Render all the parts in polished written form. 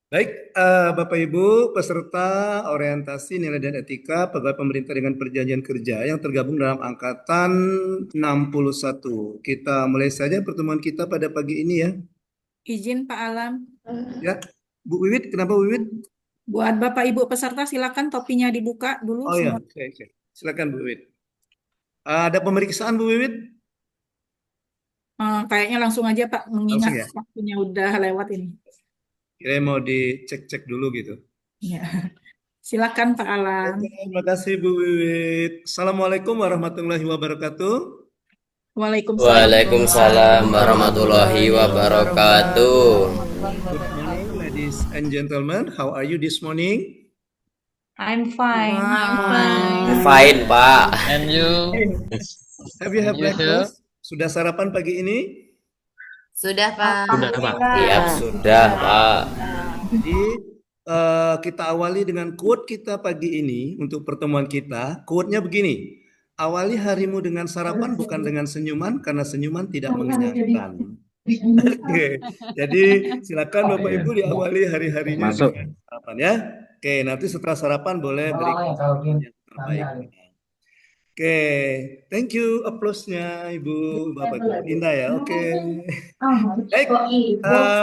Baik, Bapak Ibu, peserta orientasi nilai dan etika pegawai pemerintah dengan perjanjian kerja yang tergabung dalam angkatan 61. Kita mulai saja pertemuan kita pada pagi ini ya. Izin Pak Alam. Ya, Bu Wiwit, kenapa Wiwit? Buat Bapak Ibu peserta silakan topinya dibuka dulu Oh ya, semua. oke. Silakan Bu Wiwit. Ada pemeriksaan Bu Wiwit? Kayaknya langsung aja Pak, Langsung mengingat ya. waktunya udah lewat ini. Kira mau dicek-cek dulu gitu. Ya. Silakan Pak Alam. Oke, terima kasih Bu Wiwit. Assalamualaikum warahmatullahi wabarakatuh. Waalaikumsalam. Waalaikumsalam warahmatullahi wabarakatuh. Good morning, ladies and gentlemen. How are you this morning? I'm fine. Fine. Fine, Pak. And you? Have you have And you too? breakfast? Sudah sarapan pagi ini? Sudah, Pak. Sudah, Pak. Siap sudah, Pak. Jadi kita awali dengan quote kita pagi ini untuk pertemuan kita. Quote-nya begini. Awali harimu dengan sarapan bukan dengan senyuman karena senyuman tidak mengenyangkan. Oke, jadi silakan Bapak Ibu diawali hari-harinya Masuk. dengan sarapan ya. Oke, nanti setelah sarapan boleh berikan yang terbaik. Oke, thank you applause-nya Ibu Bapak Ibu Indah ya. Oke. Baik,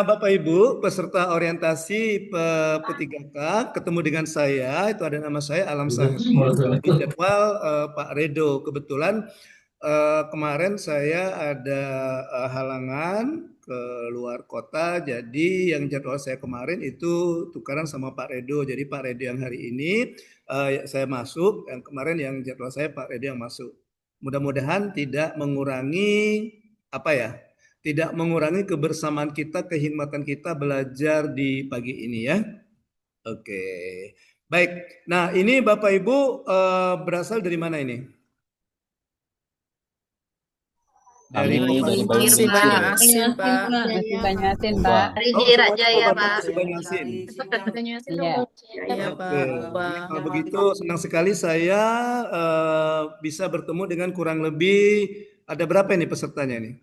Bapak Ibu peserta orientasi P3K ketemu dengan saya, itu ada nama saya Alam Sahri, di jadwal Pak Redo. Kebetulan kemarin saya ada halangan ke luar kota, jadi yang jadwal saya kemarin itu tukaran sama Pak Redo. Jadi Pak Redo yang hari ini saya masuk, yang kemarin yang jadwal saya Pak Redo yang masuk. Mudah-mudahan tidak mengurangi apa ya? Tidak mengurangi kebersamaan kita, kehikmatan kita belajar di pagi ini ya. Oke. Baik. Nah, ini Bapak Ibu berasal dari mana ini? Dari Kami dari Masih Banyu banyak Asin. asin Pak. Masih Banyatin, Ubah. Pak. Oh, Jira semuanya Jaya, Bapak Pak. Ibu Banyasin. Iya. Iya Oke. Pak. Nah, kalau begitu senang sekali saya bisa bertemu dengan kurang lebih ada berapa ini pesertanya nih?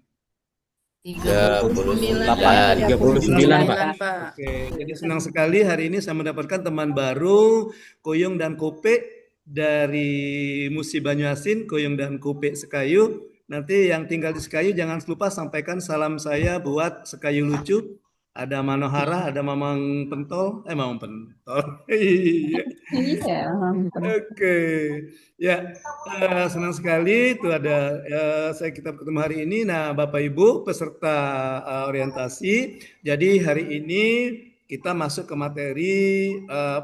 39. 39, Pak. Pak. Oke, jadi senang sekali hari ini saya mendapatkan teman baru, Koyong dan Kope dari Musi Banyuasin, Koyong dan Kope Sekayu. Nanti yang tinggal di Sekayu jangan lupa sampaikan salam saya buat Sekayu lucu. Ada Manohara, ada Mamang Pentol. Iya. Iya. Oke, ya senang sekali itu ada kita ketemu hari ini. Nah, Bapak Ibu peserta orientasi, jadi hari ini kita masuk ke materi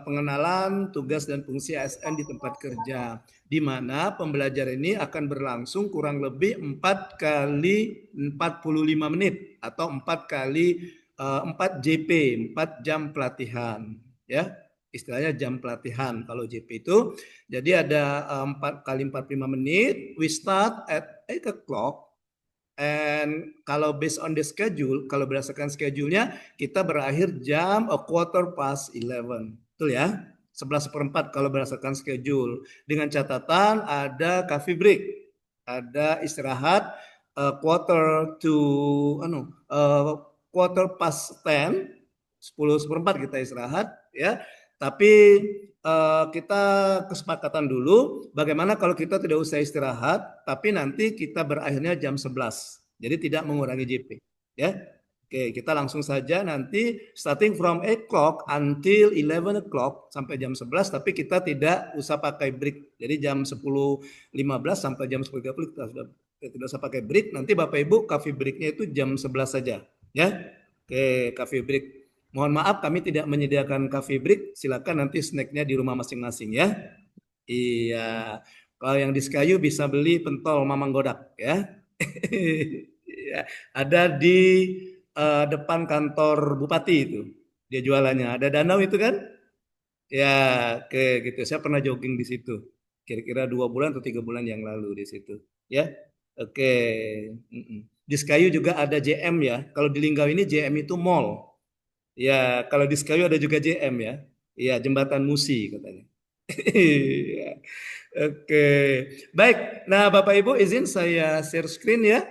pengenalan tugas dan fungsi ASN di tempat kerja, di mana pembelajaran ini akan berlangsung kurang lebih 4 kali 45 menit atau 4 kali 4 JP, 4 jam pelatihan, ya. Istilahnya jam pelatihan kalau JP itu. Jadi ada 4 kali 45 menit. We start at 8 o'clock. And kalau based on the schedule, kalau berdasarkan schedule-nya, kita berakhir jam a quarter past 11. Betul ya? 11 seperempat kalau berdasarkan schedule. Dengan catatan ada coffee break. Ada istirahat quarter past 10, 10 seperempat kita istirahat ya. Tapi kita kesepakatan dulu bagaimana kalau kita tidak usah istirahat, tapi nanti kita berakhirnya jam 11. Jadi tidak mengurangi JP. Ya. Oke, kita langsung saja nanti starting from 8 o'clock until 11 o'clock sampai jam 11, tapi kita tidak usah pakai break. Jadi jam 10.15 sampai jam 10.30 kita sudah tidak usah pakai break. Nanti Bapak Ibu coffee breaknya itu jam 11 saja. Ya. Oke, coffee break. Mohon maaf kami tidak menyediakan coffee break. Silakan nanti snacknya di rumah masing-masing ya. Iya. Kalau yang di Sekayu bisa beli pentol Mamang Godak ya. Iya. Ada di depan kantor Bupati itu. Dia jualannya. Ada danau itu kan? Ya, oke gitu. Saya pernah jogging di situ. Kira-kira 2 bulan atau 3 bulan yang lalu di situ. Ya, oke. Di Sekayu juga ada JM ya. Kalau di Linggau ini JM itu mall. Ya, kalau di Sekayu ada juga JM ya. Iya, Jembatan Musi katanya. Iya. Oke. Baik. Nah, Bapak Ibu izin saya share screen ya.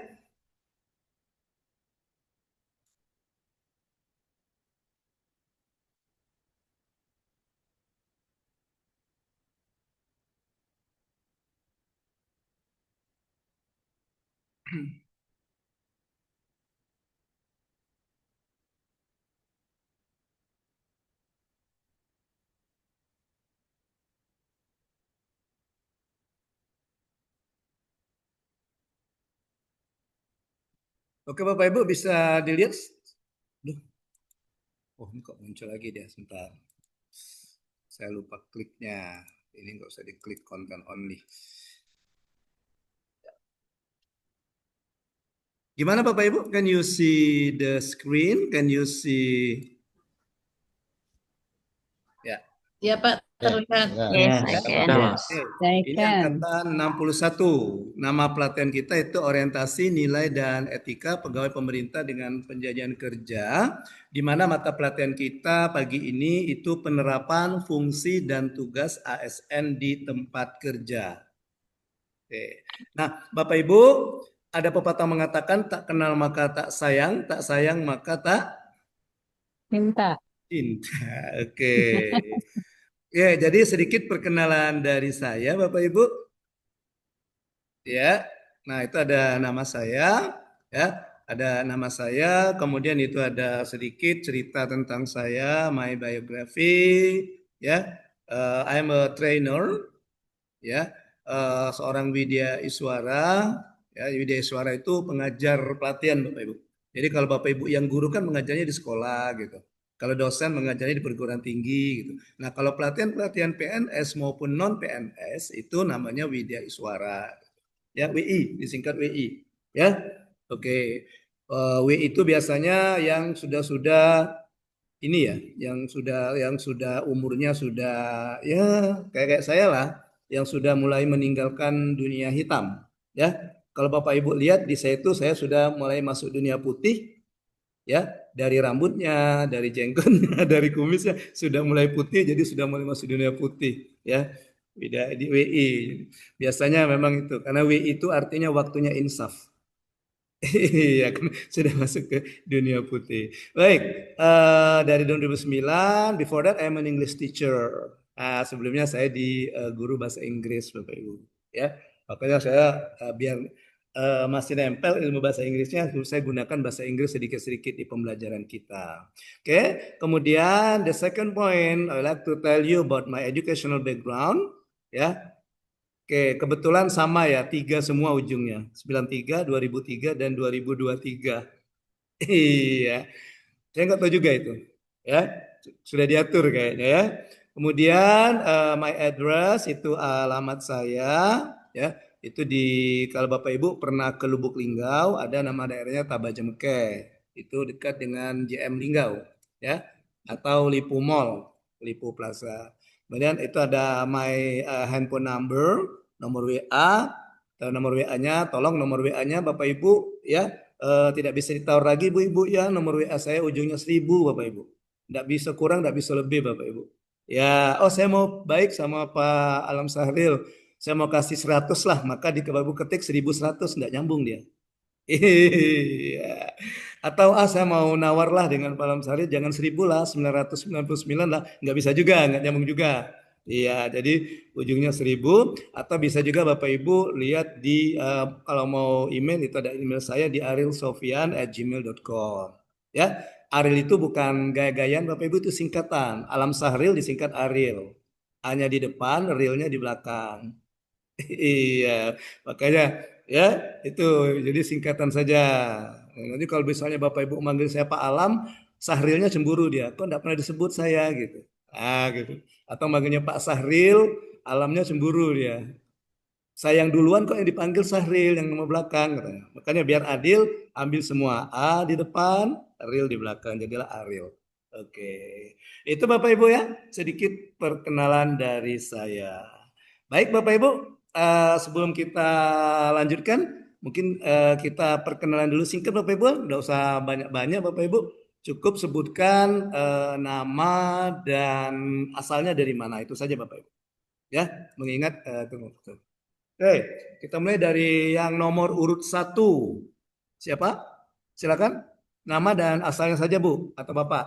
Oke Bapak Ibu bisa dilihat. Duh, oh ini kok muncul lagi dia sebentar. Saya lupa kliknya. Ini nggak usah diklik content only. Gimana Bapak Ibu? Can you see the screen? Can you see? Ya. Iya Pak, terlihat. Yes, Ya. I can. Oke. I Ini can. angkatan 61. Nama pelatihan kita itu orientasi nilai dan etika pegawai pemerintah dengan penjajahan kerja, di mana mata pelatihan kita pagi ini itu penerapan fungsi dan tugas ASN di tempat kerja. Oke. Nah, Bapak Ibu, ada pepatah mengatakan tak kenal maka tak sayang maka tak Cinta. cinta. Oke. Ya, jadi sedikit perkenalan dari saya, Bapak Ibu. Ya, nah itu ada nama saya, ya, ada nama saya. Kemudian itu ada sedikit cerita tentang saya, my biography, ya. I'm a trainer, ya, seorang Widya Iswara, ya. Widya Iswara itu pengajar pelatihan Bapak Ibu. Jadi kalau Bapak Ibu yang guru kan mengajarnya di sekolah gitu. Kalau dosen mengajarnya di perguruan tinggi gitu. Nah kalau pelatihan-pelatihan PNS maupun non PNS itu namanya Widya Iswara, ya WI disingkat WI, ya. Oke. WI itu biasanya yang sudah ini ya, yang sudah umurnya sudah ya kayak saya lah, yang sudah mulai meninggalkan dunia hitam, ya. Kalau Bapak Ibu lihat di saya itu saya sudah mulai masuk dunia putih, ya, dari rambutnya, dari jenggotnya, dari kumisnya sudah mulai putih, jadi sudah mulai masuk dunia putih, ya. Beda di WI. Biasanya memang itu, karena WI itu artinya waktunya insaf. Iya kan sudah masuk ke dunia putih. Baik, dari 2009, before that I'm an English teacher. Sebelumnya saya di guru bahasa Inggris, Bapak Ibu. Ya, makanya saya biar masih nempel ilmu bahasa Inggrisnya, saya gunakan bahasa Inggris sedikit-sedikit di pembelajaran kita. Oke, kemudian the second point I would like to tell you about my educational background. Ya, oke, kebetulan sama ya, tiga semua ujungnya. 93, 2003, dan 2023. Iya, saya nggak tahu juga itu. Ya, sudah diatur kayaknya ya. Kemudian my address itu alamat saya, ya. Itu di kalau Bapak Ibu pernah ke Lubuk Linggau, ada nama daerahnya Tabajemke. Itu dekat dengan JM Linggau, ya. Atau Lipu Mall, Lipu Plaza. Kemudian itu ada my handphone number, nomor WA, nomor WA-nya, tolong nomor WA-nya Bapak Ibu ya tidak bisa ditawar lagi Bu Ibu ya, nomor WA saya ujungnya 1000 Bapak Ibu. Tidak bisa kurang, tidak bisa lebih Bapak Ibu. Ya, oh saya mau baik sama Pak Alam Sahril. Saya mau kasih 100 lah, maka di Bapak Ibu ketik 1100, tidak nyambung dia. Iya. Atau saya mau nawar lah dengan Pak Alam Sahril, jangan 1000 lah, 999 lah. Nggak bisa juga, nggak nyambung juga. Iya, jadi ujungnya 1000. Atau bisa juga Bapak Ibu lihat di kalau mau email itu ada email saya di arilsofian@gmail.com. Ya, Aril itu bukan gaya-gayaan Bapak Ibu, itu singkatan. Alam Sahril disingkat Aril. Hanya di depan, realnya di belakang. Iya, makanya ya itu jadi singkatan saja. Nanti kalau misalnya Bapak Ibu manggil saya Pak Alam, Sahrilnya cemburu dia. Kok enggak pernah disebut saya gitu. Gitu. Atau manggilnya Pak Sahril, Alamnya cemburu dia. Saya yang duluan kok yang dipanggil Sahril yang nomor belakang katanya. Makanya biar adil, ambil semua A di depan, Ril di belakang, jadilah Aril. Oke. Itu Bapak Ibu ya, sedikit perkenalan dari saya. Baik Bapak Ibu, sebelum kita lanjutkan, mungkin kita perkenalan dulu singkat Bapak Ibu, nggak usah banyak-banyak Bapak Ibu. Cukup sebutkan nama dan asalnya dari mana, itu saja Bapak Ibu. Ya, mengingat tunggu. Oke, kita mulai dari yang nomor urut 1. Siapa? Silakan. Nama dan asalnya saja Bu atau Bapak.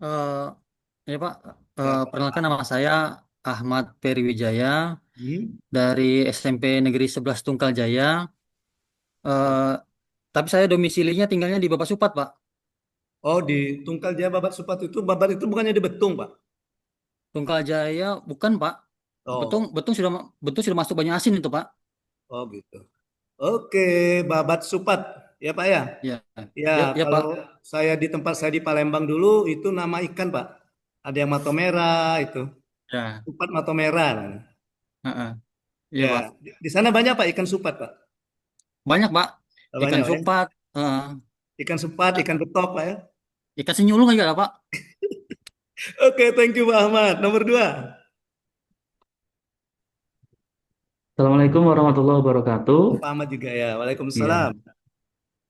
Eh, ya Pak, Ya, perkenalkan nama saya Ahmad Periwijaya. Hmm. dari SMP Negeri 11 Tunggal Jaya. Eh, tapi saya domisilinya tinggalnya di Bapak Supat, Pak. Oh, di Tunggal Jaya Babat Supat itu, Babat itu bukannya di Betung, Pak? Tunggal Jaya bukan, Pak. Betung, Oh, Betung sudah masuk Banyu itu, Pak. oh gitu. Oke, Babat Supat, ya Pak ya? Ya, Ya, ya, ya, kalau Pak. saya di tempat saya di Palembang dulu itu nama ikan, Pak. Ada yang mato merah itu, Ya, supat mato merah. heeh. Iya, Ya, Pak. di sana banyak Pak ikan supat, Pak. Banyak, Pak. Ikan Banyak ya. supat, Ikan supat, ikan betok, Pak ya. ikan senyulung juga ada, Pak. Oke, thank you Pak Ahmad. Nomor dua. Assalamualaikum warahmatullahi wabarakatuh. Oh, Pak Ahmad juga ya. Ya, Waalaikumsalam.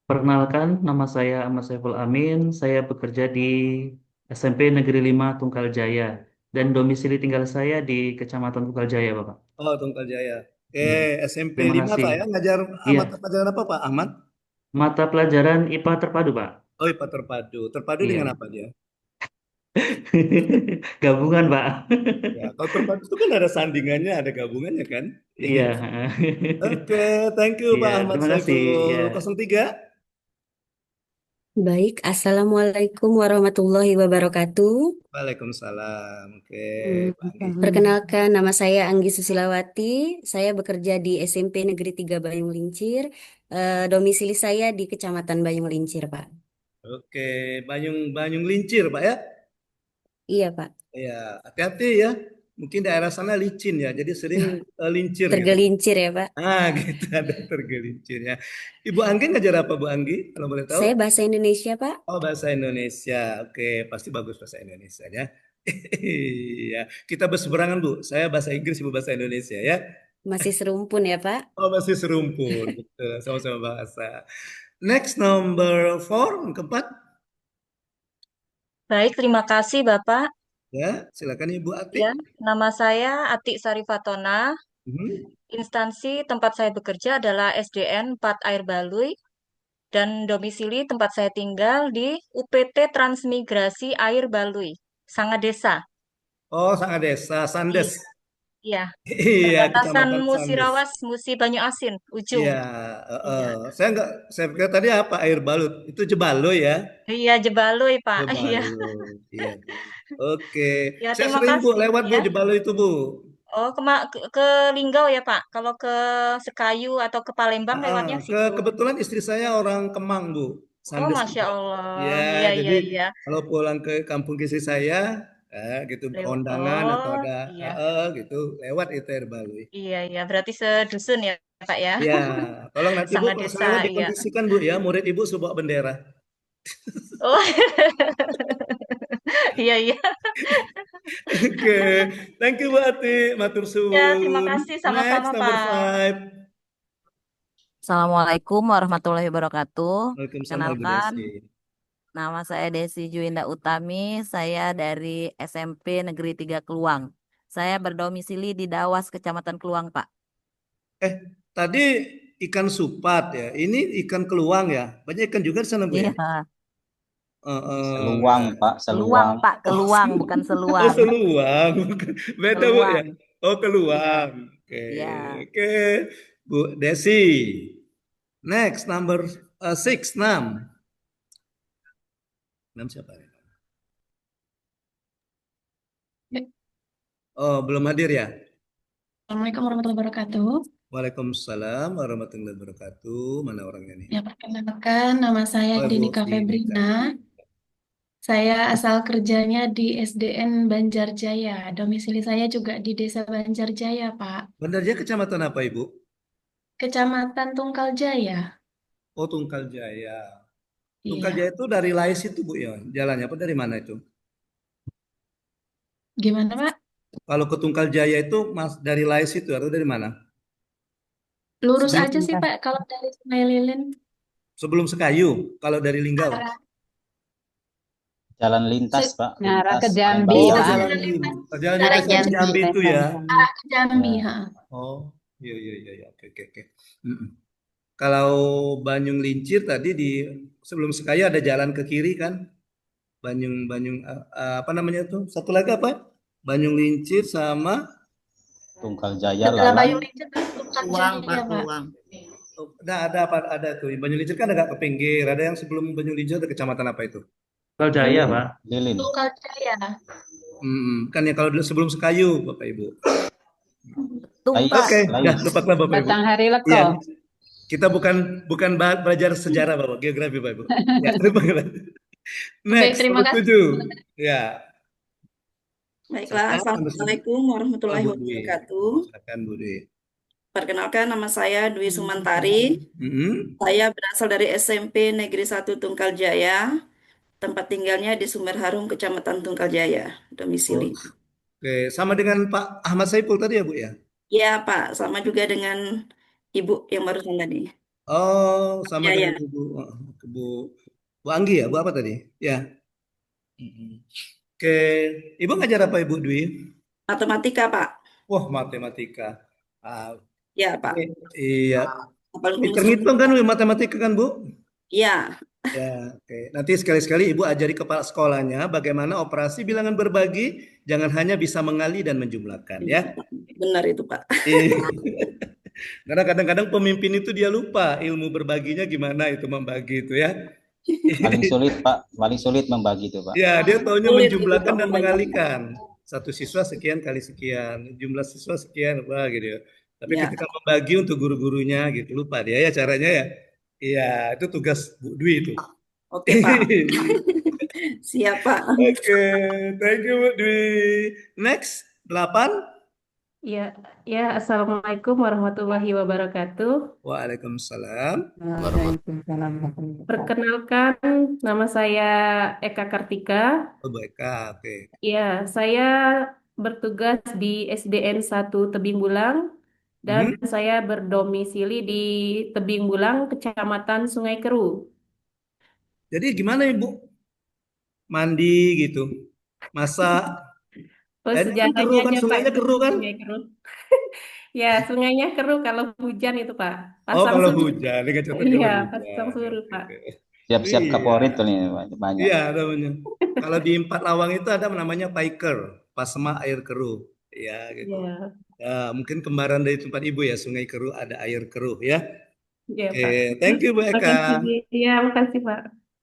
perkenalkan nama saya Ahmad Saiful Amin. Saya bekerja di SMP Negeri 5 Tunggal Jaya dan domisili tinggal saya di Kecamatan Tunggal Jaya, Bapak. Oh, Tunggal Jaya. Oke, Ya, SMP terima 5 kasih. Pak ya. Ngajar Iya, mata pelajaran apa Pak Ahmad? mata pelajaran IPA terpadu, Pak. Oh, IPA terpadu. Terpadu dengan Iya, apa dia? gabungan, Pak. Ya, kalau terpadu itu kan ada sandingannya, ada gabungannya kan? Iya. Oke, thank you Iya, Pak Ahmad terima kasih. Ya. Saiful 03. Baik, Assalamualaikum warahmatullahi wabarakatuh. Waalaikumsalam. Oke, Pak Anggi. Perkenalkan, nama saya Anggi Susilawati. Saya bekerja di SMP Negeri 3 Bayung Lincir. Domisili saya di Kecamatan Bayung Lincir, Pak. Oke, Banyung Banyung Lincir Pak ya. Iya, Pak. Ya, hati-hati ya. Mungkin daerah sana licin ya, jadi sering lincir gitu. Tergelincir ya, Pak. Ah, gitu ada tergelincir ya. Ibu Anggi ngajar apa Bu Anggi? Kalau boleh tahu? Saya bahasa Indonesia, Pak. Oh, bahasa Indonesia. Oke, pasti bagus bahasa Indonesia ya. Iya, kita berseberangan Bu. Saya bahasa Inggris, Ibu bahasa Indonesia ya. Masih serumpun ya, Pak. Oh, masih serumpun. Betul, sama-sama bahasa. Next number four, yang keempat. Baik, terima kasih Bapak. Ya, silakan Ibu Ati. Ya, nama saya Atik Sarifatona. Mhm. Instansi tempat saya bekerja adalah SDN 4 Air Balui dan domisili tempat saya tinggal di UPT Transmigrasi Air Balui, Sangadesa. Oh, sangat desa, Sandes. Iya, iya. Iya, Perbatasan Kecamatan Sandes. Musirawas, Musi Banyu Asin, ujung. Iya, Iya. saya kira tadi apa air balut. Itu Jebalo ya. Iya, Jebalui, Pak. Iya. Jebalo. Iya, Bu. Oke. Ya, Saya terima sering Bu kasih lewat Bu ya. Jebalo itu Bu. Oh, ke Linggau ya, Pak. Kalau ke Sekayu atau ke Palembang lewatnya situ. Kebetulan istri saya orang Kemang Bu, Oh, Sandes Masya juga. Allah. Ya, Iya, iya, jadi iya. kalau pulang ke kampung istri saya, gitu kondangan atau Oh, ada iya. gitu lewat itu air balu. Iya, iya. Berarti sedusun ya, Pak ya. Ya, tolong nanti Bu Sangat kalau saya desa, lewat iya. dikondisikan Bu ya, murid Ibu suruh bawa bendera. Oh, iya, iya. Oke, thank you Bu Ati, matur Ya, terima suwun. kasih Next sama-sama, number Pak. five. Assalamualaikum warahmatullahi wabarakatuh. Waalaikumsalam Ibu Kenalkan, Desi. nama saya Desi Juwinda Utami. Saya dari SMP Negeri 3 Keluang. Saya berdomisili di Dawas, Kecamatan Keluang, Pak. Tadi ikan supat ya, ini ikan keluang ya. Banyak ikan juga di sana Bu ya. Iya, Seluang, Pak, Keluang, seluang. Pak, Keluang, bukan Oh, seluang. seluang. Beda Bu ya. Keluang. Oh, Iya, keluang. Oke. iya. Oke. Bu Desi. Next number six, 6. 6 siapa ya? Oh, belum hadir ya? Assalamualaikum warahmatullahi wabarakatuh. Waalaikumsalam warahmatullahi wabarakatuh. Mana orangnya nih? Ya, perkenalkan, nama saya Oh, Bu Dinika Dinika. Febrina. Saya asal kerjanya di SDN Banjarjaya. Domisili saya juga di Desa Banjarjaya, Pak. Bandarnya kecamatan apa Ibu? Kecamatan Tunggal Jaya. Oh, Tunggal Jaya. Tunggal Iya. Jaya itu dari Lais itu Bu ya? Jalannya apa dari mana itu? Gimana, Pak? Kalau ke Tunggal Jaya itu dari Lais itu atau dari mana? Lurus Sebelum aja sih, Pak, kalau dari Sungai Lilin. sebelum Sekayu, kalau dari Linggau. Jalan lintas, Se- Pak. Ngarah ke Lintas Jambi. Oh, Palembang jalan Jambi. jalan Arah lintas ke Jambi. Jambi itu ya. Arah ke Jambi, Ya. ha. Oh, iya iya iya iya. Oke oke oke. Mm-mm. Kalau Banyung Lincir tadi di sebelum Sekayu ada jalan ke kiri kan? Banyung Banyung apa namanya tuh? Satu lagi apa? Banyung Lincir sama Tunggal Jaya, Setelah Lalang. Bayung Lincir kan Tunggal Jaya, Pak. Oh, ada apa? Ada tuh. Banyu Lincir kan agak ke pinggir. Ada yang sebelum Banyu Lincir ada kecamatan apa itu? Tunggal Jaya, Lilin. Pak. Lilin. Tunggal Jaya. Kan ya kalau dulu sebelum Sekayu, Bapak Ibu. Tumpak. Oke, ya Lais. lupakan Bapak Ibu. Batanghari Iya, Leko. kita bukan belajar sejarah Bapak, geografi Bapak Ibu. Ya, terima kasih. Baik, Next, terima nomor kasih. 7. Ya, Baiklah, siapa? Nomor 7. Assalamualaikum Oh, warahmatullahi Bu Dwi. wabarakatuh. Silakan Bu Dwi. Perkenalkan, nama saya Dwi Sumantari. Mhm. Saya berasal dari SMP Negeri 1 Tunggal Jaya. Tempat tinggalnya di Sumber Harum, Kecamatan Tunggal Jaya, domisili. Oke, sama dengan Pak Ahmad Saiful tadi ya Bu ya? Ya, Pak, sama juga dengan Ibu yang barusan tadi. Oh, sama Ya, dengan ya. Bu Anggi ya, Bu apa tadi? Ya. Mhm. Oke, Ibu ngajar apa Ibu Dwi? Matematika, Pak. Wah, matematika. Ah, Ya, Pak. iya. Apalagi Pinter ngitung kan matematika kan Bu? Ya, Ya, oke. Nanti sekali-sekali Ibu ajari kepala sekolahnya bagaimana operasi bilangan berbagi, jangan hanya bisa mengali dan menjumlahkan ya. benar itu, Pak. Karena kadang-kadang pemimpin itu dia lupa ilmu berbaginya gimana itu membagi itu ya. Paling sulit, Pak. Paling sulit membagi itu, Pak. Ya, dia taunya Sulit itu, menjumlahkan Pak, dan makanya. mengalikan. Satu siswa sekian kali sekian, jumlah siswa sekian apa gitu ya. Tapi Ya. ketika membagi untuk guru-gurunya gitu lupa dia ya caranya ya. Iya, itu tugas Bu Dwi itu. Oke, Pak. Siap, Pak. Oke, thank you Bu Dwi. Next, 8. Ya, ya, Assalamualaikum warahmatullahi wabarakatuh. Waalaikumsalam. Perkenalkan, nama saya Eka Kartika. Oh, baik, oke. Ya, saya bertugas di SDN 1 Tebing Bulang dan saya berdomisili di Tebing Bulang, Kecamatan Sungai Keru. Jadi gimana Ibu? Mandi gitu, masak. Oh, Ini kan keru sejarahnya kan, aja, Pak, sungainya itu keru kan? Sungai Keru. Ya, sungainya keru kalau hujan itu, Pak. Oh, Pasang kalau surut. hujan, ini kan contohnya Iya, hujan. pasang surut, Pak. Siap-siap Iya. kaporit tuh nih, banyak. Iya, namanya. Kalau di Empat Lawang itu ada namanya Paiker, Pasma Air Keruh. Iya, gitu. Iya, Ya, mungkin kembaran dari tempat Ibu ya, Sungai Keruh ada air keruh ya. iya, Oke, Pak. thank you Bu Eka. Makasih. Iya, makasih, Pak.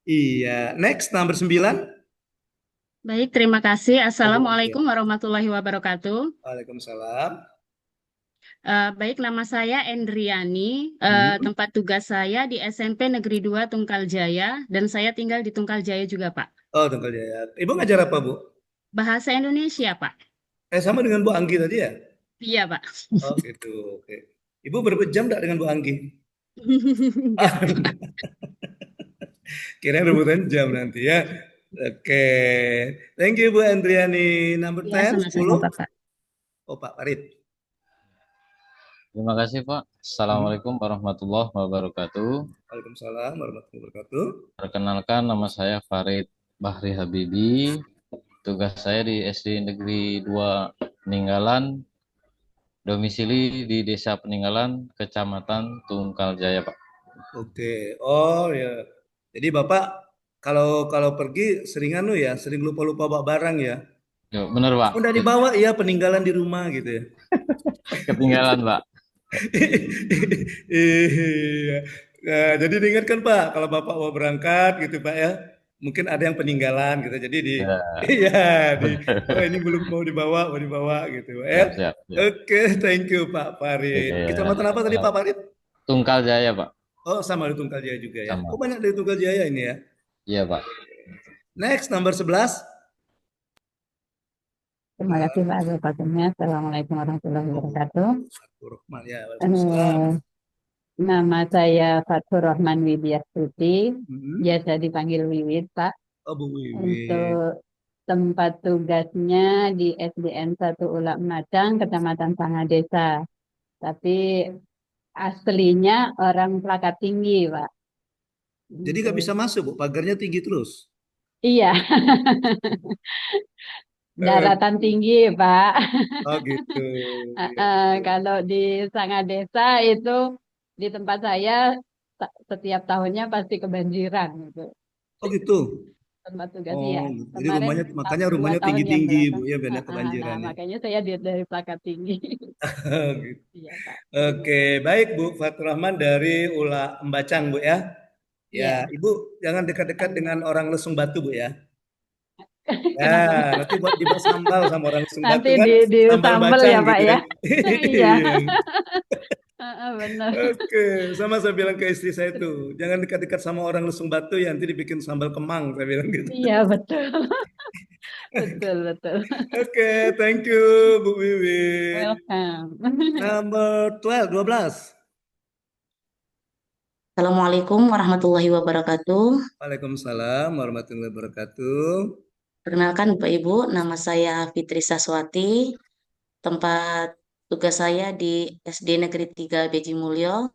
Iya, next nomor 9. Baik, terima kasih. Assalamualaikum warahmatullahi wabarakatuh. Waalaikumsalam. Baik, nama saya Endriani. Tempat tugas saya di SMP Negeri 2 Tunggal Jaya, dan saya tinggal di Tunggal Jaya juga, Pak. Oh, Tunggal Jaya. Ibu ngajar apa, Bu? Bahasa Indonesia, Pak. Sama dengan Bu Anggi tadi ya? Iya, Pak. Oh, gitu. Oke. Ibu berapa jam enggak dengan Bu Anggi? Kira rebutan jam nanti ya. Oke. Thank you Bu Andriani. Number Ya, 10, sama-sama, 10. Pak. Oh, Pak Farid. Terima kasih Pak. Assalamualaikum warahmatullahi wabarakatuh. Waalaikumsalam warahmatullahi wabarakatuh. Perkenalkan, nama saya Farid Bahri Habibi. Tugas saya di SD Negeri 2 Peninggalan, domisili di Desa Peninggalan, Kecamatan Tunggal Jaya, Pak. Oke. Oh ya. Jadi Bapak kalau pergi sering sering lupa-lupa bawa barang ya. Yo, bener Pak. Udah dibawa ya, peninggalan di rumah gitu ya. Ketinggalan Pak. Iya. Nah, jadi diingatkan Pak, kalau Bapak mau berangkat gitu Pak ya, mungkin ada yang peninggalan gitu. Jadi oh ini belum mau dibawa gitu Pak ya. Siap. Oke, thank you Pak Farid. Kecamatan apa tadi Pak Farid? Tunggal Jaya Pak. Oh, sama di Tunggal Jaya juga ya. Sama. Oh, banyak dari Tunggal Jaya ini ya. Iya Pak. Next, nomor 11. Terima kasih Pak atas waktunya. Assalamualaikum warahmatullahi wabarakatuh. Ya, waalaikumsalam. Nama saya Fathur Rahman Widiastuti, biasa dipanggil Wiwit, Pak. Oh, Bu Wiwit. Untuk tempat tugasnya di SDN 1 Ulak Madang, Kecamatan Sangadesa. Tapi aslinya orang Pelakat Tinggi, Pak. Jadi nggak bisa masuk, Bu. Pagarnya tinggi terus. Iya. Daratan tinggi, Pak. Oh, gitu. Kalau di Sangadesa itu di tempat saya setiap tahunnya pasti kebanjiran gitu. Oh, gitu. tempat tugas Oh, ya. jadi Kemarin rumahnya makanya 2 rumahnya tahun yang tinggi-tinggi, Bu, belakang. ya biar Ah, nggak ah, nah, kebanjiran ya. makanya saya dari plakat tinggi. Gitu. Iya, Pak. Oke, baik Bu Fatur Rahman dari Ula Embacang, Bu ya. Ya, Iya. Ibu jangan dekat-dekat dengan orang Lesung Batu, Bu ya. Kenapa, Pak? Ya, nanti dibuat sambal sama orang Lesung Batu Nanti kan, di sambal sambel bacang ya, Pak gitu ya. ya. Iya. Iya. Benar. Oke, sama saya bilang ke istri saya tuh, jangan dekat-dekat sama orang Lesung Batu ya, nanti dibikin sambal kemang, saya bilang gitu. Iya, betul. Betul, betul. Oke, thank you Bu Wiwi. Welcome. Number 12. Assalamualaikum warahmatullahi wabarakatuh. Waalaikumsalam warahmatullahi wabarakatuh. Perkenalkan Bapak Ibu, nama saya Fitri Saswati. Tempat tugas saya di SD Negeri 3 Beji Mulyo.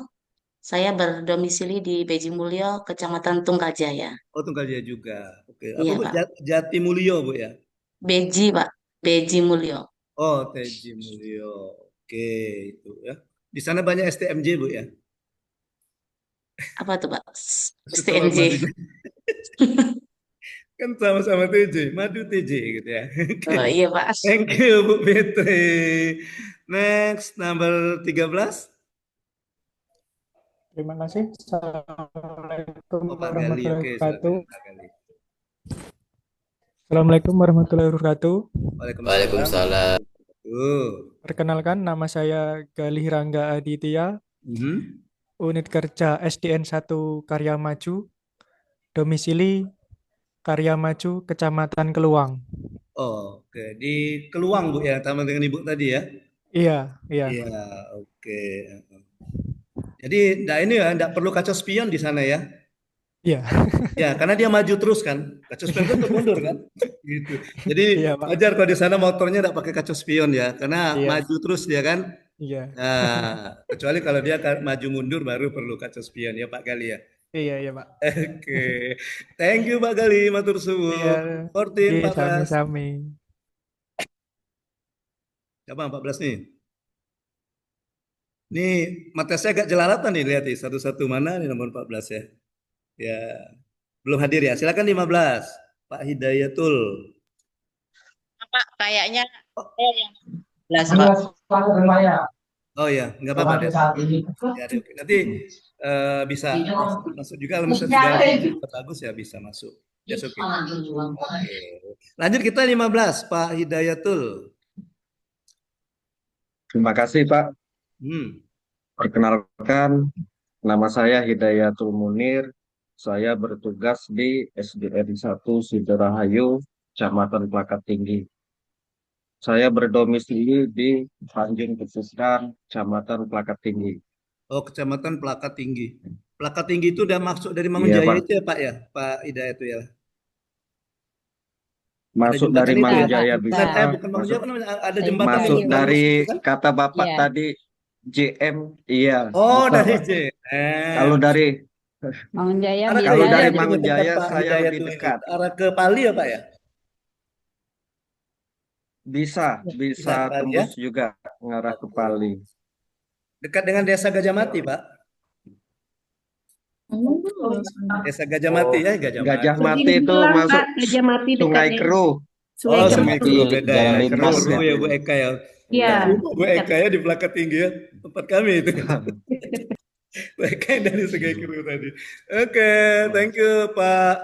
Saya berdomisili di Beji Mulyo, Kecamatan Tunggaljaya. Oh, Tunggaljaya juga. Oke, apa Iya, Bu? Pak. Jatimulyo, Bu ya? Beji, Pak. Beji Mulyo. Oh, Teji Mulyo. Oke, itu ya. Di sana banyak STMJ, Bu ya? Apa tuh, Pak? Sekolah STMJ. Madu. Kan sama-sama TJ, Madu TJ gitu ya. Oke. Oh iya, Pak. Thank you, Bu Fitri. Next, number 13. Terima kasih. Assalamualaikum Oh, Pak Gali. warahmatullahi Oke, wabarakatuh. silakan Pak Gali. Assalamualaikum warahmatullahi wabarakatuh. Waalaikumsalam. Perkenalkan, nama saya Galih Rangga Aditya, Mhm. unit kerja SDN 1 Karya Maju, domisili Karya Maju, Kecamatan Keluang. Oh, oke. Di Keluang, Bu ya, sama dengan Ibu tadi ya? Iya, iya. Iya, oke. Jadi, ini ya, enggak perlu kaca spion di sana ya? Iya. Ya, karena dia maju terus kan. Kaca spion kan untuk mundur kan? Gitu. Jadi, Iya, Pak. wajar kalau di sana motornya enggak pakai kaca spion ya, karena Iya. maju terus dia kan. Iya. Nah, kecuali kalau dia maju mundur baru perlu kaca spion ya Pak Gali ya. Iya, iya, Pak. Oke. Thank you Pak Gali, matur Iya. suwun. 14, Iya, 14. sami-sami. Siapa 14 nih? Nih, mata saya agak jelalatan nih, lihat nih. Satu-satu mana nih nomor 14 ya. Ya, belum hadir ya. Silakan 15. Pak Hidayatul. Pak, kayaknya Oh ya, nggak apa-apa deh. Ya, oke. Nanti bisa masuk juga kalau misalnya sudah bagus ya bisa masuk. Ya, oke. Oke. Lanjut kita 15, Pak Hidayatul. Terima kasih Pak. Perkenalkan, nama saya Hidayatul Munir. Saya bertugas di SDN 1 Sidorahayu, Kecamatan Plakat Tinggi. Saya berdomisili di Tanjung Pesuskan, Kecamatan Plakat Tinggi. Oh, Kecamatan Plakat Tinggi. Plakat Tinggi itu udah masuk dari Iya, Mangunjaya Pak. itu ya, Pak ya? Pak Hidayat itu ya. Masuk Ada dari jembatan itu ya? Mangunjaya bisa. Bukan Mangunjaya, apa namanya? Ada jembatan Masuk itu kan dari masuk itu kan? kata Bapak Iya. tadi JM, iya. Oh, Bisa, dari Pak. J. Kalau dari Mangunjaya Arah bisa kalau kemana dari ya. itu Mangunjaya dekat Pak saya Hidayat lebih itu ini? dekat. Arah ke Pali ya, Pak ya? Bisa Bisa ke Pali ya? tembus juga ngarah ke Pali. Dekat dengan Desa Gajah Mati, Pak. Desa Gajah Mati ya, Gajah Gajah Mati. Mati itu masuk Gajah Mati Sungai dekatnya. Keruh. Oh, Sungai Di Keruh beda ya. jalan lintas Keruh ya. ya Bu Eka ya. Iya, Rumah Bu Eka ya di Plakat Tinggi ya. Tempat kami itu. Bu Eka yang dari Sungai Keruh tadi. Oke, thank you Pak.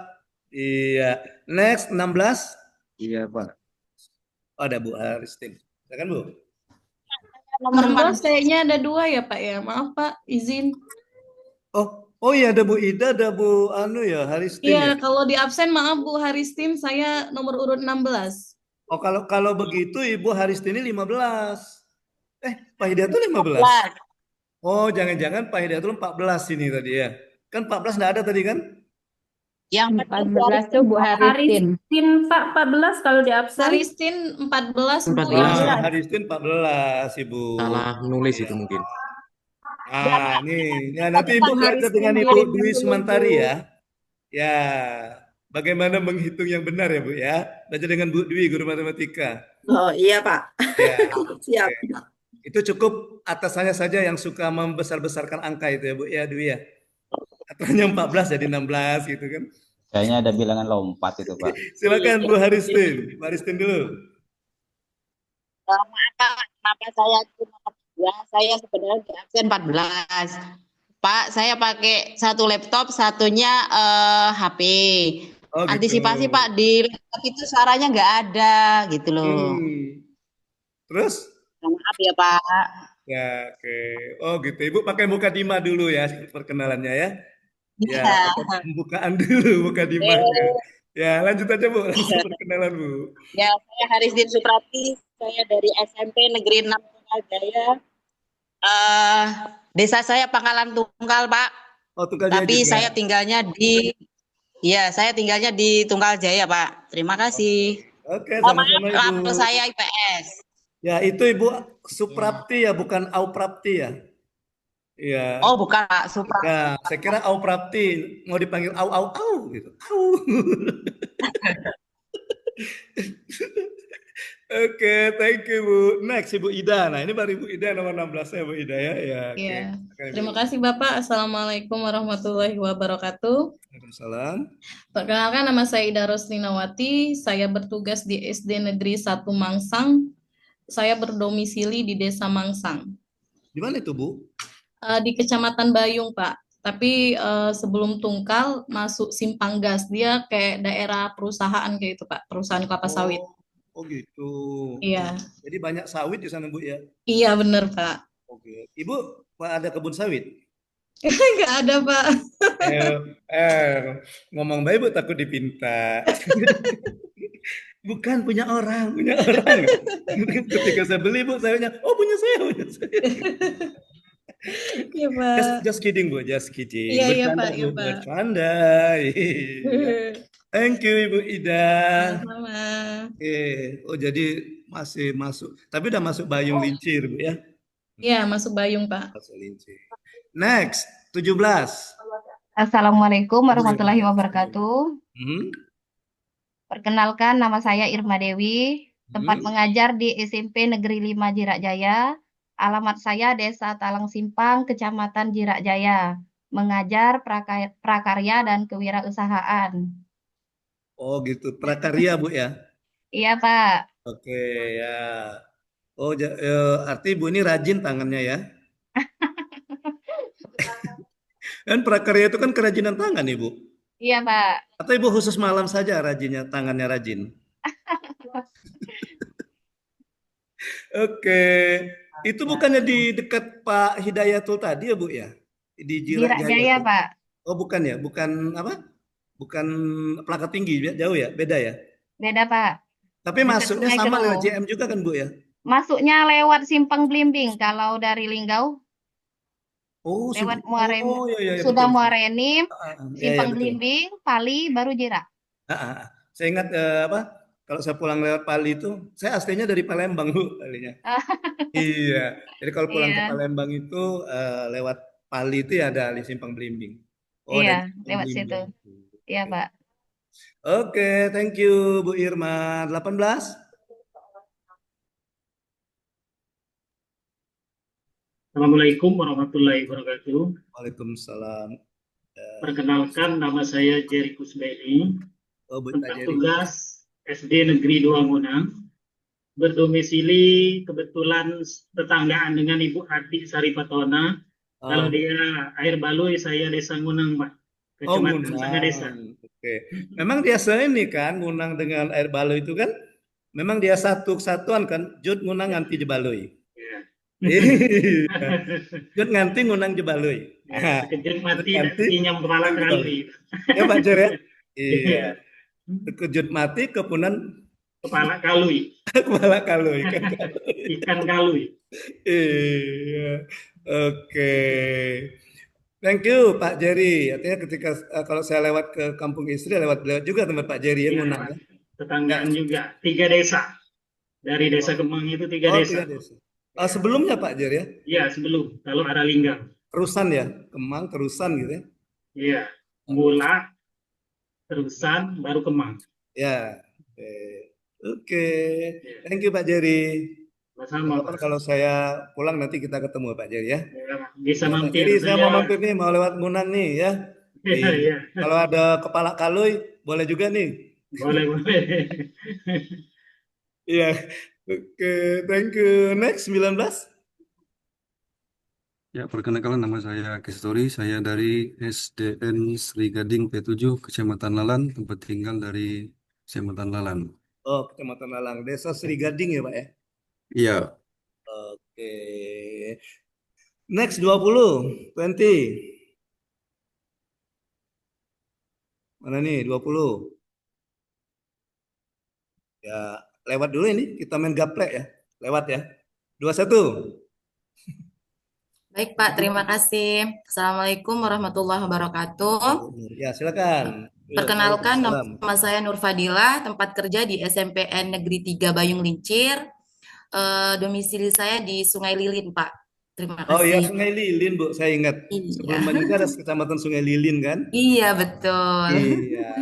Iya. Next 16. Iya Pak. Oh, ada Bu Aristin. Silakan Bu. Nomor 14 kayaknya ada 2 ya Pak ya. Maaf Pak, izin. Oh iya ada Bu Ida, ada Bu Anu ya, Haristin ya. Iya, kalau di absen maaf Bu Haristin, saya nomor urut 16. Oh kalau begitu Ibu Haristin ini 15. Pak Hidayatul 15. Oh, jangan-jangan Pak Hidayatul 14 ini tadi ya. Kan 14 enggak ada tadi kan? Yang 14 tuh Bu Haristin. Haristin Pak 14 kalau di absen. Haristin 14 Bu 14. ya. Haristin 14 Ibu. Salah nulis itu mungkin. Ah, nih. Ya, nanti Ibu belajar dengan Ibu Dwi Sumantari ya. Ya, bagaimana menghitung yang benar ya Bu ya. Belajar dengan Bu Dwi, guru matematika. Oh iya Pak. Ya, Siap. itu cukup atasannya saja yang suka membesar-besarkan angka itu ya Bu ya, Dwi ya. Aturannya 14 jadi 16 gitu kan. Kayaknya ada bilangan lompat itu, Pak. Silakan Bu Haristin. Bu Haristin dulu. Maaf Pak, kenapa saya cuma 14? Saya sebenarnya di absen 14. Pak, saya pakai satu laptop, satunya HP. Oh gitu. Antisipasi Pak, di laptop itu suaranya nggak ada gitu loh. Terus? Maaf ya Pak. Ya, oke. Oh gitu. Ibu pakai Mukadimah dulu ya perkenalannya ya. Ya, Iya. pakai pembukaan dulu Mukadimahnya. Ya, lanjut aja Bu, langsung perkenalan Bu. Ya, saya Harisdin Suprati, saya dari SMP Negeri 6 Tunggal Jaya. Desa saya Pangkalan Tunggal, Pak. Oh, Tunggal Jaya Tapi juga. saya tinggalnya di Tunggal Jaya, Pak. Terima kasih. Oke, Oh, maaf, sama-sama Ibu. label saya IPS. Ya, itu Ibu Suprapti ya, bukan Auprapti ya. Iya. Oh, bukan Pak, Suprati. Ya, saya kira Auprapti mau dipanggil au gitu. Au. Oke, thank you Bu. Next Ibu Ida. Nah, ini baru Ibu Ida nomor 16 ya Bu Ida ya. Ya, oke. Iya. Silakan, Ibu. Terima kasih Bapak. Assalamualaikum warahmatullahi wabarakatuh. Waalaikumsalam. Perkenalkan nama saya Ida Roslinawati. Saya bertugas di SD Negeri 1 Mangsang. Saya berdomisili di Desa Mangsang. Di mana itu Bu? Di Kecamatan Bayung, Pak. Tapi sebelum Tungkal masuk Simpang Gas. Dia kayak daerah perusahaan kayak itu, Pak. Perusahaan kelapa sawit. Oh gitu. Iya. Jadi banyak sawit di sana Bu ya? Iya, bener, Pak. Oke. Ibu, Pak ada kebun sawit? Nggak ada, Pak. Ngomong baik Bu takut dipinta. Bukan punya orang. Ketika saya beli Bu, sayanya, oh punya saya. Iya, Pak. Just kidding Bu, just kidding. Iya, Bercanda, Pak, iya, Bu, Pak. bercanda. Iya. Thank you Ibu Ida. Sama-sama. Oh jadi masih masuk, tapi udah masuk Bayung Lincir Bu ya? Iya, masuk Bayung, Pak. Masuk Lincir. Next, 17. Assalamualaikum warahmatullahi wabarakatuh. Hmm? Perkenalkan, nama saya Irma Dewi, tempat mengajar di SMP Negeri 5 Jirak Jaya. Alamat saya Desa Talang Simpang, Kecamatan Jirak Jaya. Mengajar prakarya dan kewirausahaan. Oh gitu, prakarya Bu ya? Iya Pak. Oke ya. Oh arti Ibu ini rajin tangannya ya? Kan prakarya itu kan kerajinan tangan Ibu. Iya Pak. Atau Ibu khusus malam saja rajinnya, tangannya rajin? Oke. Itu bukannya di dekat Pak Hidayatul tadi ya Bu ya? Di Jirak Jirak Jaya Jaya itu? Pak. Oh bukan ya? Bukan apa? Bukan Pelakat Tinggi, jauh ya? Beda ya? Beda Pak. Tapi Dekat masuknya Sungai sama Keruh. lewat JM juga kan Bu ya? Masuknya lewat Simpang Blimbing kalau dari Linggau. Oh, Lewat Muarenim, oh ya, sudah betul. Muarenim, Ya, Simpang betul. Blimbing, Pali, baru Jirak. Saya ingat kalau saya pulang lewat Pali itu, saya aslinya dari Palembang Bu, aslinya. Iya, jadi kalau pulang ke Iya. Palembang itu lewat Pali itu ya ada di Simpang Blimbing. Oh, Iya, dari Simpang lewat Blimbing. situ. Iya, Pak. Oke, thank you Bu Irma. 18. Assalamualaikum warahmatullahi wabarakatuh. Waalaikumsalam. Perkenalkan, nama saya Jerry Kusbedi, Oh, Bu tempat Jerry. tugas SD Negeri 2 Munang, berdomisili kebetulan tetanggaan dengan Ibu Ati Saripatona. Kalau dia Air Balui, saya Desa Ngunang, Pak. Oh, Kecamatan Sangadesa. Oke. Memang dia ini kan Ngunang dengan Air Baloi itu kan memang dia satu kesatuan kan, Jut Ngunang nganti Jebaloi. Iya. Jut nganti Ngunang Jebaloi. Ya, sekejap mati dan Nganti kinyam kepala kali. ya Pak Jer ya? Iya. Sekejut mati kepunan Kepala kalui. kepala kaloi kan. Ikan kalui. Iya. Oke. Thank you Pak Jerry. Artinya ketika kalau saya lewat ke kampung istri lewat juga tempat Pak Jerry ya, Ngunang ya. Tetanggaan juga, 3 desa. Dari Desa Kemang itu 3 desa. 3 desa. Sebelumnya Pak Jer ya? Iya, sebelum. Kalau arah Linggang. Terusan ya? Kemang, Terusan gitu ya? Iya. Mula, Terusan, baru Kemang. Ya. Oke. Thank you Pak Jerry. Sama. Kalau saya pulang nanti kita ketemu Pak Jerry ya. Bisa Pak mampir. Jerry, saya mau mampir nih, mau lewat Ngunang nih ya. Iya, iya. Kalau ada kepala kalui, boleh juga nih. Boleh, boleh. Iya. Oke, thank you. Next, 19. Ya, perkenalkan nama saya Kestori, saya dari SDN Sri Gading P7, Kecamatan Lalan, tempat tinggal dari Kecamatan Lalan. Oh, Kecamatan Lalang. Desa Sri Gading ya, Pak ya? Iya, Oke. Next, 20. 20. Mana nih, 20? Ya, lewat dulu ini. Kita main gaplek ya. Lewat ya. 21. Baik, Pak. Terima kasih. Assalamualaikum warahmatullahi wabarakatuh. Ya, silakan. Ya, Perkenalkan, Waalaikumsalam. nama saya Nur Fadila, tempat kerja di SMPN Negeri 3 Bayung Lincir. Domisili saya di Sungai Lilin, Pak. Terima Oh iya, kasih. Sungai Lilin, Bu. Saya ingat. Iya. Sebelum Banjarga ada Kecamatan Sungai Lilin kan? Iya, betul. Iya.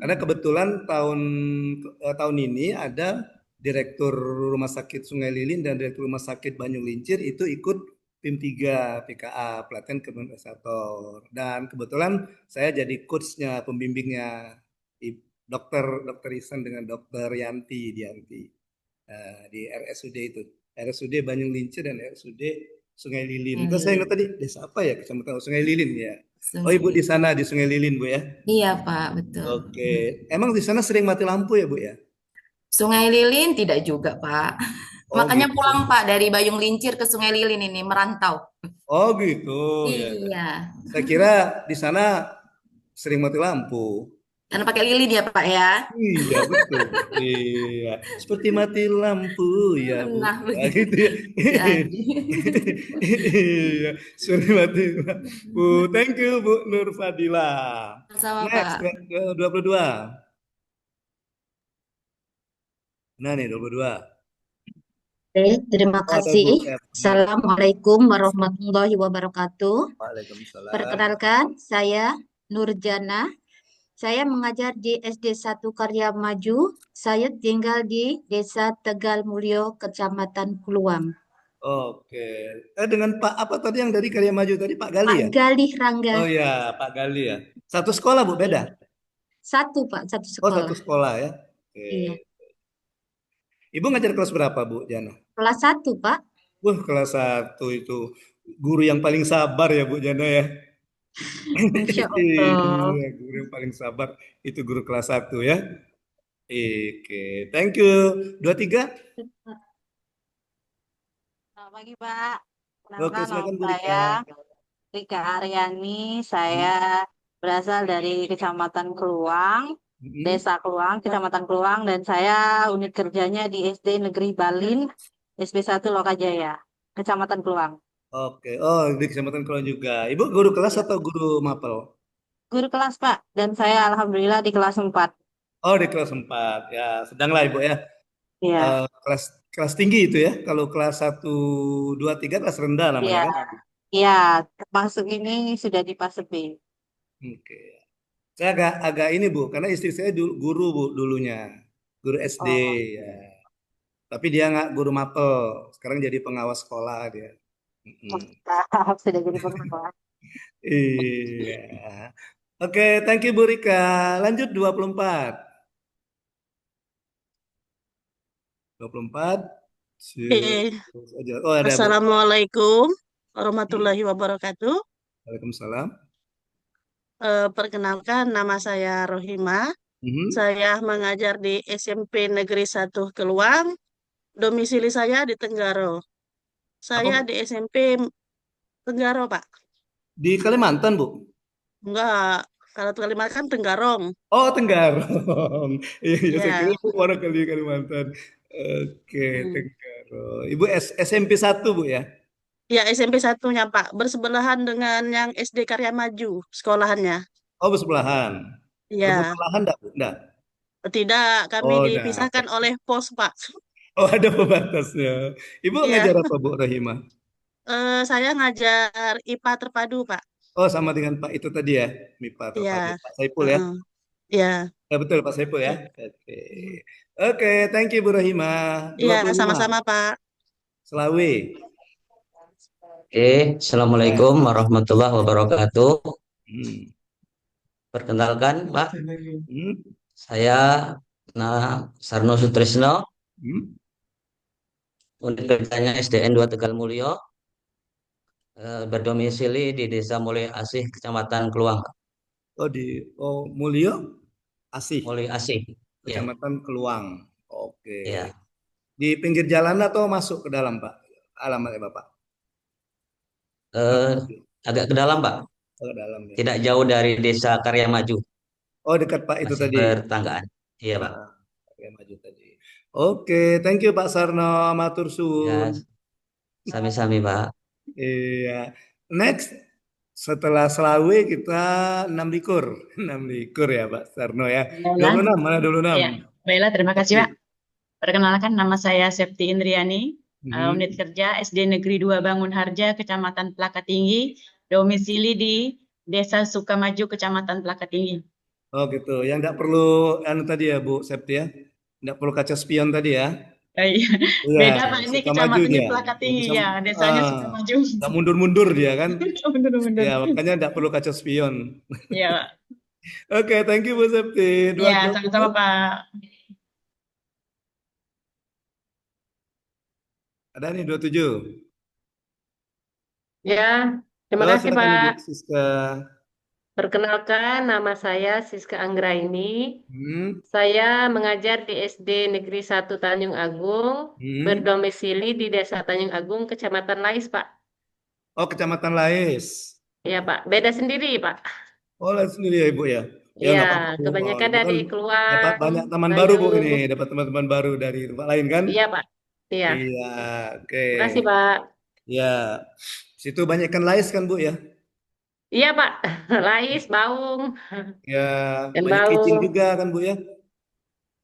Karena kebetulan tahun ini ada Direktur Rumah Sakit Sungai Lilin dan Direktur Rumah Sakit Banyung Lincir itu ikut tim 3 PKA, pelatihan kemendesator. Dan kebetulan saya jadi coachnya, pembimbingnya Dokter Isan dengan Dokter Yanti Dianti di RSUD itu. RSUD Banyung Lincir dan RSUD Sungai Lilin. Terus saya ingat tadi desa apa ya, Kecamatan Sungai Lilin ya. Oh, Ibu di sana di Sungai Lilin, Bu ya? Iya, Pak, betul. Oke. Emang di sana sering mati lampu ya, Bu ya? Sungai Lilin tidak juga, Pak. Oh, Makanya gitu. pulang, Pak, dari Bayung Lincir ke Sungai Lilin ini, merantau. Oh, gitu ya. Iya. Saya kira di sana sering mati lampu. Karena pakai lilin ya, Pak ya. Iya, betul. Iya, seperti mati lampu ya, Bu. Nah, Nah, gitu ya. Jadi. Iya, seperti mati lampu. Thank you, Bu Nur Fadila. Sama, Next, Pak. 22. Nah nih, 22. Oke, terima Oh, ada Bu. kasih. Assalamualaikum warahmatullahi wabarakatuh. Waalaikumsalam. Perkenalkan, saya Nurjana. Saya mengajar di SD 1 Karya Maju. Saya tinggal di Desa Tegal Mulyo, Kecamatan Kluang. Oke. Dengan Pak apa tadi yang dari Karya Maju tadi, Pak Gali ya? Pak Galih Rangga. Oh ya, Pak Gali ya. Satu sekolah, Bu, beda? Satu, Pak, satu Oh, sekolah. satu sekolah ya. Oke. Iya. Ibu ngajar kelas berapa, Bu Jana? Kelas 1, Pak. Wah, kelas 1 itu guru yang paling sabar ya, Bu Jana ya. Masya Allah. Iya, guru yang paling sabar itu guru kelas 1 ya. Oke, thank you. 23. Selamat pagi, Pak. Oke, Kenalkan nama silakan Bu saya Rika. Rika Aryani. Saya berasal dari Kecamatan Kluang, Desa Kluang, Kecamatan Kluang, dan saya unit kerjanya di SD Negeri Balin, SP 1 Lokajaya, Kecamatan Kluang. Oke, oh di Kecamatan Kulon juga. Ibu guru kelas atau guru mapel? Guru kelas, Pak, dan saya alhamdulillah di kelas 4. Oh, di kelas 4. Ya, sedanglah Ibu ya. Iya. Kelas tinggi itu ya. Kalau kelas 1, 2, 3 kelas rendah Iya. namanya kan? Iya, termasuk ini sudah di fase B. Oke. Saya agak ini Bu, karena istri saya guru Bu dulunya. Guru SD ya. Tapi dia nggak guru mapel. Sekarang jadi pengawas sekolah dia. Sudah jadi pengawas. Iya. Oke, thank you Bu Rika. Lanjut 24. 24. Oh, ada Bu. Assalamualaikum warahmatullahi wabarakatuh. Waalaikumsalam. Perkenalkan, nama saya Rohima. Saya mengajar di SMP Negeri 1 Keluang. Domisili saya di Tenggaro. Saya di SMP Tenggaro, Pak. Di Kalimantan, Bu? Enggak, kalau Kalimantan Tenggarong. Oh, Tenggarong. Iya, saya Iya. kira Bu orang Kalimantan. Oke, Tenggaro. Ibu SMP 1, Bu ya? Ya, SMP satunya, Pak. Bersebelahan dengan yang SD Karya Maju, sekolahannya. Oh, bersebelahan. Iya. Bersebelahan enggak, Bu? Enggak. Tidak, kami Oh, dipisahkan oleh pos, Pak. Oh, ada pembatasnya. Ibu Iya. ngajar apa, Bu Rahima? Saya ngajar IPA terpadu, Pak. Oh, sama dengan Pak itu tadi ya, MIPA terpadu. Iya. Pak Saipul ya? Iya. Ya, betul, Pak Saipul ya. Oke. Oke, thank you Bu Rahima. Iya, 25. sama-sama, Pak. Selawe. Oke, Assalamualaikum warahmatullahi wabarakatuh. Perkenalkan, Pak, Hmm? saya Sarno Sutrisno, Hmm? unit kerjanya SDN 2 Tegal Mulyo, berdomisili di Desa Mulyo Asih, Kecamatan Keluang. Mulyo Asih, Mulyo Asih, ya, Kecamatan Keluang. Oke. ya. Di pinggir jalan atau masuk ke dalam, Pak? Alamatnya Bapak? Agak ke dalam, Pak. Ke dalam ya. Tidak jauh dari Desa Karya Maju. Oh, dekat Pak itu Masih tadi. bertanggaan. Iya, Pak. Karya Maju tadi. Oke, thank you Pak Sarno, matur Ya, suwun. sami-sami, Pak. Iya. Next, setelah Selawe kita 6 likur. 6 likur ya Pak Sarno ya. Baiklah. 26, mana 26? Ya, baiklah, terima kasih, Pak. Perkenalkan, nama saya Septi Indriani, unit kerja SD Negeri 2 Bangun Harja, Kecamatan Plaka Tinggi, domisili di Desa Sukamaju, Kecamatan Plaka Tinggi. Oh gitu, yang tidak perlu tadi ya Bu Septi ya, tidak perlu kaca spion tadi ya. Iya, Iya, beda Pak, ini Sukamaju kecamatannya dia. Plaka Ya, Tinggi bisa, ya, desanya Sukamaju. nggak mundur-mundur dia kan. Mundur-mundur. Ya, makanya tidak perlu kaca spion. Iya, Pak. Oke, thank you Bu Septi. Ya, sama-sama Pak. Ada nih 27. Ya, terima Oh, kasih silakan Ibu Pak. Siska. Perkenalkan, nama saya Siska Anggraini. Saya mengajar di SD Negeri 1 Tanjung Agung, berdomisili di Desa Tanjung Agung, Kecamatan Lais, Pak. Oh, Kecamatan Lais. Iya, Pak. Beda sendiri, Pak. Oh, Lais sendiri ya Ibu ya. Ya Iya, nggak apa-apa Bu. kebanyakan Ibu dari kan Keluang, dapat banyak teman baru Bu Bayu. ini, dapat teman-teman baru dari tempat lain kan? Iya, Pak. Iya. Iya, oke. Terima kasih, Pak. Ya, situ banyak ikan lais kan Bu ya? Iya, Pak. Lais, Baung, Ya, dan banyak kijing Baung. juga kan Bu ya?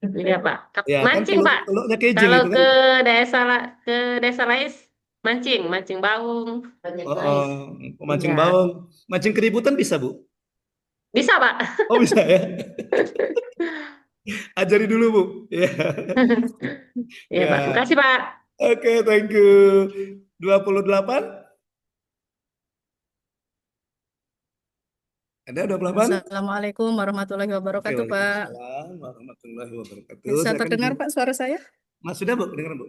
Iya, Pak. Ya, kan Mancing, Pak. teluknya kijing Kalau itu ke kan? desa Lais, mancing Baung, banyak Oh, Lais. mancing Iya. bawang, mancing keributan bisa Bu? Bisa, Pak. Oh bisa ya? Ajari dulu Bu. Ya. Iya, Pak. Ya. Makasih, Pak. Oke, thank you. 28? Ada 28? Assalamualaikum warahmatullahi Oke, wabarakatuh, Pak. waalaikumsalam warahmatullahi wabarakatuh. Bisa Silakan terdengar, Ibu. Pak, suara saya? Mas sudah Bu, dengar Bu?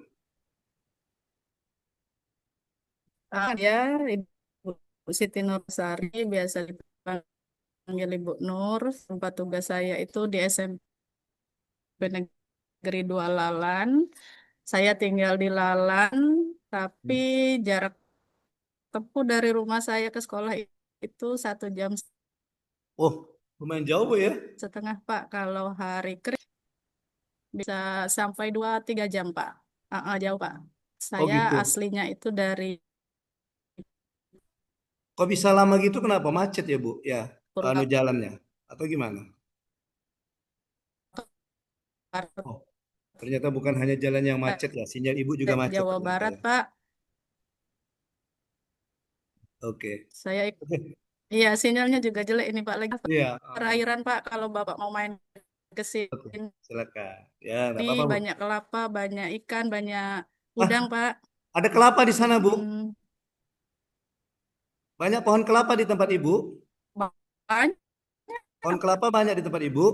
Ya, Ibu Siti Nursari, biasa dipanggil Ibu Nur. Tempat tugas saya itu di SMP Negeri 2 Lalan. Saya tinggal di Lalan, tapi jarak tempuh dari rumah saya ke sekolah itu 1 jam Oh, lumayan jauh Bu ya? setengah, Pak. Kalau hari kering bisa sampai 2-3 jam, Pak. Jauh, Pak. Oh Saya gitu. aslinya itu dari Kok bisa lama gitu kenapa? Macet ya Bu? Ya, jalannya. Atau gimana? Oh, ternyata bukan hanya jalan yang macet ya, sinyal Ibu juga macet Jawa ternyata Barat, ya. Pak. Oke. Saya iya, sinyalnya juga jelek ini, Pak. Lagi Iya. perairan, Pak. Kalau Bapak mau main ke Oke, sini, silakan. Ya, nggak apa-apa Bu. banyak kelapa, banyak ikan, banyak udang, Pak. Ada kelapa di sana Bu? Hmm, Banyak pohon kelapa di tempat Ibu? banyak. Pohon kelapa banyak di tempat Ibu?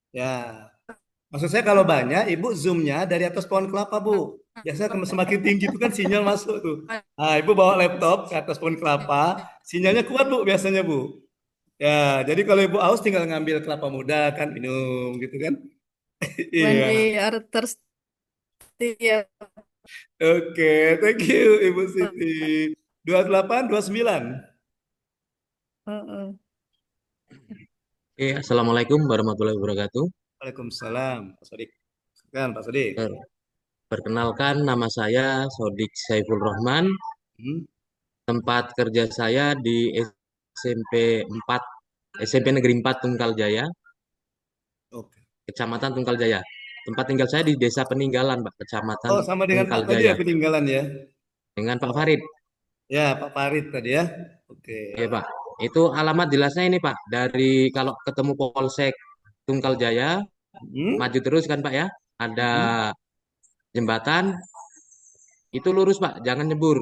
Ya. Maksud saya kalau banyak, Ibu zoomnya dari atas pohon kelapa Bu. Biasanya semakin tinggi itu kan sinyal masuk tuh. Nah, Ibu bawa laptop ke atas pohon kelapa, sinyalnya kuat Bu biasanya Bu. Ya, jadi kalau Ibu haus tinggal ngambil kelapa muda kan minum gitu kan. When Iya. we are thirsty, ya. Oke, thank you Ibu Siti. 28, 29. Heeh. Oke, Assalamualaikum warahmatullahi wabarakatuh. Waalaikumsalam, Pak Sodik. Kan, Pak Sodik. Perkenalkan, nama saya Sodik Saiful Rahman. Tempat kerja saya di SMP Negeri 4 Tungkal Jaya, Oke. Kecamatan Tungkal Jaya. Tempat tinggal saya di Desa Peninggalan, Pak, Kecamatan Oh, sama dengan Tungkal Pak tadi ya Jaya. peninggalan ya? Dengan Pak Farid. Ya, Pak Farid tadi ya. Oke. Iya, Pak. Itu alamat jelasnya ini, Pak. Dari kalau ketemu Polsek Tungkal Jaya, maju terus kan, Pak ya. Ada jembatan, itu lurus, Pak. Jangan nyebur.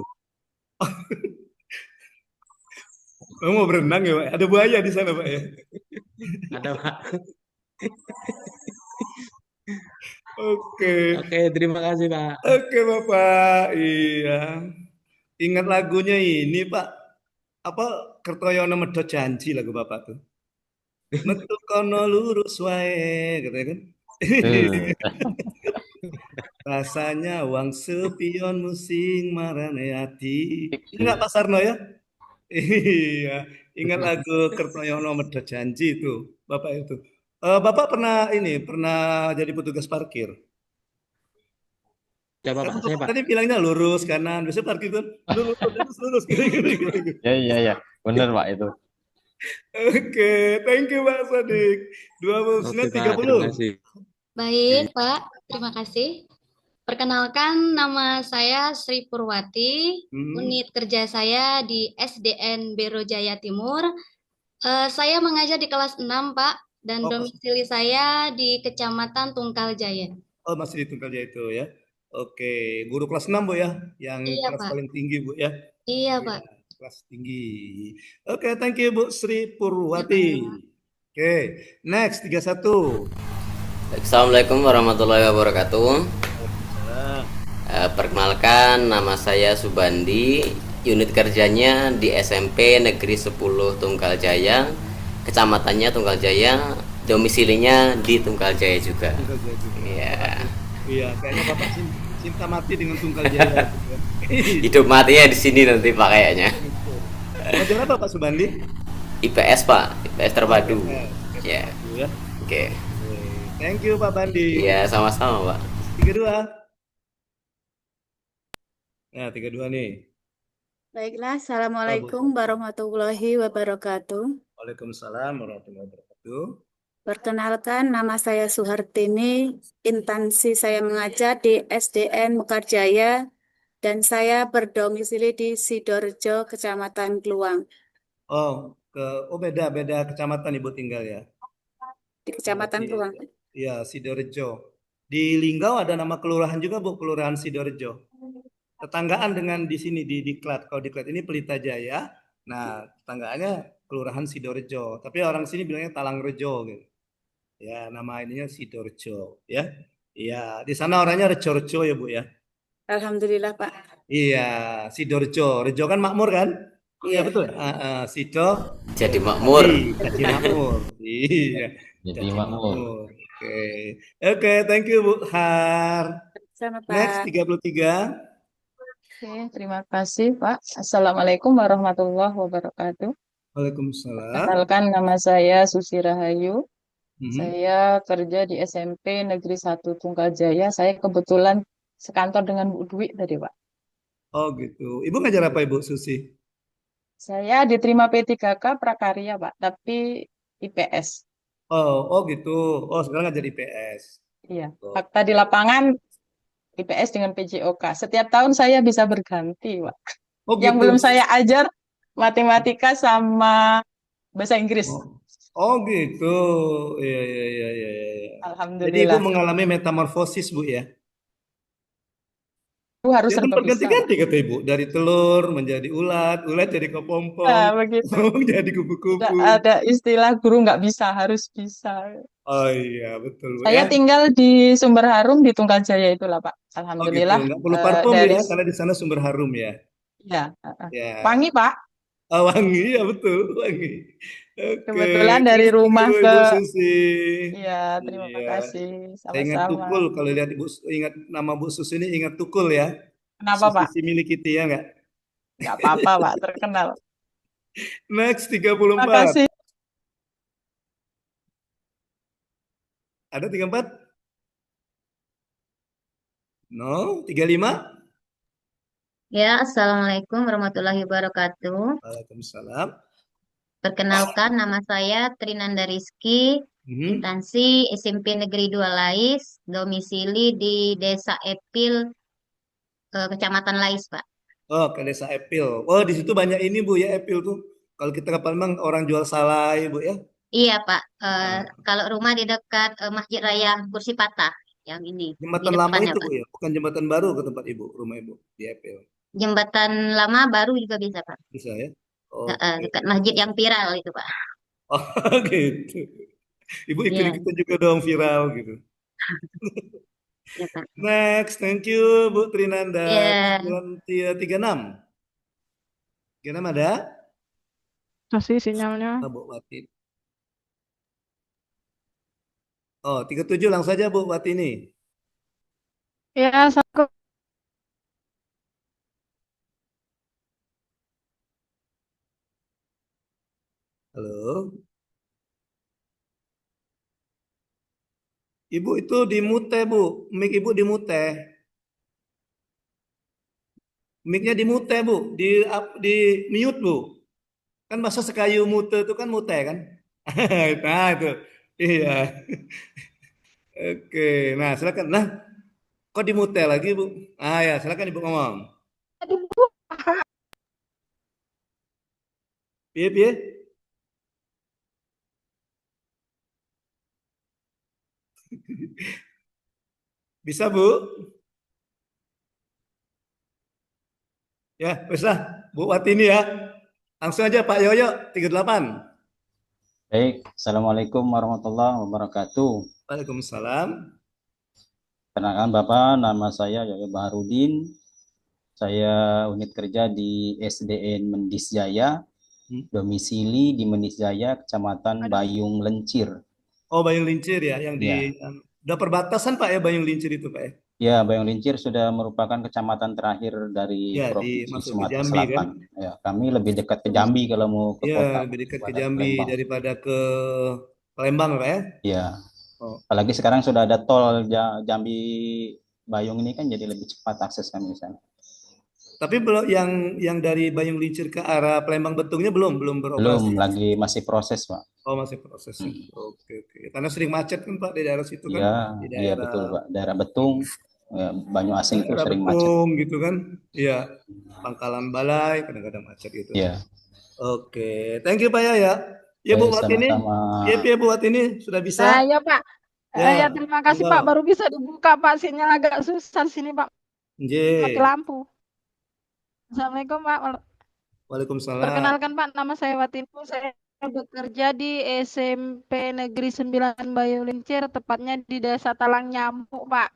Oh, mau berenang ya, Pak? Ada buaya di sana, Pak ya? Ada, Pak. Oke. Oke, terima kasih, Pak. Oke, Bapak. Iya. Ingat lagunya ini, Pak. Apa Kertoyono Medhot Janji lagu Bapak tuh. Metu kono lurus wae, katanya kan. Rasanya wang sepion musing marane ati. Ingat Pak Sarno ya? Iya, ingat lagu Kertoyono Medhot Janji itu, Bapak itu. Bapak pernah jadi petugas parkir. Coba, Kan Pak, saya, Bapak Pak. tadi bilangnya lurus kanan, biasanya parkir kan lurus gitu. Ya, benar Pak itu. Oke, thank you Pak Sodik. Oke, Pak, terima 29.30. kasih. Baik, Pak. Terima kasih. Perkenalkan, nama saya Sri Purwati. Unit kerja saya di SDN Bero Jaya Timur. Saya mengajar di kelas 6, Pak. Dan domisili saya di Kecamatan Tungkal Jaya. Oh, masih di Tungkal Jaya itu ya. Oke, guru kelas 6 Bu ya, yang Iya, kelas Pak. paling tinggi Bu ya. Iya, Pak. Kelas tinggi. Oke, thank you Bu Sri Purwati. Oke, next 31. Assalamualaikum warahmatullahi wabarakatuh. Perkenalkan, nama saya Subandi. Unit kerjanya di SMP Negeri 10 Tunggal Jaya, kecamatannya Tunggal Jaya, domisilinya di Tunggal Jaya juga. Iya. Iya, kayaknya Bapak cinta mati dengan Tunggal Jaya. Hidup matinya di sini nanti Pak kayaknya. Ngajar apa Pak Subandi? IPS Pak, IPS terpadu. Ya. Ya. Oke. Thank you Pak Bandi. Iya, sama-sama Pak. 32. Nah, 32 nih. Baiklah, Assalamualaikum warahmatullahi wabarakatuh. Waalaikumsalam warahmatullahi wabarakatuh. Perkenalkan, nama saya Suhartini. Instansi saya mengajar di SDN Mekarjaya dan saya berdomisili di Sidorejo, Kecamatan Kluang. Oh, beda kecamatan Ibu tinggal ya. Di Kecamatan Kluang. Iya, Sidorejo. Di Linggau ada nama kelurahan juga Bu, Kelurahan Sidorejo. Tetanggaan dengan di sini di Diklat. Kalau Diklat ini Pelita Jaya. Nah, tetanggaannya Kelurahan Sidorejo. Tapi orang sini bilangnya Talangrejo gitu. Ya, nama ininya Sidorejo ya. Iya, di sana orangnya rejo-rejo ya Bu ya. Alhamdulillah Pak. Iya, Sidorejo. Rejo kan makmur kan? Iya betul. Sido jadi makmur. Jadi makmur. Iya. Jadi makmur. Oke, thank you Bu Har. Sama Pak. Next 33. Oke, terima kasih Pak. Assalamualaikum warahmatullahi wabarakatuh. Waalaikumsalam. Kenalkan, nama saya Susi Rahayu. Saya kerja di SMP Negeri 1 Tunggal Jaya. Saya kebetulan sekantor dengan Bu Dwi tadi Pak. Oh gitu. Ibu ngajar apa Ibu Susi? Saya diterima P3K Prakarya Pak, tapi IPS. Oh gitu. Oh sekarang ngajar IPS. Iya. Fakta di lapangan IPS dengan PJOK. Setiap tahun saya bisa berganti, Pak. Oh, Yang gitu. belum saya ajar matematika sama bahasa Inggris. Oh gitu. Iya. Alhamdulillah. Jadi Ibu mengalami metamorfosis Bu ya? Ibu harus Dia kan serba bisa. berganti-ganti kata Ibu. Dari telur menjadi ulat jadi kepompong, Nah, begitu. jadi kupu-kupu. Ada istilah guru nggak bisa, harus bisa. Oh iya, betul Bu Saya ya. tinggal di Sumber Harum di Tunggal Jaya itulah Pak. Oh gitu. Alhamdulillah. Nggak perlu parfum Dari ya, karena di sana sumber harum ya. ya, Ya. wangi Pak. Oh, wangi ya betul, wangi. Oke. Kebetulan dari Thank rumah you, ke Ibu Susi. Iya, terima Iya. kasih. Saya ingat Sama-sama. Tukul, kalau lihat Ibu ingat nama Bu Susi ini ingat Tukul ya. Kenapa Pak? Susi milik Kitty ya nggak? Nggak apa-apa Pak, terkenal. Next Terima 34. kasih. Ada 34? No, 35? Ya, Assalamualaikum warahmatullahi wabarakatuh. Waalaikumsalam. Perkenalkan, nama saya Trinanda Rizky, instansi SMP Negeri 2 Lais, domisili di Desa Epil, Kecamatan Lais, Pak. Oh, ke Desa Epil. Oh, di situ banyak ini Bu ya, Epil tuh. Kalau kita ke Palembang orang jual salai Bu ya. Iya, Pak. Kalau rumah di dekat Masjid Raya Kursi Patah, yang ini. Jembatan di lama depannya, itu Pak. Bu ya, bukan jembatan baru ke tempat Ibu, rumah Ibu di Epil. Jembatan lama baru juga bisa, Pak. Bisa ya. Oke. Dekat masjid yang viral itu, Pak. Oh, gitu. Ibu Iya. ikut-ikutan juga dong viral gitu. Ya, Pak. Next, thank you Bu Trinanda. Ya. 36. 36 ada? Kasih sinyalnya. Bu Wati. Oh, 37 langsung saja Bu Wati ini. Ya, Assalamualaikum. Halo. Ibu itu dimute, Bu. Mic Ibu dimute. Mic-nya dimute, Bu. Di mute, Bu. Kan bahasa Sekayu mute itu kan mute kan? Nah, itu. Iya. Oke. Nah, silakan. Nah, kok dimute lagi, Bu? Ah, ya, silakan Ibu ngomong. Piye, piye? Bisa, Bu? Ya, bisa. Bu Watini ya. Langsung aja Pak Yoyo, 38. Baik, Assalamualaikum warahmatullahi wabarakatuh. Waalaikumsalam. Perkenalkan Bapak, nama saya Yoyo Baharudin. Saya unit kerja di SDN Mendis Jaya, domisili di Mendis Jaya, Kecamatan Bayung Lencir. Oh, Bayung Lincir ya, yang di Ya. udah perbatasan Pak ya Bayung Lincir itu Pak ya. Ya, Bayung Lincir sudah merupakan kecamatan terakhir dari Ya, Provinsi masuk ke Sumatera Jambi Selatan. kan. Ya, kami lebih dekat ke Jambi kalau mau ke Ya, kota. lebih dekat ke daripada Jambi Palembang. daripada ke Palembang Pak ya. Ya. Oh. Apalagi sekarang sudah ada tol Jambi Bayung ini kan jadi lebih cepat akses kami di sana. Tapi belum yang dari Bayung Lincir ke arah Palembang Betungnya belum beroperasi. Belum, lagi masih proses, Pak. Oh, masih prosesnya. Oke, oke. Karena sering macet kan Pak di daerah situ kan. Iya, Di iya daerah betul, Pak. Daerah Betung, ya, Banyuasin itu daerah sering macet. Betung gitu kan. Iya. Pangkalan Balai kadang-kadang macet gitu. Iya. Oke, thank you Pak ya. Ya Bu Baik, Watini. sama-sama. Ya Bu Watini sudah bisa. Nah, ya Pak. Ya, Ya, terima kasih monggo. Pak. Baru bisa dibuka Pak. Sinyal agak susah sini Pak. Mati Nggih. lampu. Assalamualaikum Pak. Waalaikumsalam. Perkenalkan Pak, nama saya Watinu. Saya bekerja di SMP Negeri 9 Bayu Lincir, tepatnya di Desa Talang Nyamuk, Pak.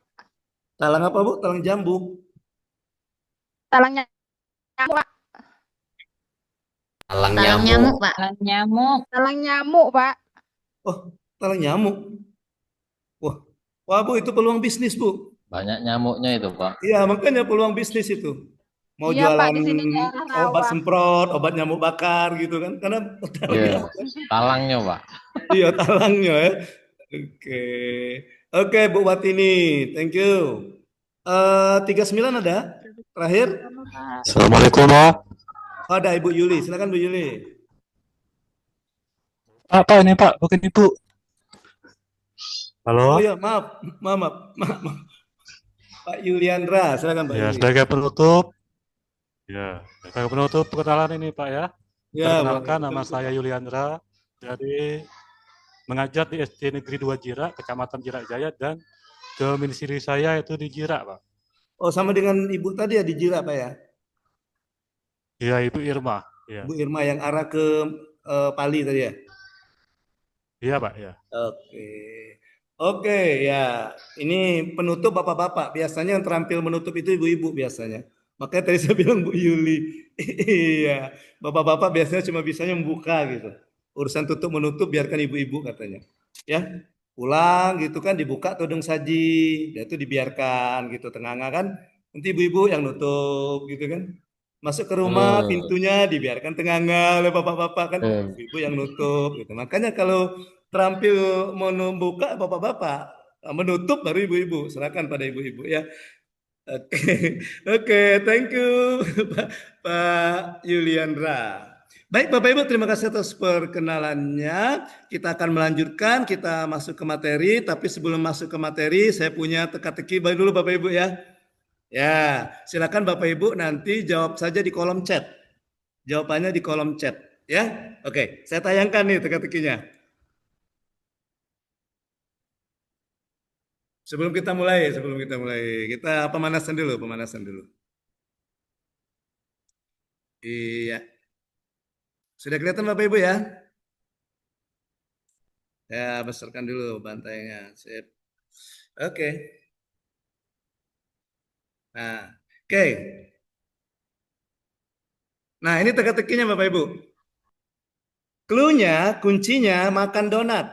Talang apa Bu? Talang jambu. Talang Nyamuk, Pak. Talang Talang nyamuk, Pak. Talang Nyamuk. Talang Nyamuk, Pak. Oh, talang nyamuk. Wah, wah Bu itu peluang bisnis Bu. Banyak nyamuknya itu, Pak. Iya, makanya peluang bisnis itu. Mau Iya, Pak, jualan di sini daerah obat rawa. semprot, obat nyamuk bakar gitu kan. Karena talang Iya, nyamuk kan. talangnya, Pak. Iya, talangnya ya. Oke. Oke, Bu Watini. Thank you. 39 ada? Terakhir? Assalamualaikum, Pak. Oh, ada Ibu Yuli. Silakan Bu Yuli. Pak, ini Pak, bukan Ibu. Halo? Oh ya, maaf. Pak Yuliandra, silakan Pak Ya, Yuli. sebagai penutup, perkenalan ini Pak ya. Ya, Perkenalkan, boleh. nama saya Yuliandra, jadi mengajar di SD Negeri 2 Jirak, Kecamatan Jirak Jaya, dan domisili saya itu di Jirak, Pak. Oh, sama dengan Ibu tadi ya di Jira, Pak ya? Iya, Ibu Irma. Ya. Bu Irma yang arah ke Pali tadi ya? Iya, Pak, ya. Oke. Oke, ya. Ini penutup Bapak-bapak. Biasanya yang terampil menutup itu ibu-ibu biasanya. Makanya tadi saya bilang Bu Yuli. Iya. Bapak-bapak biasanya cuma bisanya membuka gitu. Urusan tutup menutup biarkan ibu-ibu katanya. Ya. Pulang gitu kan dibuka tudung saji. Dan itu dibiarkan gitu tengah-tengah kan. Nanti ibu-ibu yang nutup gitu kan. Masuk ke rumah pintunya dibiarkan tengah-tengah oleh bapak-bapak kan. Ibu yang nutup gitu. Makanya kalau terampil mau membuka bapak-bapak, menutup baru ibu-ibu. Serahkan pada ibu-ibu ya. Oke, oke, thank you Pak Yuliandra. Baik Bapak Ibu, terima kasih atas perkenalannya. Kita akan melanjutkan, kita masuk ke materi. Tapi sebelum masuk ke materi, saya punya teka-teki dulu Bapak Ibu ya. Ya, silakan Bapak Ibu nanti jawab saja di kolom chat. Jawabannya di kolom chat ya. Oke, saya tayangkan nih teka-tekinya. Sebelum kita mulai, kita pemanasan dulu. Iya. Sudah kelihatan Bapak Ibu ya? Ya, besarkan dulu bantainya. Sip. Oke. Nah, oke. Nah, ini teka-tekinya Bapak Ibu. Cluenya, kuncinya makan donat.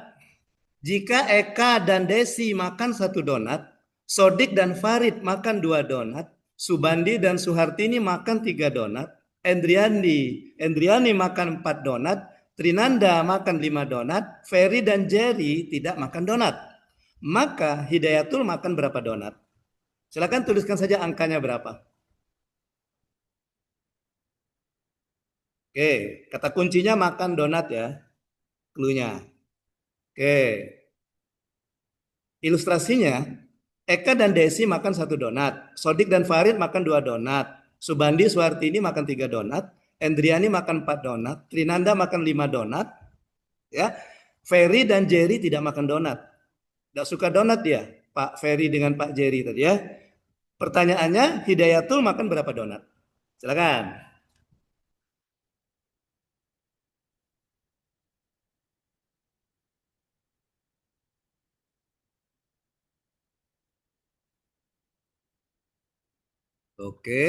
Jika Eka dan Desi makan 1 donat, Sodik dan Farid makan 2 donat, Subandi dan Suhartini makan 3 donat, Endriani makan 4 donat, Trinanda makan 5 donat, Ferry dan Jerry tidak makan donat. Maka Hidayatul makan berapa donat? Silakan tuliskan saja angkanya berapa. Oke, kata kuncinya makan donat ya. Cluenya. Oke. Ilustrasinya, Eka dan Desi makan 1 donat, Sodik dan Farid makan 2 donat, Subandi, Suhartini makan 3 donat, Endriani makan 4 donat, Trinanda makan 5 donat, ya. Ferry dan Jerry tidak makan donat. Tidak suka donat ya, Pak Ferry dengan Pak Jerry tadi ya. Pertanyaannya, Hidayatul makan berapa donat? Silakan. Oke.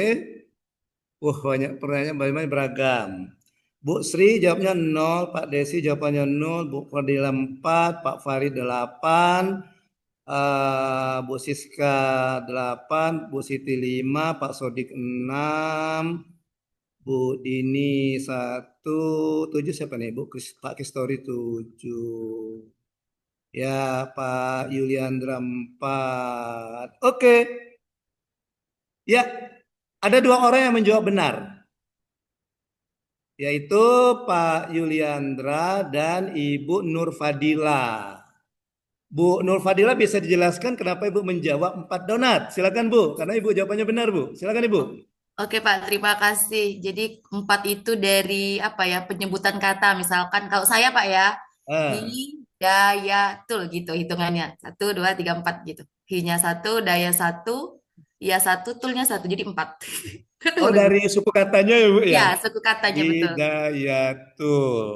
Wah, banyak pertanyaan beragam. Bu Sri jawabnya 0, Pak Desi jawabannya 0, Bu Fadila 4, Pak Farid 8, Bu Siska 8, Bu Siti 5, Pak Sodik 6, Bu Dini 1, 7 siapa nih? Pak Kistori 7. Ya, Pak Yuliandra 4. Oke. Ya, ada 2 orang yang menjawab benar. Yaitu Pak Yuliandra dan Ibu Nur Fadila. Bu Nur Fadila bisa dijelaskan kenapa Ibu menjawab 4 donat? Silakan Bu, karena Ibu jawabannya benar Bu. Silakan Ibu. Oke Pak, terima kasih. Jadi 4 itu dari apa ya, penyebutan kata. Misalkan kalau saya Pak ya, Hidayatul gitu hitungannya. 1, 2, 3, 4 gitu. Hi-nya 1, daya 1, ya 1, tulnya 1, jadi 4. Oh, dari suku katanya ya Bu ya? Ya, suku katanya betul. Hidayatul.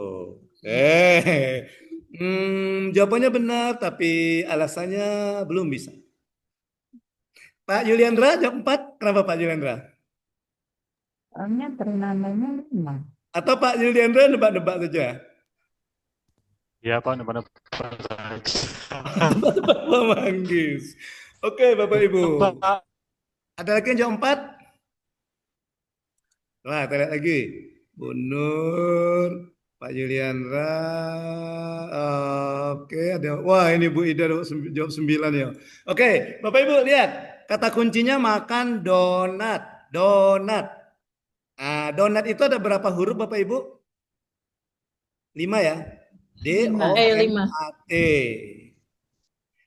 Jawabannya benar, tapi alasannya belum bisa. Pak Yuliandra jawab 4. Kenapa Pak Yuliandra? Soalnya ternamanya 5. Atau Pak Yuliandra nebak-nebak saja? Iya Pak, nebak-nebak. Nebak-nebak Manggis. Oke Bapak Ibu. Ada lagi yang jawab 4? Wah, kita lihat lagi. Bu Nur, Pak Yuliandra. Oke, ada. Wah, ini Bu Ida jawab 9 ya. Oke, Bapak Ibu lihat. Kata kuncinya makan donat. Donat. Nah, donat itu ada berapa huruf Bapak Ibu? 5 ya. D-O-N-A-T.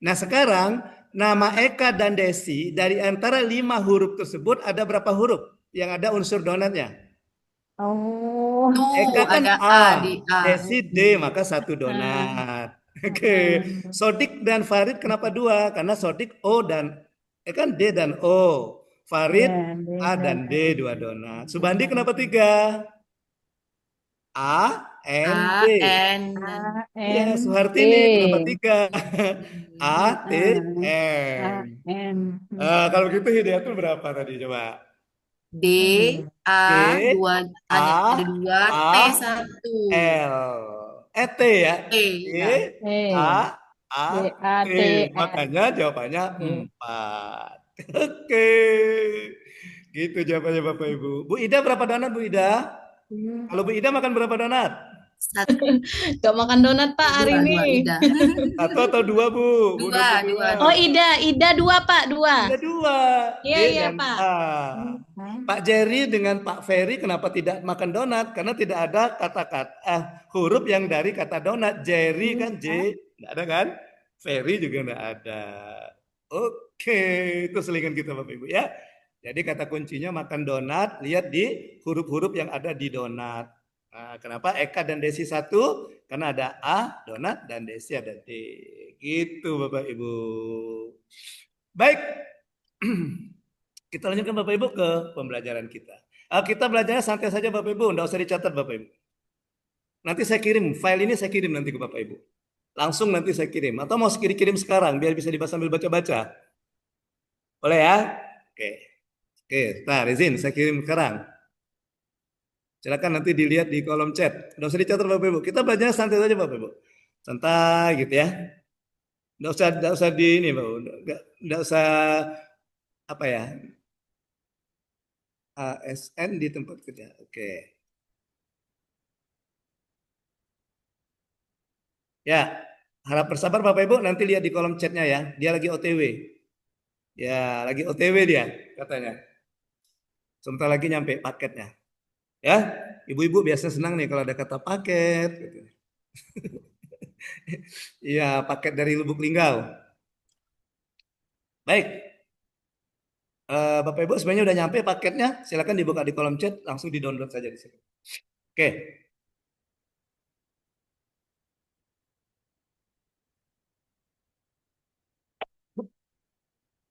Nah, sekarang nama Eka dan Desi dari antara 5 huruf tersebut ada berapa huruf yang ada unsur donatnya? Oh. Eka kan ada A, di A. Desi D, maka 1 donat. Oke. Sodik dan Farid kenapa 2? Karena Sodik O dan kan D dan O. Farid A dan D 2 donat. Subandi kenapa 3? A, N, D. Ya, Suhartini kenapa 3? A, T, N. Kalau begitu Hidayatul berapa tadi coba? D, A, 2, ada 2, T, 1. L. T ya? E, A, T. Makanya jawabannya 4. Oke. Gitu jawabannya Bapak Ibu. Bu Ida berapa donat Bu Ida? Kalau Bu Ida makan berapa donat? 1. Gak makan donat Pak hari ini. 1 atau 2 Bu? 2. Oh Ida 2 Pak, 2. Ida 2. Iya Pak. Pak Jerry dengan Pak Ferry kenapa tidak makan donat? Karena tidak ada kata-kata huruf yang dari kata donat. Jerry kan J, tidak ada kan? Ferry juga tidak ada. Oke, itu selingan kita Bapak Ibu ya. Jadi kata kuncinya makan donat, lihat di huruf-huruf yang ada di donat. Nah, kenapa Eka dan Desi 1? Karena ada A, donat, dan Desi ada D. Gitu Bapak Ibu. Baik. Kita lanjutkan Bapak Ibu ke pembelajaran kita. Kita belajarnya santai saja Bapak Ibu, tidak usah dicatat Bapak Ibu. nanti saya kirim file ini, saya kirim nanti ke Bapak Ibu. Langsung nanti saya kirim. Atau mau kirim sekarang biar bisa dibahas sambil baca-baca. Boleh ya? Oke. Oke, nah izin saya kirim sekarang. Silakan nanti dilihat di kolom chat. Nggak usah dicatat Bapak Ibu. Kita belajar santai saja Bapak Ibu. Santai gitu ya. Nggak usah di ini Bapak. Nggak usah apa ya? ASN di tempat kerja. Oke. Ya, harap bersabar Bapak Ibu. Nanti lihat di kolom chatnya ya. Dia lagi OTW. Ya, lagi OTW dia katanya. Sebentar lagi nyampe paketnya. Ya, ibu-ibu biasa senang nih kalau ada kata paket. Gitu. Iya, paket dari Lubuk Linggau. Baik. Bapak Ibu sebenarnya udah nyampe paketnya. Silakan dibuka di kolom chat, langsung di-download saja di sini. Oke.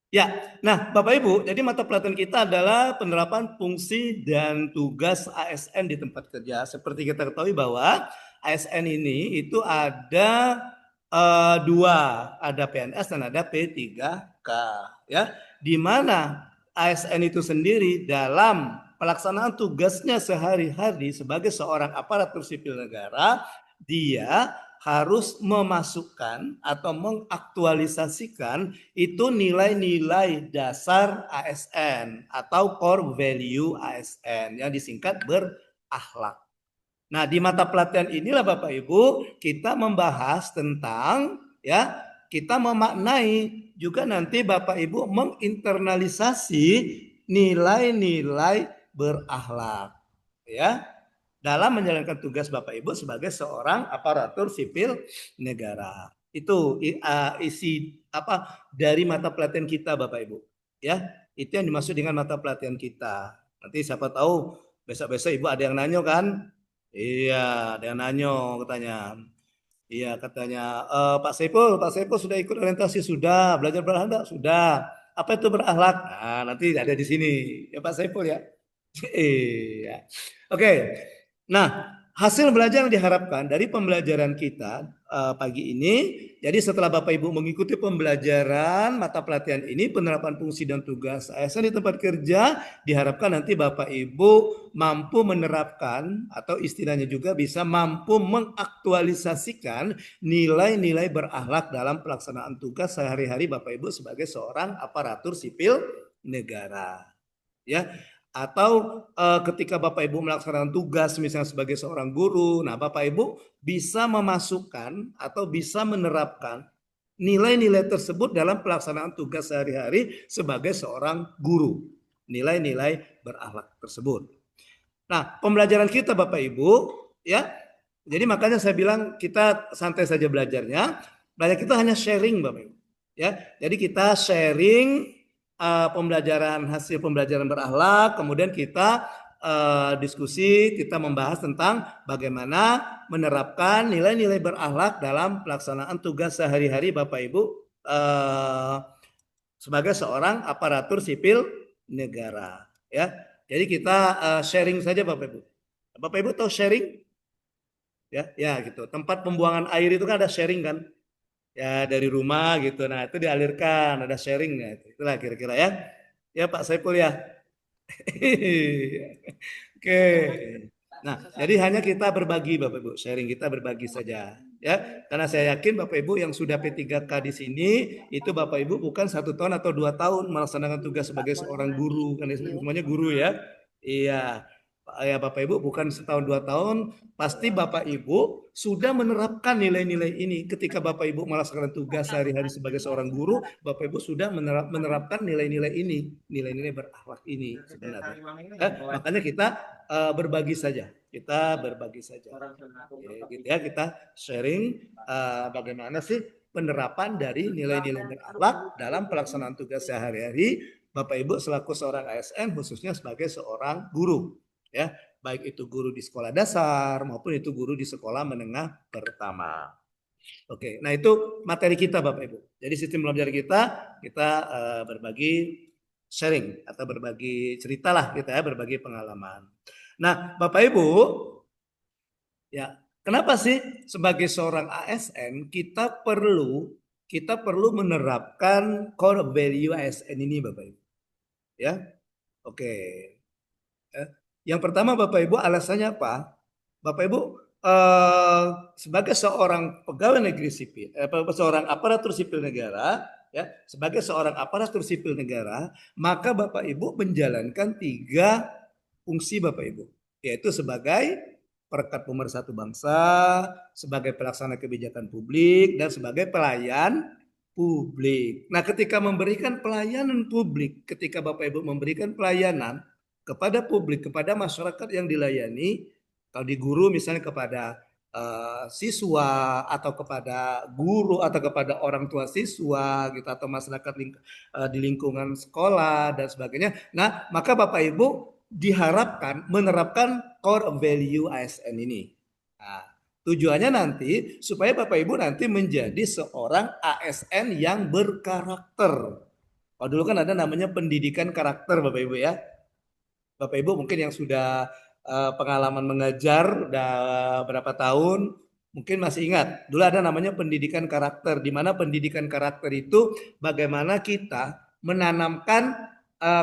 Ya, nah Bapak Ibu, jadi mata pelajaran kita adalah penerapan fungsi dan tugas ASN di tempat kerja. Seperti kita ketahui bahwa ASN ini itu ada dua, ada PNS dan ada P3K, ya. Di mana ASN itu sendiri dalam pelaksanaan tugasnya sehari-hari sebagai seorang aparatur sipil negara, dia harus memasukkan atau mengaktualisasikan itu nilai-nilai dasar ASN atau core value ASN yang disingkat berakhlak. Nah, di mata pelatihan inilah Bapak Ibu kita membahas tentang ya, kita memaknai juga nanti Bapak Ibu menginternalisasi nilai-nilai berakhlak ya dalam menjalankan tugas Bapak Ibu sebagai seorang aparatur sipil negara. Itu isi apa dari mata pelatihan kita Bapak Ibu. Ya, itu yang dimaksud dengan mata pelatihan kita. Nanti siapa tahu besok-besok Ibu ada yang nanyo kan? Iya, ada yang nanyo katanya. Iya, katanya Pak Saiful sudah ikut orientasi sudah, belajar berakhlak sudah. Apa itu berakhlak? Nah, nanti ada di sini ya Pak Saiful ya. Iya. Oke. Nah, hasil belajar yang diharapkan dari pembelajaran kita pagi ini, jadi setelah Bapak Ibu mengikuti pembelajaran mata pelatihan ini, penerapan fungsi dan tugas ASN di tempat kerja, diharapkan nanti Bapak Ibu mampu menerapkan atau istilahnya juga bisa mampu mengaktualisasikan nilai-nilai berakhlak dalam pelaksanaan tugas sehari-hari Bapak Ibu sebagai seorang aparatur sipil negara. Ya, atau ketika Bapak Ibu melaksanakan tugas misalnya sebagai seorang guru, nah Bapak Ibu bisa memasukkan atau bisa menerapkan nilai-nilai tersebut dalam pelaksanaan tugas sehari-hari sebagai seorang guru. Nilai-nilai berakhlak tersebut. Nah, pembelajaran kita Bapak Ibu ya. Jadi makanya saya bilang kita santai saja belajarnya. Belajar kita hanya sharing Bapak Ibu. Ya. Jadi kita sharing pembelajaran hasil pembelajaran berakhlak, kemudian kita diskusi, kita membahas tentang bagaimana menerapkan nilai-nilai berakhlak dalam pelaksanaan tugas sehari-hari Bapak Ibu sebagai seorang aparatur sipil negara. Ya, jadi kita sharing saja Bapak Ibu. Bapak Ibu tahu sharing? Ya, ya gitu. Tempat pembuangan air itu kan ada sharing kan? Ya dari rumah gitu, nah itu dialirkan, ada sharingnya, itulah kira-kira ya. Ya Pak Saiful ya. Oke. Nah jadi hanya kita berbagi Bapak Ibu, sharing kita berbagi saja ya. Karena saya yakin Bapak Ibu yang sudah P3K di sini itu Bapak Ibu bukan 1 tahun atau 2 tahun melaksanakan tugas sebagai seorang guru, kan semuanya guru ya. Iya. Ya Bapak Ibu bukan setahun 2 tahun, pasti Bapak Ibu sudah menerapkan nilai-nilai ini. Ketika Bapak Ibu melaksanakan tugas sehari-hari sebagai seorang guru, Bapak Ibu sudah menerapkan nilai-nilai ini, nilai-nilai berakhlak ini sebenarnya. Makanya kita berbagi saja, kita berbagi saja. Gitu ya, kita sharing bagaimana sih penerapan dari nilai-nilai berakhlak dalam pelaksanaan tugas sehari-hari Bapak Ibu selaku seorang ASN khususnya sebagai seorang guru. Ya, baik itu guru di sekolah dasar maupun itu guru di sekolah menengah pertama. Oke, nah itu materi kita Bapak Ibu. Jadi sistem belajar kita berbagi sharing atau berbagi cerita lah kita ya, berbagi pengalaman. Nah, Bapak Ibu, ya Kenapa sih sebagai seorang ASN kita perlu menerapkan core value ASN ini, Bapak Ibu? Ya, oke. Yang pertama, Bapak Ibu, alasannya apa? Bapak Ibu, sebagai seorang pegawai negeri sipil, seorang aparatur sipil negara, ya, sebagai seorang aparatur sipil negara, maka Bapak Ibu menjalankan 3 fungsi Bapak Ibu, yaitu sebagai perekat pemersatu bangsa, sebagai pelaksana kebijakan publik, dan sebagai pelayan publik. Nah, ketika memberikan pelayanan publik, ketika Bapak Ibu memberikan pelayanan kepada publik, kepada masyarakat yang dilayani, kalau di guru misalnya kepada siswa atau kepada guru atau kepada orang tua siswa gitu, atau masyarakat di lingkungan sekolah dan sebagainya. Nah, maka Bapak Ibu diharapkan menerapkan core value ASN ini. Nah, tujuannya nanti supaya Bapak Ibu nanti menjadi seorang ASN yang berkarakter. Kalau dulu kan ada namanya pendidikan karakter, Bapak Ibu ya. Bapak Ibu mungkin yang sudah pengalaman mengajar udah berapa tahun mungkin masih ingat. Dulu ada namanya pendidikan karakter, di mana pendidikan karakter itu bagaimana kita menanamkan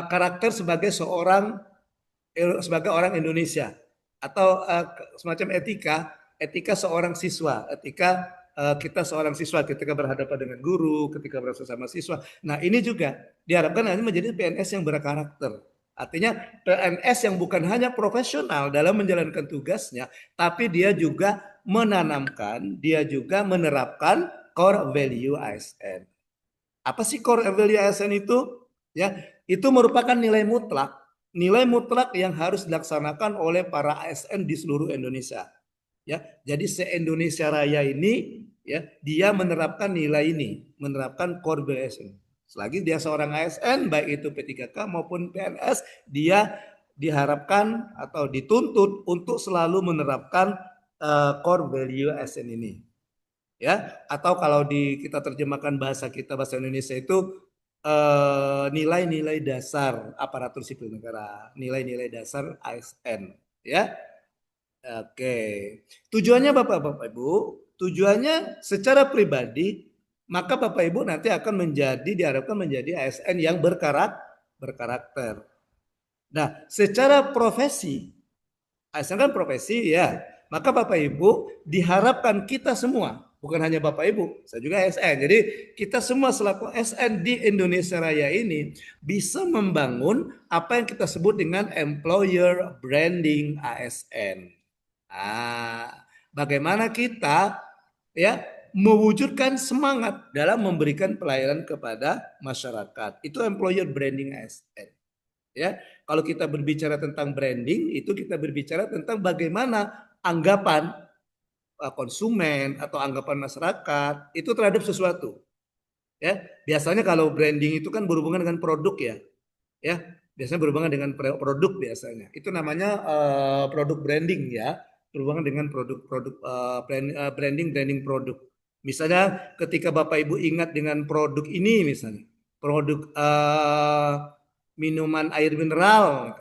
karakter sebagai orang Indonesia, atau semacam etika seorang siswa, etika kita seorang siswa ketika berhadapan dengan guru, ketika bersama siswa. Nah, ini juga diharapkan nanti menjadi PNS yang berkarakter. Artinya PNS yang bukan hanya profesional dalam menjalankan tugasnya, tapi dia juga menanamkan, dia juga menerapkan core value ASN. Apa sih core value ASN itu? Ya, itu merupakan nilai mutlak yang harus dilaksanakan oleh para ASN di seluruh Indonesia. Ya, jadi se-Indonesia Raya ini ya, dia menerapkan nilai ini, menerapkan core value ASN. Selagi dia seorang ASN, baik itu P3K maupun PNS, dia diharapkan atau dituntut untuk selalu menerapkan core value ASN ini. Ya, atau kalau kita terjemahkan bahasa Indonesia itu nilai-nilai dasar aparatur sipil negara, nilai-nilai dasar ASN, ya. Oke. Tujuannya Bapak Ibu, tujuannya secara pribadi, maka Bapak Ibu nanti akan diharapkan menjadi ASN yang berkarakter. Nah, secara profesi, ASN kan profesi ya, maka Bapak Ibu diharapkan kita semua, bukan hanya Bapak Ibu, saya juga ASN. Jadi kita semua selaku ASN di Indonesia Raya ini bisa membangun apa yang kita sebut dengan employer branding ASN. Bagaimana kita ya mewujudkan semangat dalam memberikan pelayanan kepada masyarakat. Itu employer branding ASN. Ya, kalau kita berbicara tentang branding, itu kita berbicara tentang bagaimana anggapan konsumen atau anggapan masyarakat itu terhadap sesuatu. Ya, biasanya kalau branding itu kan berhubungan dengan produk ya. Ya, biasanya berhubungan dengan produk biasanya. Itu namanya produk branding ya. Berhubungan dengan branding produk. Misalnya ketika Bapak Ibu ingat dengan produk ini, misalnya produk minuman air mineral,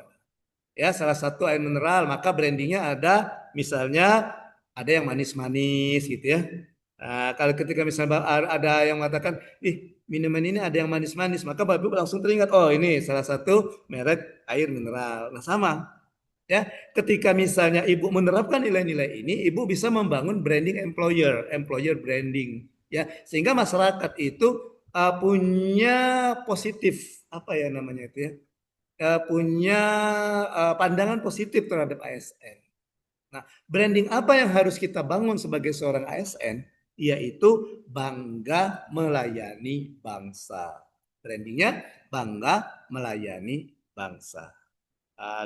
ya salah satu air mineral, maka brandingnya ada, misalnya ada yang manis-manis gitu ya. Nah, kalau ketika misalnya ada yang mengatakan, minuman ini ada yang manis-manis, maka Bapak Ibu langsung teringat, oh ini salah satu merek air mineral. Nah sama. Ya, ketika misalnya Ibu menerapkan nilai-nilai ini, Ibu bisa membangun branding employer branding, ya, sehingga masyarakat itu punya positif, apa ya namanya itu ya, punya pandangan positif terhadap ASN. Nah, branding apa yang harus kita bangun sebagai seorang ASN? Yaitu bangga melayani bangsa. Brandingnya bangga melayani bangsa.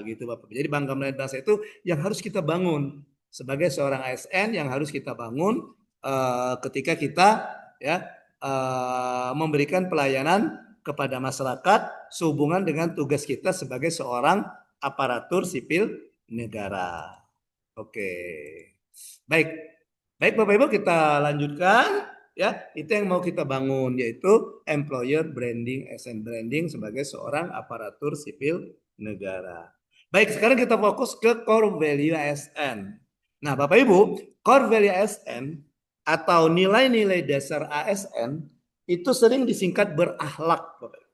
Gitu Bapak. Jadi bangga melayani bangsa itu yang harus kita bangun sebagai seorang ASN, yang harus kita bangun ketika kita ya memberikan pelayanan kepada masyarakat sehubungan dengan tugas kita sebagai seorang aparatur sipil negara. Oke. Baik Bapak Ibu, kita lanjutkan ya. Itu yang mau kita bangun, yaitu employer branding, ASN branding sebagai seorang aparatur sipil negara. Baik, sekarang kita fokus ke core value ASN. Nah, Bapak Ibu, core value ASN atau nilai-nilai dasar ASN itu sering disingkat berakhlak, Bapak Ibu.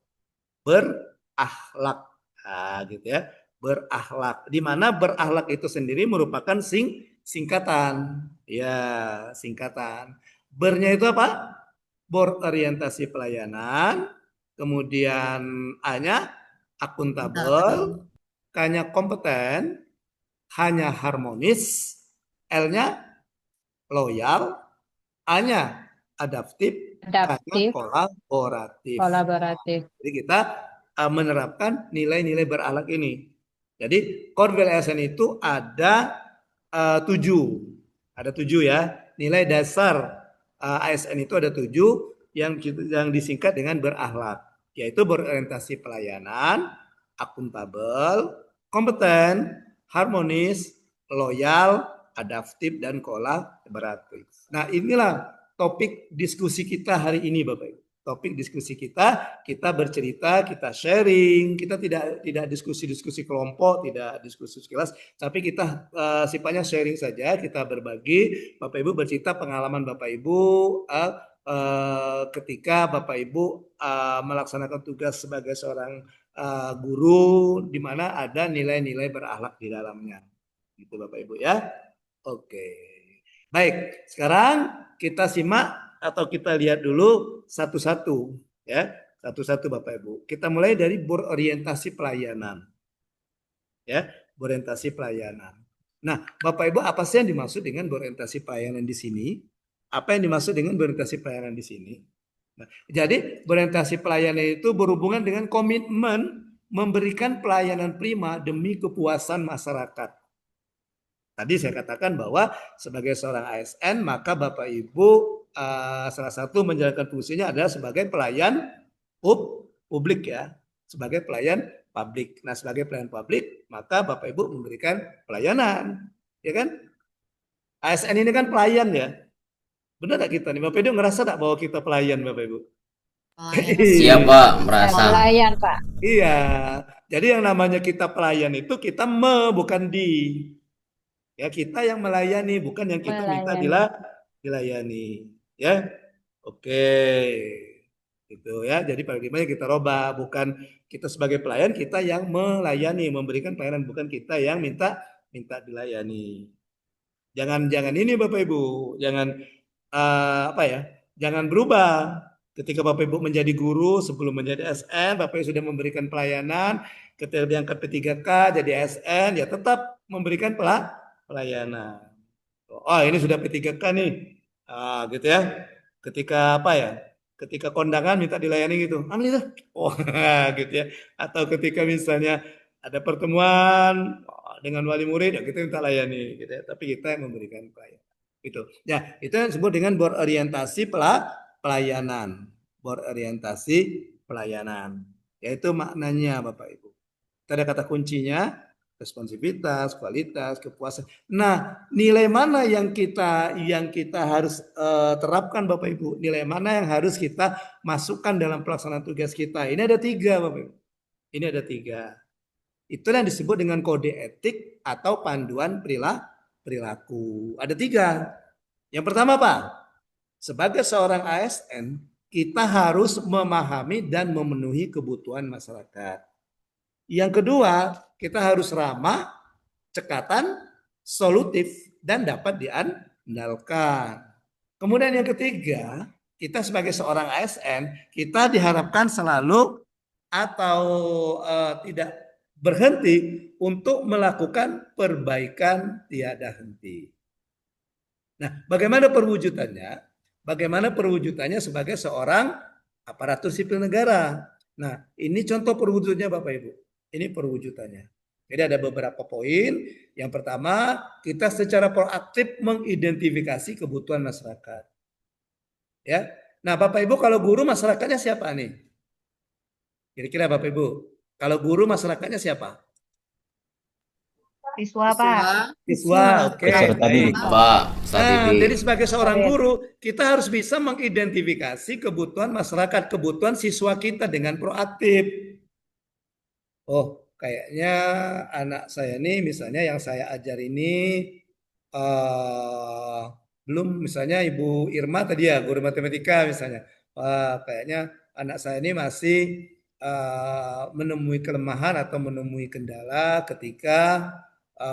Berakhlak. Nah, gitu ya. Berakhlak. Di mana berakhlak itu sendiri merupakan singkatan. Ya, singkatan. Bernya itu apa? Berorientasi pelayanan. Kemudian A-nya akuntabel, K-nya kompeten, H-nya harmonis, L-nya loyal, A-nya adaptif, K-nya kolaboratif. Jadi kita menerapkan nilai-nilai berakhlak ini. Jadi core value ASN itu ada 7. Ada 7 ya. Nilai dasar ASN itu ada 7 yang disingkat dengan berakhlak, yaitu berorientasi pelayanan, akuntabel, kompeten, harmonis, loyal, adaptif, dan kolaboratif. Nah, inilah topik diskusi kita hari ini, Bapak Ibu. Topik diskusi kita bercerita, kita sharing, kita tidak diskusi-diskusi kelompok, tidak diskusi sekilas, tapi kita sifatnya sharing saja, kita berbagi. Bapak Ibu bercerita pengalaman Bapak Ibu ketika Bapak Ibu melaksanakan tugas sebagai seorang guru, di mana ada nilai-nilai berakhlak di dalamnya, gitu Bapak Ibu ya. Oke, baik. Sekarang kita simak atau kita lihat dulu satu-satu ya, satu-satu Bapak Ibu. Kita mulai dari berorientasi pelayanan, ya, berorientasi pelayanan. Nah, Bapak Ibu, apa sih yang dimaksud dengan berorientasi pelayanan di sini? Apa yang dimaksud dengan berorientasi pelayanan di sini? Nah, jadi berorientasi pelayanan itu berhubungan dengan komitmen memberikan pelayanan prima demi kepuasan masyarakat. Tadi saya katakan bahwa sebagai seorang ASN, maka Bapak Ibu salah satu menjalankan fungsinya adalah sebagai pelayan publik ya, sebagai pelayan publik. Nah, sebagai pelayan publik, maka Bapak Ibu memberikan pelayanan, ya kan? ASN ini kan pelayan ya. Benar tak kita nih? Bapak Ibu ngerasa tak bahwa kita pelayan, Bapak Ibu? Siap Pak, merasa. Pelayan Pak. Iya. Jadi yang namanya kita pelayan itu kita bukan di. Ya, kita yang melayani, bukan yang kita minta dilayani. Ya, oke, gitu ya. Jadi paradigmanya kita robah, bukan kita sebagai pelayan, kita yang melayani, memberikan pelayanan, bukan kita yang minta dilayani. Jangan ini Bapak Ibu, jangan jangan berubah. Ketika Bapak Ibu menjadi guru, sebelum menjadi ASN, Bapak Ibu sudah memberikan pelayanan. Ketika diangkat P3K jadi ASN, ya tetap memberikan pelayanan. Oh, ini sudah P3K nih. Gitu ya. Ketika ketika kondangan minta dilayani gitu. Ambil itu. Oh, gitu ya. Atau ketika misalnya ada pertemuan dengan wali murid, ya kita minta layani gitu ya. Tapi kita yang memberikan pelayanan. Gitu. Ya, itu yang disebut dengan berorientasi pelayanan. Berorientasi pelayanan. Yaitu maknanya Bapak Ibu. Ada kata kuncinya, responsivitas, kualitas, kepuasan. Nah, nilai mana yang kita harus terapkan Bapak Ibu? Nilai mana yang harus kita masukkan dalam pelaksanaan tugas kita? Ini ada 3 Bapak Ibu. Ini ada 3. Itulah yang disebut dengan kode etik atau panduan perilaku. Ada 3. Yang pertama Pak, sebagai seorang ASN, kita harus memahami dan memenuhi kebutuhan masyarakat. Yang kedua, kita harus ramah, cekatan, solutif, dan dapat diandalkan. Kemudian yang ketiga, kita sebagai seorang ASN, kita diharapkan selalu atau tidak berhenti untuk melakukan perbaikan tiada henti. Nah, bagaimana perwujudannya? Bagaimana perwujudannya sebagai seorang aparatur sipil negara? Nah, ini contoh perwujudannya Bapak Ibu. Ini perwujudannya. Jadi ada beberapa poin. Yang pertama, kita secara proaktif mengidentifikasi kebutuhan masyarakat. Ya. Nah, Bapak Ibu kalau guru masyarakatnya siapa nih? Kira-kira Bapak Ibu, kalau guru masyarakatnya siapa? Siswa Pak. Siswa, oke. Pak, jadi sebagai seorang guru, kita harus bisa mengidentifikasi kebutuhan masyarakat, kebutuhan siswa kita dengan proaktif. Oh, kayaknya anak saya nih misalnya yang saya ajar ini belum misalnya Ibu Irma tadi ya, guru matematika misalnya, kayaknya anak saya ini masih menemui kelemahan atau menemui kendala ketika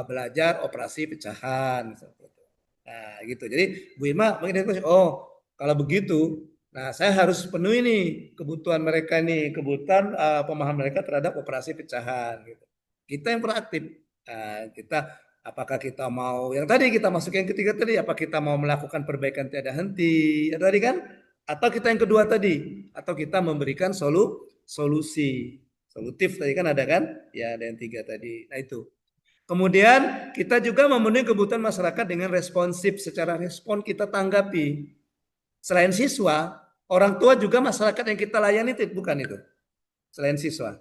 belajar operasi pecahan. Nah, gitu. Jadi Bu Irma mengidentifikasi, oh kalau begitu, nah saya harus penuhi nih kebutuhan mereka nih, kebutuhan pemahaman mereka terhadap operasi pecahan. Gitu. Kita yang proaktif, kita apakah kita mau yang tadi kita masuk yang ketiga tadi, apa kita mau melakukan perbaikan tiada henti, ya tadi kan? Atau kita yang kedua tadi, atau kita memberikan solusi, solutif tadi kan ada kan? Ya ada yang tiga tadi. Nah itu. Kemudian kita juga memenuhi kebutuhan masyarakat dengan responsif, secara respon kita tanggapi. Selain siswa, orang tua juga masyarakat yang kita layani bukan itu? Selain siswa.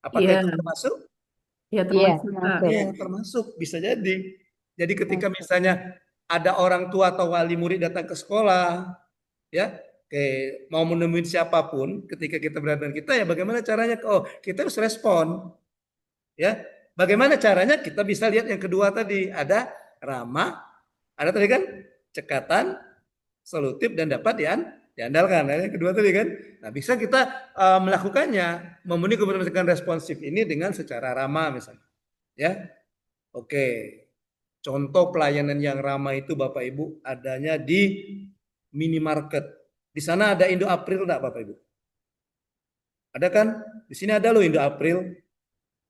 Apakah itu termasuk? Ya termasuk. Iya, termasuk bisa jadi. Jadi ketika misalnya ada orang tua atau wali murid datang ke sekolah, ya, mau menemui siapapun, ketika kita berada dengan kita, ya bagaimana caranya? Oh, kita harus respon, ya. Bagaimana caranya? Kita bisa lihat yang kedua tadi, ada ramah, ada tadi kan cekatan, solutif dan dapat diandalkan. Nah, yang kedua tadi kan, nah bisa kita melakukannya, memenuhi kebutuhan responsif ini dengan secara ramah misalnya, ya. Oke, contoh pelayanan yang ramah itu Bapak Ibu adanya di minimarket. Di sana ada Indo April enggak Bapak Ibu? Ada kan? Di sini ada loh Indo April.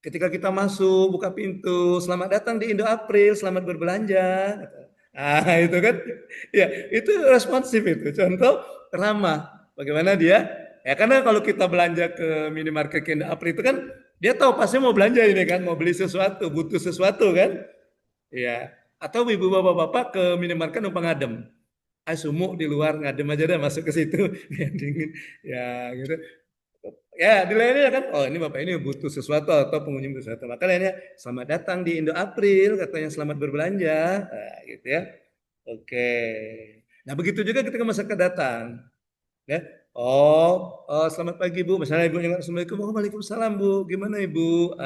Ketika kita masuk, buka pintu, selamat datang di Indo April, selamat berbelanja. Nah, itu kan, ya itu responsif itu, contoh ramah. Bagaimana dia? Ya karena kalau kita belanja ke minimarket ke Indo April itu kan, dia tahu pasti mau belanja ini kan, mau beli sesuatu, butuh sesuatu kan? Ya. Atau ibu bapak-bapak ke minimarket numpang ngadem. Sumuk di luar ngadem aja dah masuk ke situ, biar dingin. Ya gitu. Ya, dilayani kan, oh ini Bapak ini butuh sesuatu atau pengunjung sesuatu. Maka lainnya, selamat datang di Indo April, katanya selamat berbelanja. Nah, gitu ya. Oke. Nah, begitu juga ketika masyarakat datang. Ya. Oh, selamat pagi Bu. Misalnya Ibu yang Assalamualaikum, Waalaikumsalam Bu. Gimana Ibu?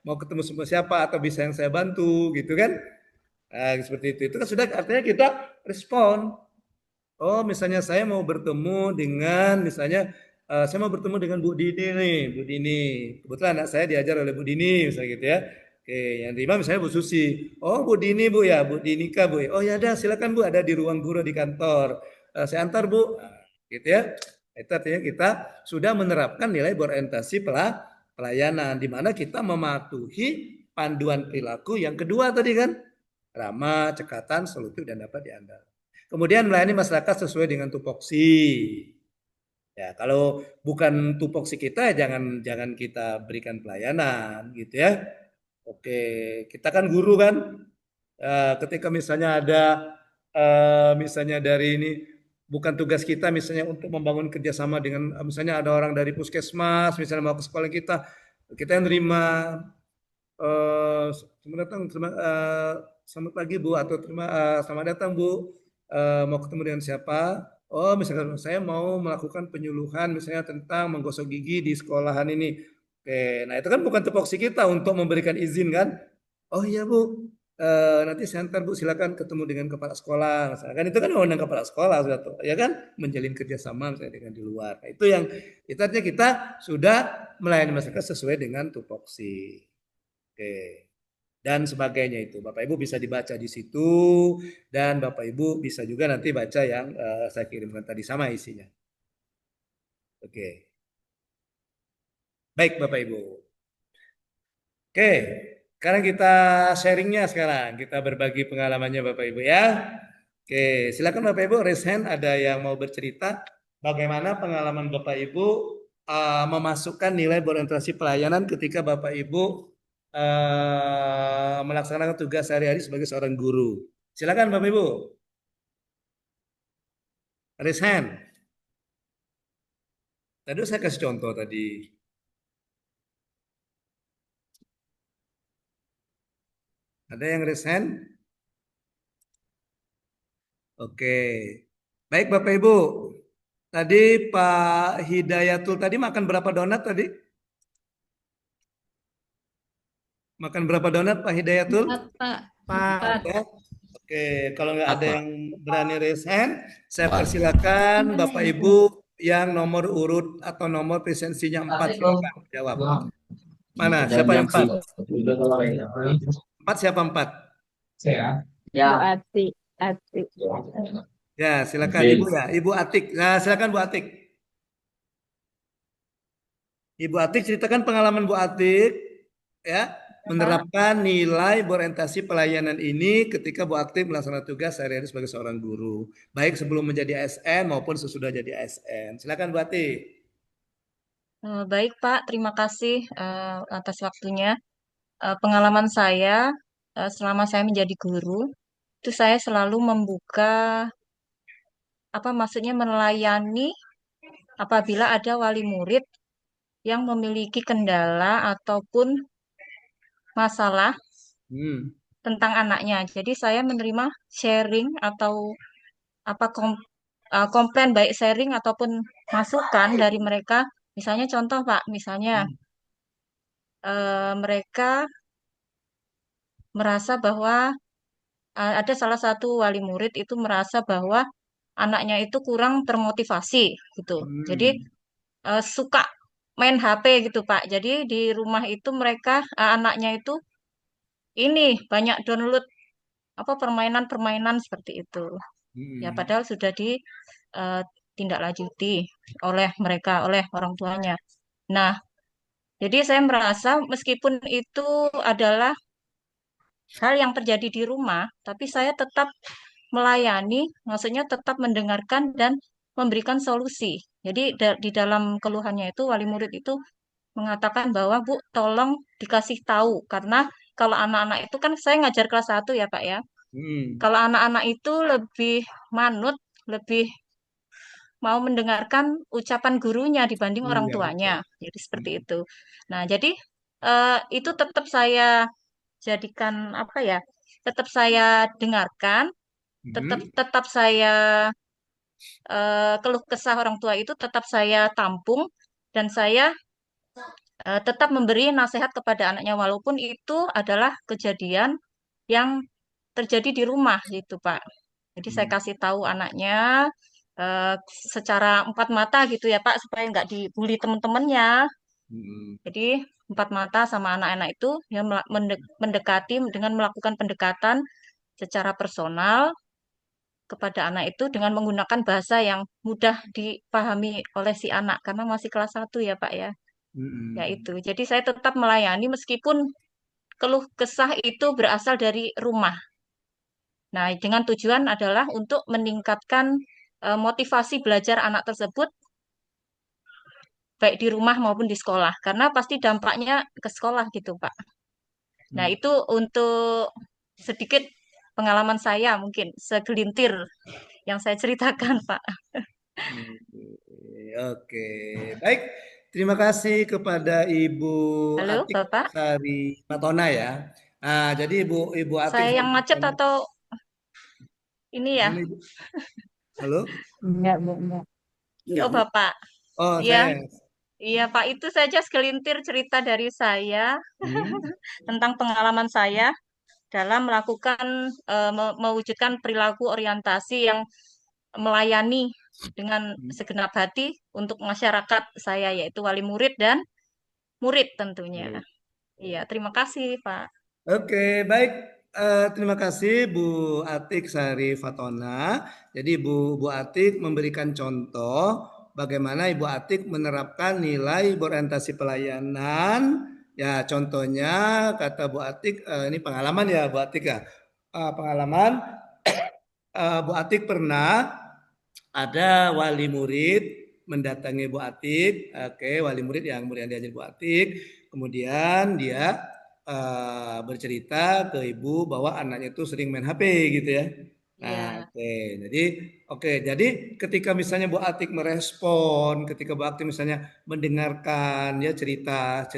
Mau ketemu sama siapa atau bisa yang saya bantu gitu kan? Seperti itu. Itu kan sudah artinya kita respon. Oh, misalnya saya mau bertemu dengan misalnya saya mau bertemu dengan Bu Dini nih, Bu Dini. Kebetulan anak saya diajar oleh Bu Dini, misalnya gitu ya. Oke, yang terima misalnya Bu Susi. Oh, Bu Dini Bu ya, Bu Dinika Bu. Oh ya, ada, silakan Bu, ada di ruang guru di kantor. Saya antar Bu. Nah, gitu ya. Itu artinya kita sudah menerapkan nilai berorientasi pelayanan, di mana kita mematuhi panduan perilaku yang kedua tadi kan, ramah, cekatan, solutif dan dapat diandalkan. Kemudian melayani masyarakat sesuai dengan tupoksi. Ya, kalau bukan tupoksi kita jangan kita berikan pelayanan gitu ya. Oke, kita kan guru kan. Ketika misalnya ada misalnya dari ini bukan tugas kita misalnya untuk membangun kerjasama dengan misalnya ada orang dari puskesmas misalnya mau ke sekolah kita yang nerima selamat pagi Bu atau selamat datang Bu, mau ketemu dengan siapa? Oh, misalkan saya mau melakukan penyuluhan misalnya tentang menggosok gigi di sekolahan ini. Oke, nah itu kan bukan tupoksi kita untuk memberikan izin kan? Oh iya Bu, nanti saya antar Bu, silakan ketemu dengan kepala sekolah. Misalkan itu kan wewenang kepala sekolah sudah tuh, ya kan? Menjalin kerjasama misalnya dengan di luar. Nah, itu yang artinya kita sudah melayani masyarakat sesuai dengan tupoksi. Oke. Dan sebagainya itu. Bapak Ibu bisa dibaca di situ dan Bapak Ibu bisa juga nanti baca yang saya kirimkan tadi sama isinya. Oke. Baik Bapak Ibu. Oke, sekarang kita sharingnya sekarang. Kita berbagi pengalamannya Bapak Ibu ya. Oke, silakan Bapak Ibu raise hand, ada yang mau bercerita bagaimana pengalaman Bapak Ibu memasukkan nilai berorientasi pelayanan ketika Bapak Ibu melaksanakan tugas sehari-hari sebagai seorang guru. Silakan Bapak Ibu. Raise hand. Tadi saya kasih contoh tadi. Ada yang raise hand? Oke. Baik Bapak Ibu. Tadi Pak Hidayatul tadi makan berapa donat tadi? Makan berapa donat Pak Hidayatul? 4, Pak. 4. Ya. Oke, kalau nggak ada Apa? yang berani raise hand, saya persilakan Bapak Ibu yang nomor urut atau nomor presensinya 4 silakan jawab. Mana? Siapa yang 4? 4 siapa 4? Bu Atik. Atik. Ya, silakan Ibu ya. Ibu Atik. Nah, silakan Bu Atik. Ibu Atik ceritakan pengalaman Bu Atik ya, menerapkan nilai berorientasi pelayanan ini ketika Bu Atik melaksanakan tugas sehari-hari sebagai seorang guru, baik sebelum menjadi ASN maupun sesudah jadi ASN. Silakan Bu Atik. Baik Pak, terima kasih atas waktunya. Pengalaman saya selama saya menjadi guru, itu saya selalu membuka, maksudnya melayani apabila ada wali murid yang memiliki kendala ataupun masalah tentang anaknya. Jadi saya menerima sharing atau komplain, baik sharing ataupun masukan dari mereka. Misalnya contoh Pak, misalnya mereka merasa bahwa ada salah satu wali murid itu merasa bahwa anaknya itu kurang termotivasi gitu. Jadi suka main HP gitu Pak. Jadi di rumah itu mereka anaknya itu ini banyak download permainan-permainan seperti itu. Ya padahal sudah ditindaklanjuti oleh mereka, oleh orang tuanya. Nah, jadi saya merasa meskipun itu adalah hal yang terjadi di rumah, tapi saya tetap melayani, maksudnya tetap mendengarkan dan memberikan solusi. Jadi di dalam keluhannya itu wali murid itu mengatakan bahwa Bu, tolong dikasih tahu karena kalau anak-anak itu kan saya ngajar kelas 1 ya Pak ya. Kalau anak-anak itu lebih manut, lebih mau mendengarkan ucapan gurunya dibanding orang tuanya. Jadi seperti itu. Nah, jadi itu tetap saya jadikan tetap saya dengarkan, tetap saya keluh kesah orang tua itu tetap saya tampung dan saya tetap memberi nasihat kepada anaknya walaupun itu adalah kejadian yang terjadi di rumah gitu Pak. Jadi saya kasih tahu anaknya secara empat mata gitu ya Pak supaya nggak dibully teman-temannya. Jadi empat mata sama anak-anak itu ya mendekati dengan melakukan pendekatan secara personal kepada anak itu dengan menggunakan bahasa yang mudah dipahami oleh si anak karena masih kelas 1 ya Pak ya. Ya itu. Jadi saya tetap melayani meskipun keluh kesah itu berasal dari rumah. Nah, dengan tujuan adalah untuk meningkatkan motivasi belajar anak tersebut baik di rumah maupun di sekolah karena pasti dampaknya ke sekolah gitu, Pak. Nah, itu untuk sedikit pengalaman saya mungkin segelintir yang saya ceritakan, Pak. Oke, baik. Terima kasih kepada Ibu Halo, Atik Bapak. Sari Fatona ya. Nah, jadi Ibu Atik. Saya yang macet atau ini ya? Halo? Enggak, Bu, enggak. Oh, Bapak. Oh, iya. saya. Iya, Pak, itu saja segelintir cerita dari saya tentang pengalaman saya dalam melakukan mewujudkan perilaku orientasi yang melayani dengan segenap hati untuk masyarakat saya yaitu wali murid dan murid tentunya. Iya, terima kasih, Pak. Oke, baik. Terima kasih Bu Atik Sari Fatona. Jadi Bu Atik memberikan contoh bagaimana Ibu Atik menerapkan nilai berorientasi pelayanan. Ya, contohnya kata Bu Atik, ini pengalaman ya Bu Atik ya. Pengalaman Bu Atik pernah ada wali murid mendatangi Bu Atik. Oke, wali murid yang diajar Bu Atik. Kemudian dia bercerita ke ibu bahwa anaknya itu sering main HP gitu ya. Nah, jadi ketika misalnya Bu Atik merespon, ketika Bu Atik misalnya mendengarkan ya cerita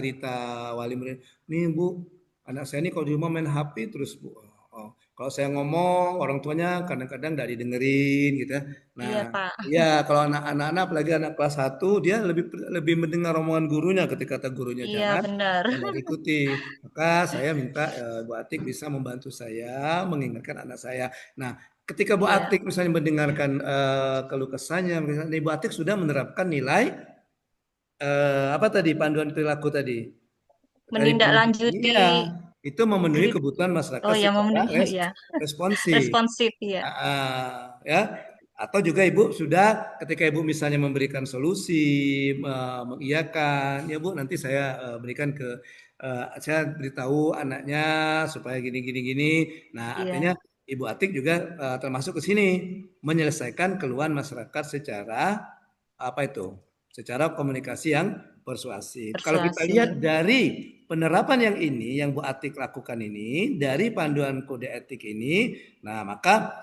wali murid, nih Bu, anak saya ini kalau di rumah main HP terus Bu. Kalau saya ngomong, orang tuanya kadang-kadang nggak didengerin gitu ya. Iya, Nah, Pak. ya kalau anak-anak apalagi anak kelas 1 dia lebih lebih mendengar omongan gurunya ketika kata gurunya Iya, jangan benar. jangan ikuti. Maka saya minta Bu Atik bisa membantu saya mengingatkan anak saya. Nah, ketika Bu Iya. Atik misalnya mendengarkan keluh kesahnya, misalnya Bu Atik sudah menerapkan nilai apa tadi panduan perilaku tadi dari Menindaklanjuti iya, itu memenuhi grid. kebutuhan masyarakat Oh ya, secara memenuhi ya. responsif. Responsif ya. Ya. Atau juga Ibu sudah ketika Ibu misalnya memberikan solusi, mengiyakan, ya Bu nanti saya berikan ke saya beritahu anaknya supaya gini gini gini. Nah, Iya. artinya Ibu Atik juga termasuk ke sini menyelesaikan keluhan masyarakat secara apa itu? Secara komunikasi yang persuasif. Kalau kita lihat Persuasif. dari penerapan yang ini, yang Bu Atik lakukan ini, dari panduan kode etik ini, nah maka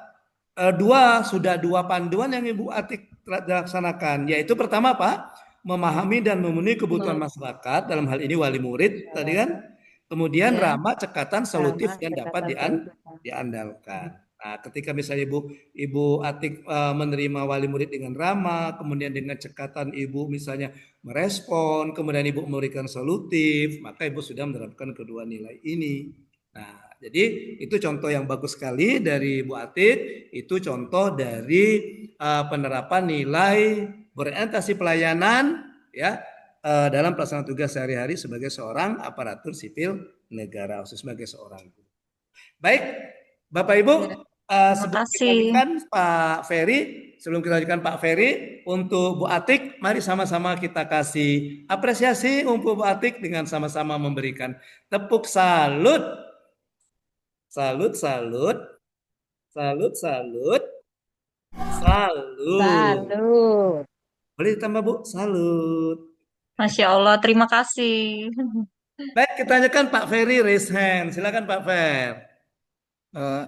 sudah dua panduan yang Ibu Atik laksanakan, yaitu pertama Pak, memahami dan memenuhi kebutuhan masyarakat, dalam hal ini wali murid tadi kan, kemudian Ya. ramah, cekatan, solutif yang dapat Cekatan, diandalkan. Nah, ketika misalnya Ibu Atik menerima wali murid dengan ramah, kemudian dengan cekatan Ibu misalnya merespon, kemudian Ibu memberikan solutif, maka Ibu sudah menerapkan kedua nilai ini. Nah, jadi itu contoh yang bagus sekali dari Bu Atik, itu contoh dari penerapan nilai berorientasi pelayanan ya dalam pelaksanaan tugas sehari-hari sebagai seorang aparatur sipil negara, khusus sebagai seorang guru. Baik, Bapak Ibu, sebelum kita lanjutkan Pak Ferry, Pak Ferry untuk Bu Atik, mari sama-sama kita kasih apresiasi untuk Bu Atik dengan sama-sama memberikan tepuk salut. Salut, salut. Salut, salut. Salut. Salut. Boleh ditambah Bu? Salut. Masya Allah, terima kasih. Baik, kita tanyakan Pak Ferry raise hand. Silakan Pak Fer.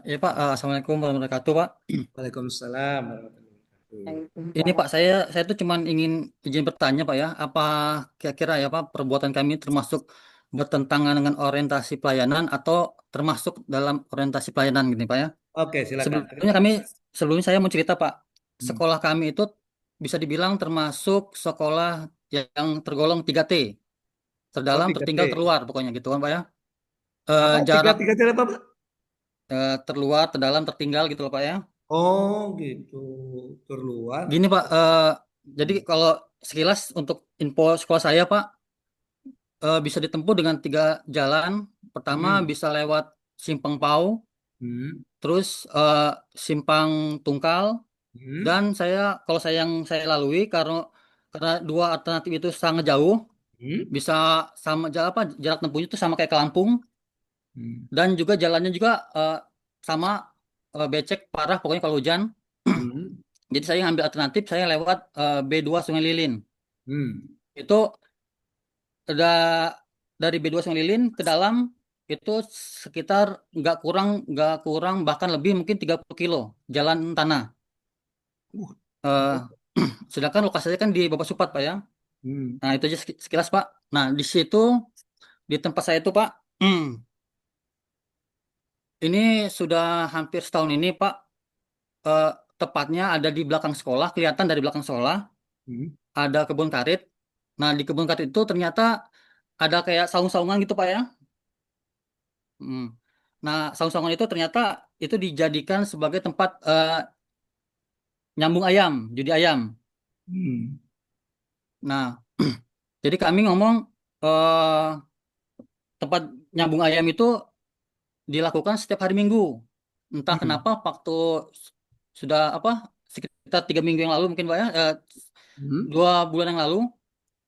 Ya Pak, Assalamualaikum warahmatullahi wabarakatuh Pak. Waalaikumsalam warahmatullahi wabarakatuh. Ini Pak, saya tuh cuman ingin izin bertanya Pak ya, apa kira-kira ya Pak perbuatan kami termasuk bertentangan dengan orientasi pelayanan atau termasuk dalam orientasi pelayanan gini Pak ya? Oke, silakan. Sebelumnya saya mau cerita Pak, sekolah kami itu bisa dibilang termasuk sekolah yang tergolong 3T, terdalam, 3T. tertinggal, terluar pokoknya gitu kan Pak ya. Jarak 3T apa Pak? Terluar, terdalam, tertinggal gitu loh Pak ya. Oh gitu, terluar. Gini Pak, jadi kalau sekilas untuk info sekolah saya Pak, bisa ditempuh dengan 3 jalan. Pertama bisa lewat Simpang Pau, terus Simpang Tungkal, dan kalau yang saya lalui karena 2 alternatif itu sangat jauh, bisa sama jarak tempuhnya itu sama kayak ke Lampung, dan juga jalannya juga sama becek parah pokoknya kalau hujan. Jadi saya ngambil alternatif, saya lewat B2 Sungai Lilin. Itu dari B2 Sungai Lilin ke dalam itu sekitar nggak kurang bahkan lebih mungkin 30 kilo jalan tanah. Sedangkan lokasinya kan di Bapak Supat Pak ya. Nah itu aja sekilas Pak. Nah di situ di tempat saya itu Pak, ini sudah hampir setahun ini Pak, tepatnya ada di belakang sekolah, kelihatan dari belakang sekolah, ada kebun karet. Nah di kebun karet itu ternyata ada kayak saung-saungan gitu Pak ya. Nah saung-saungan itu ternyata itu dijadikan sebagai tempat nyambung ayam, judi ayam. Nah jadi kami ngomong tempat nyambung ayam itu dilakukan setiap hari Minggu. Entah kenapa waktu sudah sekitar 3 minggu yang lalu mungkin Pak ya, 2 bulan yang lalu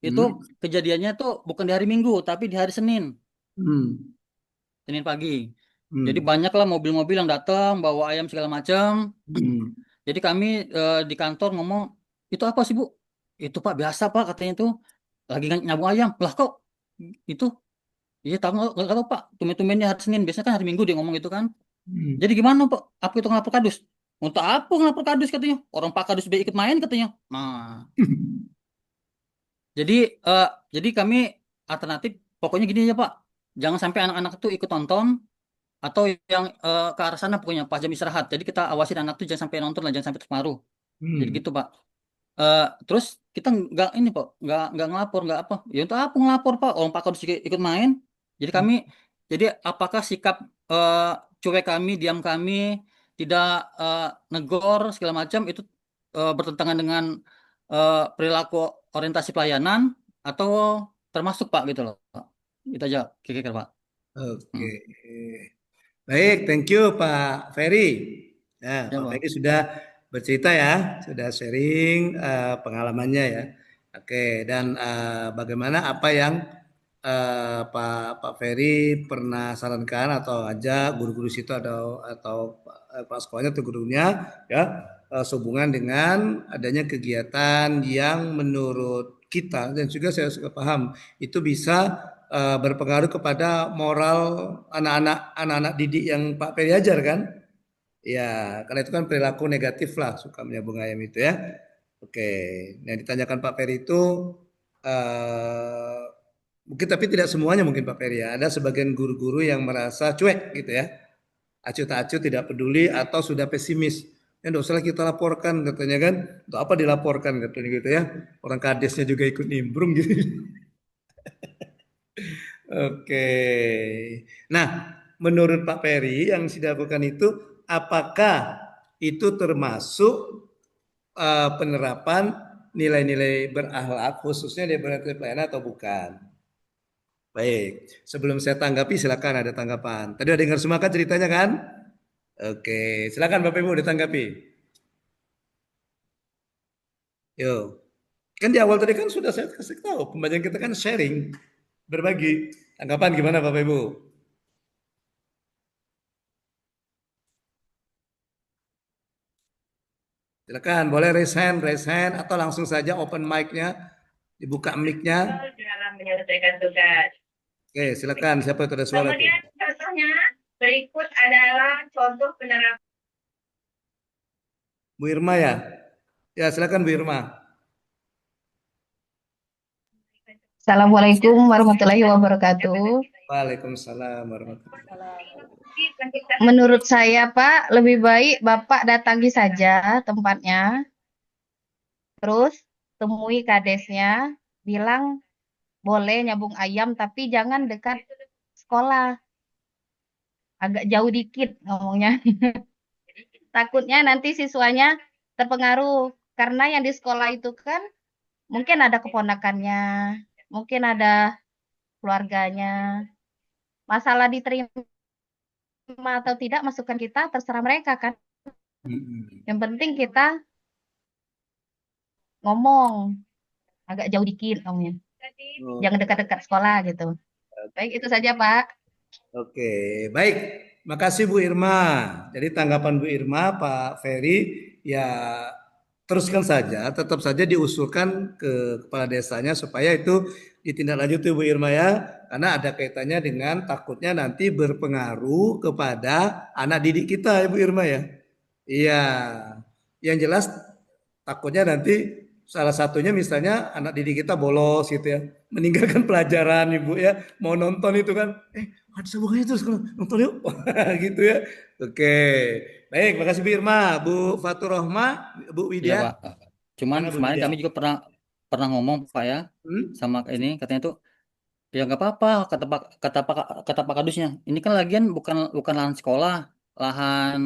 itu kejadiannya tuh bukan di hari Minggu tapi di hari Senin. Senin pagi. Jadi banyaklah mobil-mobil yang datang bawa ayam segala macam. Jadi kami di kantor ngomong, itu apa sih Bu? Itu Pak biasa Pak katanya itu lagi nyambung ayam. Lah kok itu? Iya tahu nggak tahu Pak. Tumben-tumbennya hari Senin. Biasanya kan hari Minggu dia ngomong itu kan. Jadi gimana Pak? Apa itu ngelapor kadus? Untuk apa ngelapor kadus katanya? Orang Pak Kadus B ikut main katanya. Nah, jadi kami alternatif pokoknya gini aja Pak. Jangan sampai anak-anak itu ikut nonton atau yang ke arah sana pokoknya pas jam istirahat. Jadi kita awasin anak tuh jangan sampai nonton lah, jangan sampai terpengaruh. Jadi gitu Pak. Terus kita nggak ini Pak, nggak ngelapor, nggak apa. Ya untuk apa ngelapor Pak? Orang Pak Kadus ikut main. Jadi kami, jadi apakah sikap cuek kami, diam kami, tidak negor segala macam itu bertentangan dengan perilaku orientasi pelayanan atau termasuk Pak gitu loh Pak. Itu aja kira-kira Pak. Oke. Baik, thank you Pak Ferry. Ya, Ya, Pak Pak. Ferry sudah bercerita ya, sudah sharing pengalamannya ya. Oke, dan bagaimana apa yang Pak Ferry pernah sarankan atau ajak guru-guru situ atau Pak sekolahnya atau gurunya ya sehubungan dengan adanya kegiatan yang menurut kita dan juga saya suka paham itu bisa berpengaruh kepada moral anak-anak didik yang Pak Ferry ajar kan? Ya, karena itu kan perilaku negatif lah suka menyambung ayam itu ya. Oke, yang ditanyakan Pak Ferry itu mungkin tapi tidak semuanya mungkin Pak Ferry ya. Ada sebagian guru-guru yang merasa cuek gitu ya. Acuh tak acuh tidak peduli atau sudah pesimis. Ya enggak usah kita laporkan katanya kan. Untuk apa dilaporkan katanya gitu ya. Orang kadesnya juga ikut nimbrung gitu. Oke. Nah, menurut Pak Ferry yang dilakukan itu apakah itu termasuk penerapan nilai-nilai berakhlak khususnya di pelayanan atau bukan? Baik, sebelum saya tanggapi silakan ada tanggapan. Tadi udah dengar semua kan ceritanya kan? Oke, silakan Bapak Ibu ditanggapi. Yo, kan di awal tadi kan sudah saya kasih tahu pembelajaran kita kan sharing, berbagi. Tanggapan gimana Bapak Ibu? Silakan, boleh raise hand atau langsung saja open mic-nya, dibuka mic-nya. Dalam menyelesaikan tugas. Oke, silakan. Siapa itu ada suara? Kemudian contohnya berikut adalah contoh penerapan. Bu Irma ya? Ya, silakan Bu Irma. Assalamualaikum warahmatullahi wabarakatuh. Waalaikumsalam warahmatullahi wabarakatuh. Menurut saya, Pak, lebih baik Bapak datangi saja tempatnya, terus temui kadesnya, bilang boleh nyambung ayam, tapi jangan dekat sekolah. Agak jauh dikit ngomongnya. Takutnya nanti siswanya terpengaruh, karena yang di sekolah itu kan mungkin ada keponakannya, mungkin ada keluarganya. Masalah diterima atau tidak masukan kita terserah mereka kan. Yang penting kita ngomong agak jauh dikit ngomongnya. Jangan dekat-dekat sekolah gitu. Baik, itu saja Pak. Oke, baik. Makasih Bu Irma. Jadi tanggapan Bu Irma, Pak Ferry, ya teruskan saja, tetap saja diusulkan ke kepala desanya supaya itu ditindaklanjuti Bu Irma ya, karena ada kaitannya dengan takutnya nanti berpengaruh kepada anak didik kita ya Bu Irma ya. Iya, yang jelas takutnya nanti salah satunya misalnya anak didik kita bolos gitu ya, meninggalkan pelajaran Ibu ya, mau nonton itu kan, ada sambungannya terus nonton yuk, gitu ya. Oke, baik, makasih Bu Irma, Bu Fatur Rohma, Bu Iya Widya. Pak. Cuman Mana Bu kemarin Widya? kami juga pernah ngomong Pak ya sama ini katanya tuh ya nggak apa-apa kata Pak Kadusnya. Ini kan lagian bukan lahan sekolah, lahan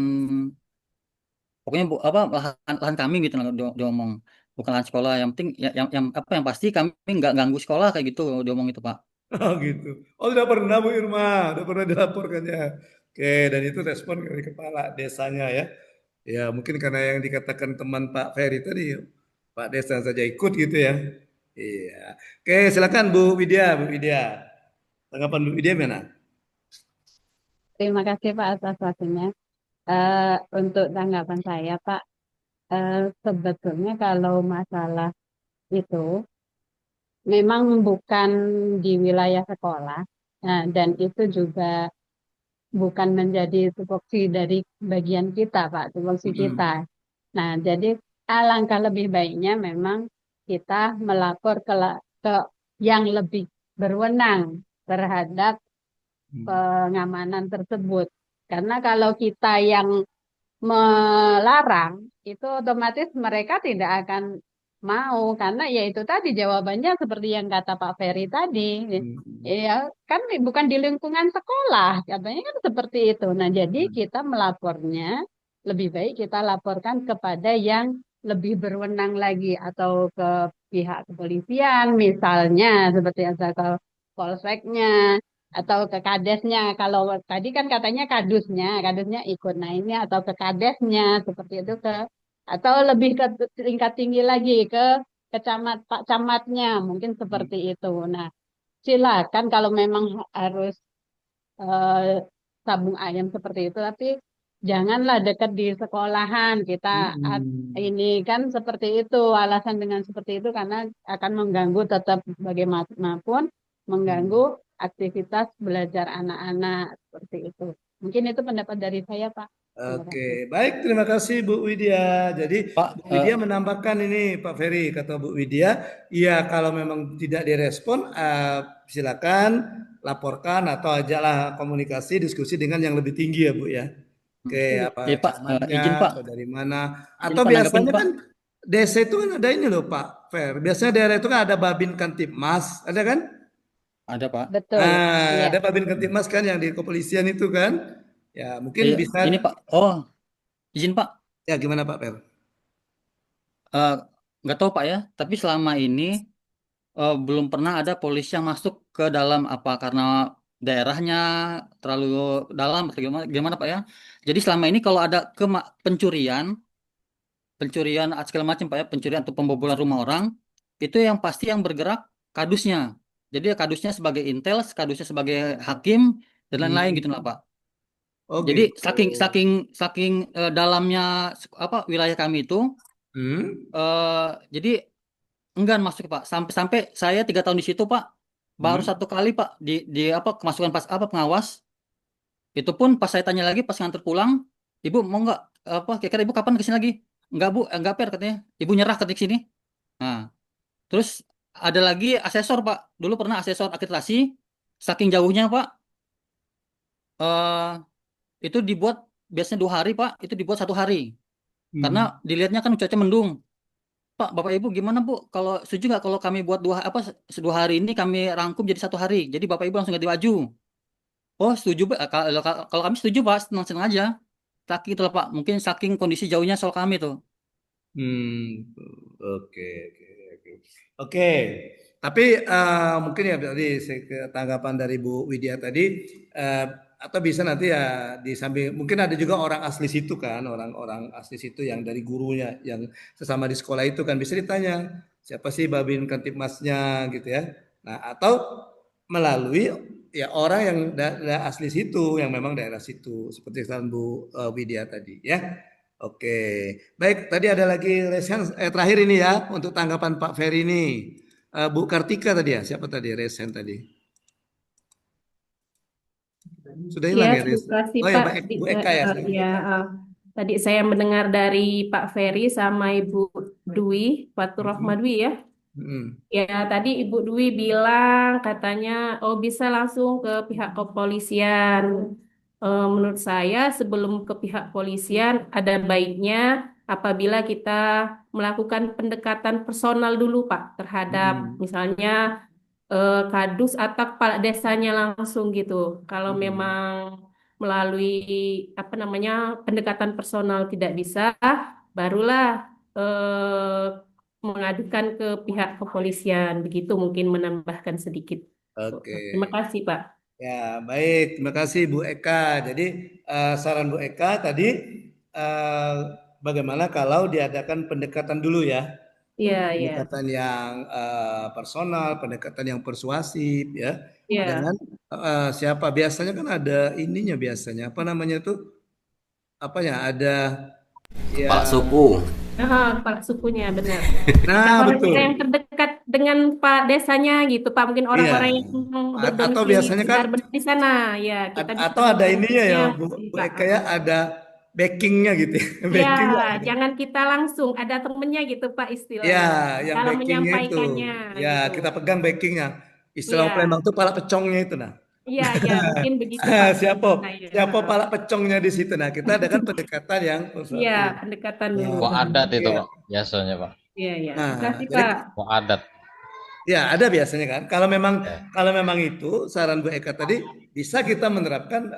pokoknya apa lahan kami gitu dia ngomong. Bukan lahan sekolah. Yang penting yang apa yang pasti kami nggak ganggu sekolah kayak gitu dia ngomong itu Pak. Oh gitu. Oh sudah pernah Bu Irma, sudah pernah dilaporkannya. Oke, dan itu respon dari kepala desanya ya. Ya mungkin karena yang dikatakan teman Pak Ferry tadi, Pak Desa saja ikut gitu ya. Iya. Oke, silakan Bu Widya, Bu Widya. Tanggapan Bu Widya mana? Terima kasih Pak atas waktunya. Untuk tanggapan saya Pak, sebetulnya kalau masalah itu memang bukan di wilayah sekolah, dan itu juga bukan menjadi tupoksi dari bagian kita, Pak, tupoksi kita. Nah, jadi alangkah lebih baiknya memang kita melapor ke yang lebih berwenang terhadap pengamanan tersebut. Karena kalau kita yang melarang, itu otomatis mereka tidak akan mau. Karena ya itu tadi jawabannya seperti yang kata Pak Ferry tadi. Ya, kan bukan di lingkungan sekolah, katanya kan seperti itu. Nah, jadi kita melapornya, lebih baik kita laporkan kepada yang lebih berwenang lagi atau ke pihak kepolisian misalnya seperti yang saya ke polseknya atau ke kadesnya. Kalau tadi kan katanya kadusnya ikut. Nah, ini atau ke kadesnya seperti itu ke atau lebih ke tingkat tinggi lagi ke Pak camatnya mungkin seperti itu. Nah, silakan kalau memang harus eh, sabung ayam seperti itu, tapi janganlah dekat di sekolahan. Kita ini kan seperti itu, alasan dengan seperti itu karena akan mengganggu tetap bagaimanapun mengganggu aktivitas belajar anak-anak seperti itu. Mungkin itu pendapat dari saya, Pak. Terima kasih. Oke, baik, terima kasih Bu Widya. Jadi Bu Widya menambahkan ini Pak Ferry, kata Bu Widya, ya kalau memang tidak direspon, silakan laporkan atau ajaklah komunikasi diskusi dengan yang lebih tinggi ya Bu ya. Oke, apa Pak, camatnya izin Pak. atau dari mana? Izin Atau Pak, nanggapin, biasanya Pak. kan desa itu kan ada ini loh Pak Fer. Biasanya daerah itu kan ada Babin Kantipmas, ada kan? Ada Pak. Betul. Iya. Ada Babin Kantipmas kan yang di kepolisian itu kan? Ya, mungkin bisa. Ini Pak. Oh, izin Pak. Ya, gimana Pak Per? Nggak tahu Pak ya, tapi selama ini belum pernah ada polisi yang masuk ke dalam apa karena daerahnya terlalu dalam atau gimana Pak ya. Jadi selama ini kalau ada pencurian segala macam Pak ya, pencurian atau pembobolan rumah orang, itu yang pasti yang bergerak kadusnya. Jadi kadusnya sebagai intel, kadusnya sebagai hakim dan lain-lain gitu lah Pak. Oh, Jadi gitu. saking dalamnya apa wilayah kami itu, jadi enggan masuk Pak. Sampai saya 3 tahun di situ Pak, baru 1 kali Pak di apa kemasukan pas apa pengawas. Itu pun pas saya tanya lagi pas nganter pulang, Ibu mau nggak apa kira-kira Ibu kapan kesini lagi? Enggak Bu, enggak Per katanya. Ibu nyerah ketik sini. Nah, terus ada lagi asesor Pak. Dulu pernah asesor akreditasi, saking jauhnya Pak. Itu dibuat biasanya 2 hari Pak, itu dibuat 1 hari. Karena dilihatnya kan cuaca mendung. Pak, Bapak Ibu gimana Bu? Kalau setuju nggak kalau kami buat 2 hari ini kami rangkum jadi 1 hari. Jadi Bapak Ibu langsung ganti baju. Oh setuju Pak. Kalau kami setuju Pak, senang-senang aja. Saking itulah Pak. Mungkin saking kondisi jauhnya soal kami tuh. Oke. Tapi mungkin ya tadi tanggapan dari Bu Widya tadi, atau bisa nanti ya di samping mungkin ada juga orang asli situ kan, orang-orang asli situ yang dari gurunya yang sesama di sekolah itu kan bisa ditanya siapa sih Babin Kantipmasnya gitu ya. Nah, atau melalui ya orang yang asli situ yang memang daerah situ seperti yang Bu Widya tadi ya. Oke, baik. Tadi ada lagi resen terakhir ini ya untuk tanggapan Pak Ferry ini. Bu Kartika tadi ya, siapa tadi resen tadi? Sudah hilang ya, terima kasih oh ya, Pak. Bu Eka ya. Tadi saya mendengar dari Pak Ferry sama Ibu Dwi, Fatur Rahmadwi ya. Ya, tadi Ibu Dwi bilang katanya, oh bisa langsung ke pihak kepolisian. Menurut saya sebelum ke pihak polisian ada baiknya apabila kita melakukan pendekatan personal dulu Pak terhadap misalnya kadus atau kepala desanya langsung gitu. Kalau memang melalui apa namanya pendekatan personal tidak bisa, barulah mengadukan ke pihak kepolisian. Begitu mungkin menambahkan sedikit. Oke. Terima kasih Pak. Ya, baik. Terima kasih Bu Eka. Jadi saran Bu Eka tadi bagaimana kalau diadakan pendekatan dulu ya? Iya, pendekatan yang personal, pendekatan yang persuasif ya. Dengan siapa? Biasanya kan ada ininya biasanya. Apa namanya tuh? Apa ya? Ada ya Kepala suku. Kepala sukunya benar. Nah, orang betul. yang terdekat dengan Pak desanya gitu Pak, mungkin orang-orang yang atau biasanya kan di sana ya kita bisa atau ada ininya ya Bu Eka ya, ada backingnya gitu ya. Jangan kita langsung ada temennya gitu Pak istilahnya ya, yang dalam backingnya itu menyampaikannya ya gitu. kita pegang backingnya, istilah Palembang tuh pala pecongnya itu nah Iya, ya, mungkin begitu Ah, Pak. siapa Saya. siapa pala pecongnya di situ. Nah, kita ada kan pendekatan yang Iya, konstruktif. pendekatan Ya, dulu. Kok adat itu iya. Pak, biasanya Pak. Iya, ya. Nah, Makasih jadi Pak. Kok adat. ya ada biasanya kan. Ya. Kalau memang itu saran Bu Eka tadi bisa kita menerapkan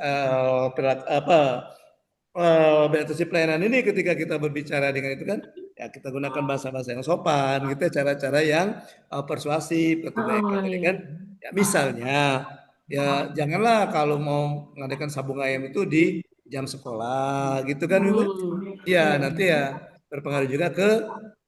orientasi pelayanan ini ketika kita berbicara dengan itu kan, ya kita gunakan bahasa-bahasa yang sopan, gitu, cara-cara yang persuasif, kata Bu Eka Oh, tadi iya. kan. Ya misalnya, ya janganlah kalau mau mengadakan sabung ayam itu di jam sekolah, gitu kan Ibu? Iya, nanti ya berpengaruh juga ke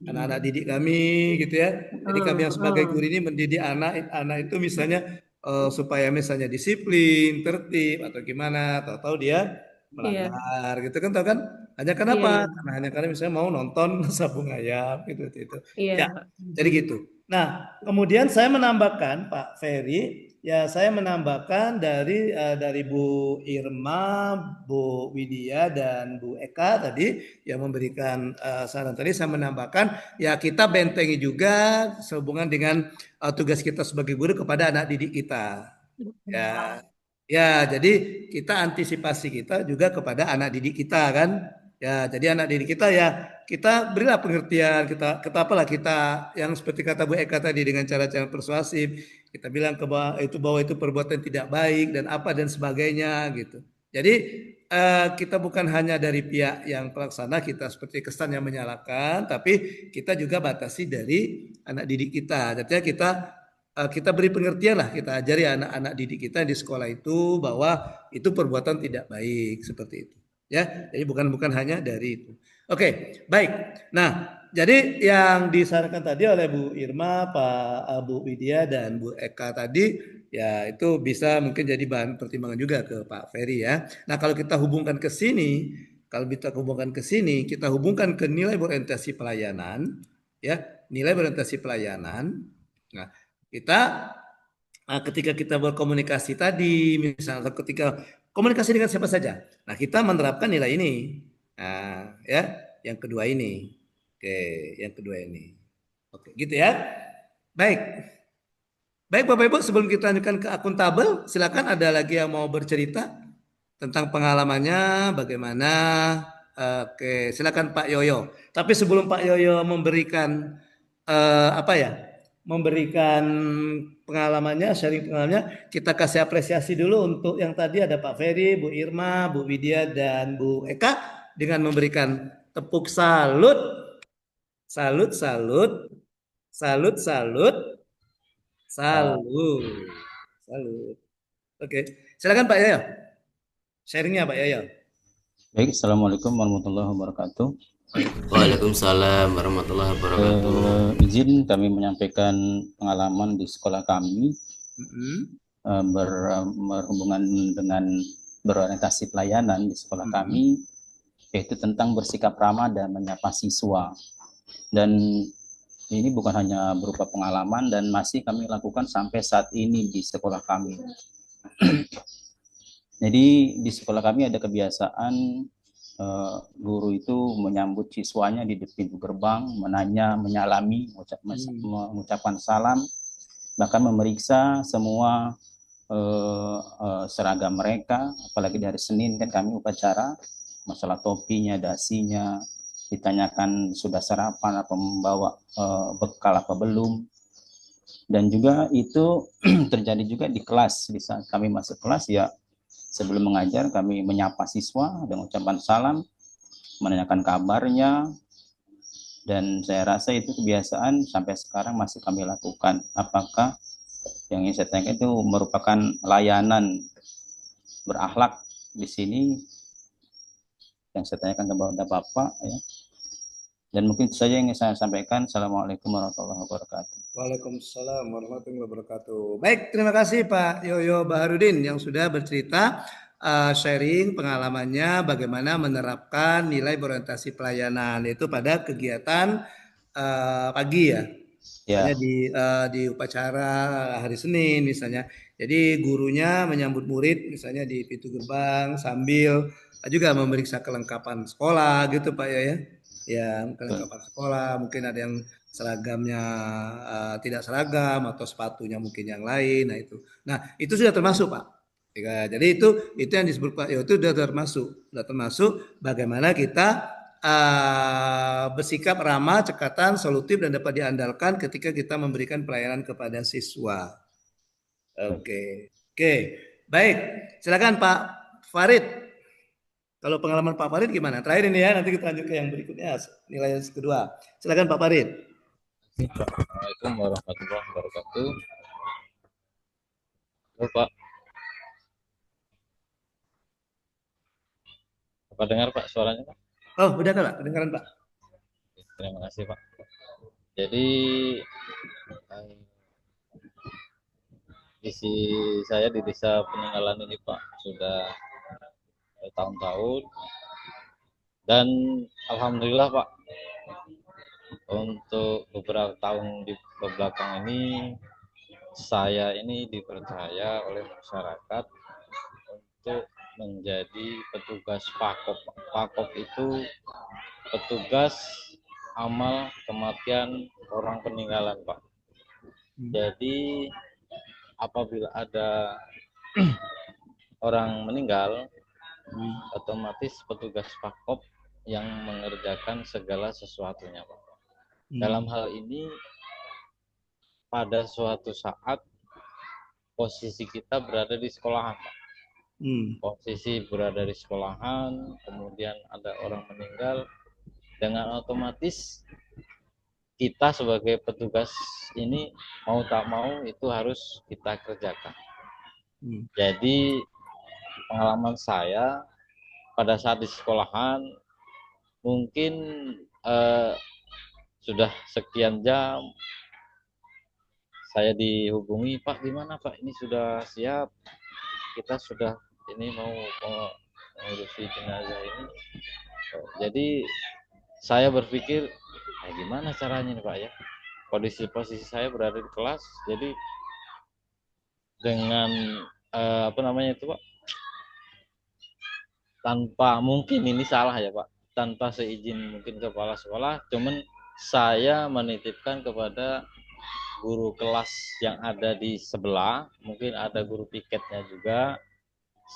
anak-anak didik kami, gitu ya. Jadi kami yang sebagai guru ini mendidik anak itu misalnya supaya misalnya disiplin, tertib atau gimana, tahu-tahu dia Iya. melanggar, gitu kan, tahu kan? Hanya Iya, kenapa? iya. Karena misalnya mau nonton sabung ayam, gitu. Iya, Ya, Pak. jadi gitu. Nah, kemudian saya menambahkan Pak Ferry, ya saya menambahkan dari Bu Irma, Bu Widya dan Bu Eka tadi yang memberikan saran tadi, saya menambahkan ya kita bentengi juga sehubungan dengan tugas kita sebagai guru kepada anak didik kita. Ya, ya, jadi kita antisipasi kita juga kepada anak didik kita kan. Ya, jadi anak didik kita ya kita berilah pengertian, kita apalah kita yang seperti kata Bu Eka tadi dengan cara-cara persuasif, kita bilang bahwa itu perbuatan tidak baik dan apa dan sebagainya gitu. Jadi kita bukan hanya dari pihak yang pelaksana kita seperti kesan yang menyalahkan, tapi kita juga batasi dari anak didik kita. Jadi kita beri pengertian lah, kita ajari anak-anak didik kita di sekolah itu bahwa itu perbuatan tidak baik seperti itu. Ya, jadi bukan hanya dari itu. Oke, baik. Nah, jadi yang disarankan tadi oleh Bu Irma, Bu Widya dan Bu Eka tadi, ya itu bisa mungkin jadi bahan pertimbangan juga ke Pak Ferry ya. Nah, kalau kita hubungkan ke sini, kita hubungkan ke nilai berorientasi pelayanan, ya, nilai berorientasi pelayanan. Nah, ketika kita berkomunikasi tadi, misalnya ketika komunikasi dengan siapa saja, nah kita menerapkan nilai ini, nah ya, yang kedua ini, oke, yang kedua ini, oke, gitu ya, baik Bapak Ibu, sebelum kita lanjutkan ke akuntabel, silakan ada lagi yang mau bercerita tentang pengalamannya, bagaimana? Oke, silakan Pak Yoyo. Tapi sebelum Pak Yoyo memberikan memberikan pengalamannya, sharing pengalamannya, kita kasih apresiasi dulu untuk yang tadi ada Pak Ferry, Bu Irma, Bu Widya, dan Bu Eka dengan memberikan tepuk salut. Salut. Oke, silakan Pak Yoyo. Sharingnya Pak Yoyo. Baik, Assalamualaikum warahmatullahi wabarakatuh. Waalaikumsalam warahmatullahi wabarakatuh. Izin kami menyampaikan pengalaman di sekolah kami berhubungan dengan berorientasi pelayanan di sekolah kami, yaitu tentang bersikap ramah dan menyapa siswa. Dan ini bukan hanya berupa pengalaman dan masih kami lakukan sampai saat ini di sekolah kami. Jadi di sekolah kami ada kebiasaan guru itu menyambut siswanya di pintu gerbang, menanya, menyalami, mengucapkan salam, bahkan memeriksa semua seragam mereka. Apalagi di hari Senin kan kami upacara, masalah topinya, dasinya, ditanyakan sudah sarapan apa membawa bekal apa belum. Dan juga itu terjadi juga di kelas, di saat kami masuk kelas ya, sebelum mengajar kami menyapa siswa dengan ucapan salam, menanyakan kabarnya, dan saya rasa itu kebiasaan sampai sekarang masih kami lakukan. Apakah yang ingin saya tanyakan itu merupakan layanan berakhlak di sini yang saya tanyakan kepada Bapak ya. Dan mungkin itu saja yang ingin saya sampaikan. Assalamualaikum warahmatullahi wabarakatuh. Waalaikumsalam warahmatullahi wabarakatuh. Baik, terima kasih Pak Yoyo Baharudin yang sudah bercerita sharing pengalamannya bagaimana menerapkan nilai berorientasi pelayanan itu pada kegiatan pagi ya. Misalnya di upacara hari Senin misalnya. Jadi gurunya menyambut murid misalnya di pintu gerbang sambil juga memeriksa kelengkapan sekolah gitu Pak ya. Ya, kelengkapan sekolah, mungkin ada yang seragamnya tidak seragam atau sepatunya mungkin yang lain. Nah itu sudah termasuk Pak. Ya, jadi itu yang disebut Pak, itu sudah termasuk bagaimana kita bersikap ramah, cekatan, solutif dan dapat diandalkan ketika kita memberikan pelayanan kepada siswa. Oke. Baik, silakan Pak Farid. Kalau pengalaman Pak Farid gimana? Terakhir ini ya, nanti kita lanjut ke yang berikutnya, nilai kedua. Silakan Pak Farid. Assalamualaikum warahmatullahi wabarakatuh. Halo Pak. Apa dengar Pak suaranya Pak? Oh, udah Pak, kedengaran Pak. Terima kasih Pak. Jadi isi saya di desa peninggalan ini Pak sudah bertahun-tahun, dan alhamdulillah Pak, untuk beberapa tahun di belakang ini saya ini dipercaya oleh masyarakat untuk menjadi petugas Pakop. Pakop itu petugas amal kematian orang peninggalan Pak. Jadi apabila ada orang meninggal, otomatis petugas Pakop yang mengerjakan segala sesuatunya Pak. Dalam hal ini, pada suatu saat posisi kita berada di sekolahan Pak. Posisi berada di sekolahan, kemudian ada orang meninggal, dengan otomatis kita sebagai petugas ini mau tak mau itu harus kita kerjakan. Jadi pengalaman saya pada saat di sekolahan mungkin sudah sekian jam saya dihubungi, Pak gimana Pak, ini sudah siap, kita sudah ini mau mengurusi jenazah ini. Jadi saya berpikir gimana caranya nih Pak ya, posisi saya berada di kelas, jadi dengan apa namanya itu Pak, tanpa, mungkin ini salah ya Pak, tanpa seizin mungkin kepala sekolah, cuman saya menitipkan kepada guru kelas yang ada di sebelah, mungkin ada guru piketnya juga,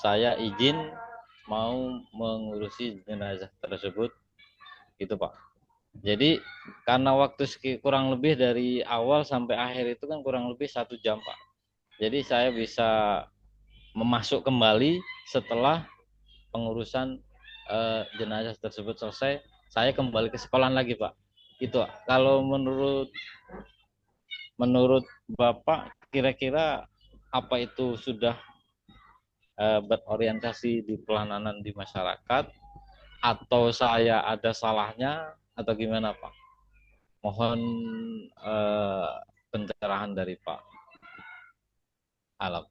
saya izin mau mengurusi jenazah tersebut gitu Pak. Jadi karena waktu kurang lebih dari awal sampai akhir itu kan kurang lebih 1 jam Pak. Jadi saya bisa memasuk kembali setelah pengurusan jenazah tersebut selesai, saya kembali ke sekolah lagi Pak. Itu kalau menurut Bapak kira-kira apa itu sudah berorientasi di pelayanan di masyarakat, atau saya ada salahnya atau gimana Pak? Mohon pencerahan dari Pak Alam.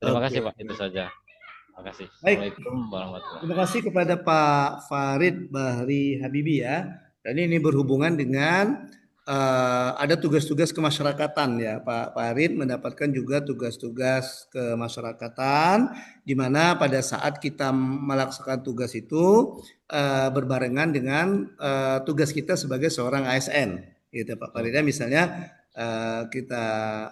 Terima kasih Pak, itu saja. Terima kasih. Assalamualaikum warahmatullahi wabarakatuh. Terima kasih kepada Pak Farid Bahri Habibi ya. Dan ini berhubungan dengan ada tugas-tugas kemasyarakatan ya. Pak Farid mendapatkan juga tugas-tugas kemasyarakatan, di mana pada saat kita melaksanakan tugas itu berbarengan dengan tugas kita sebagai seorang ASN. Gitu Pak Farid. Misalnya kita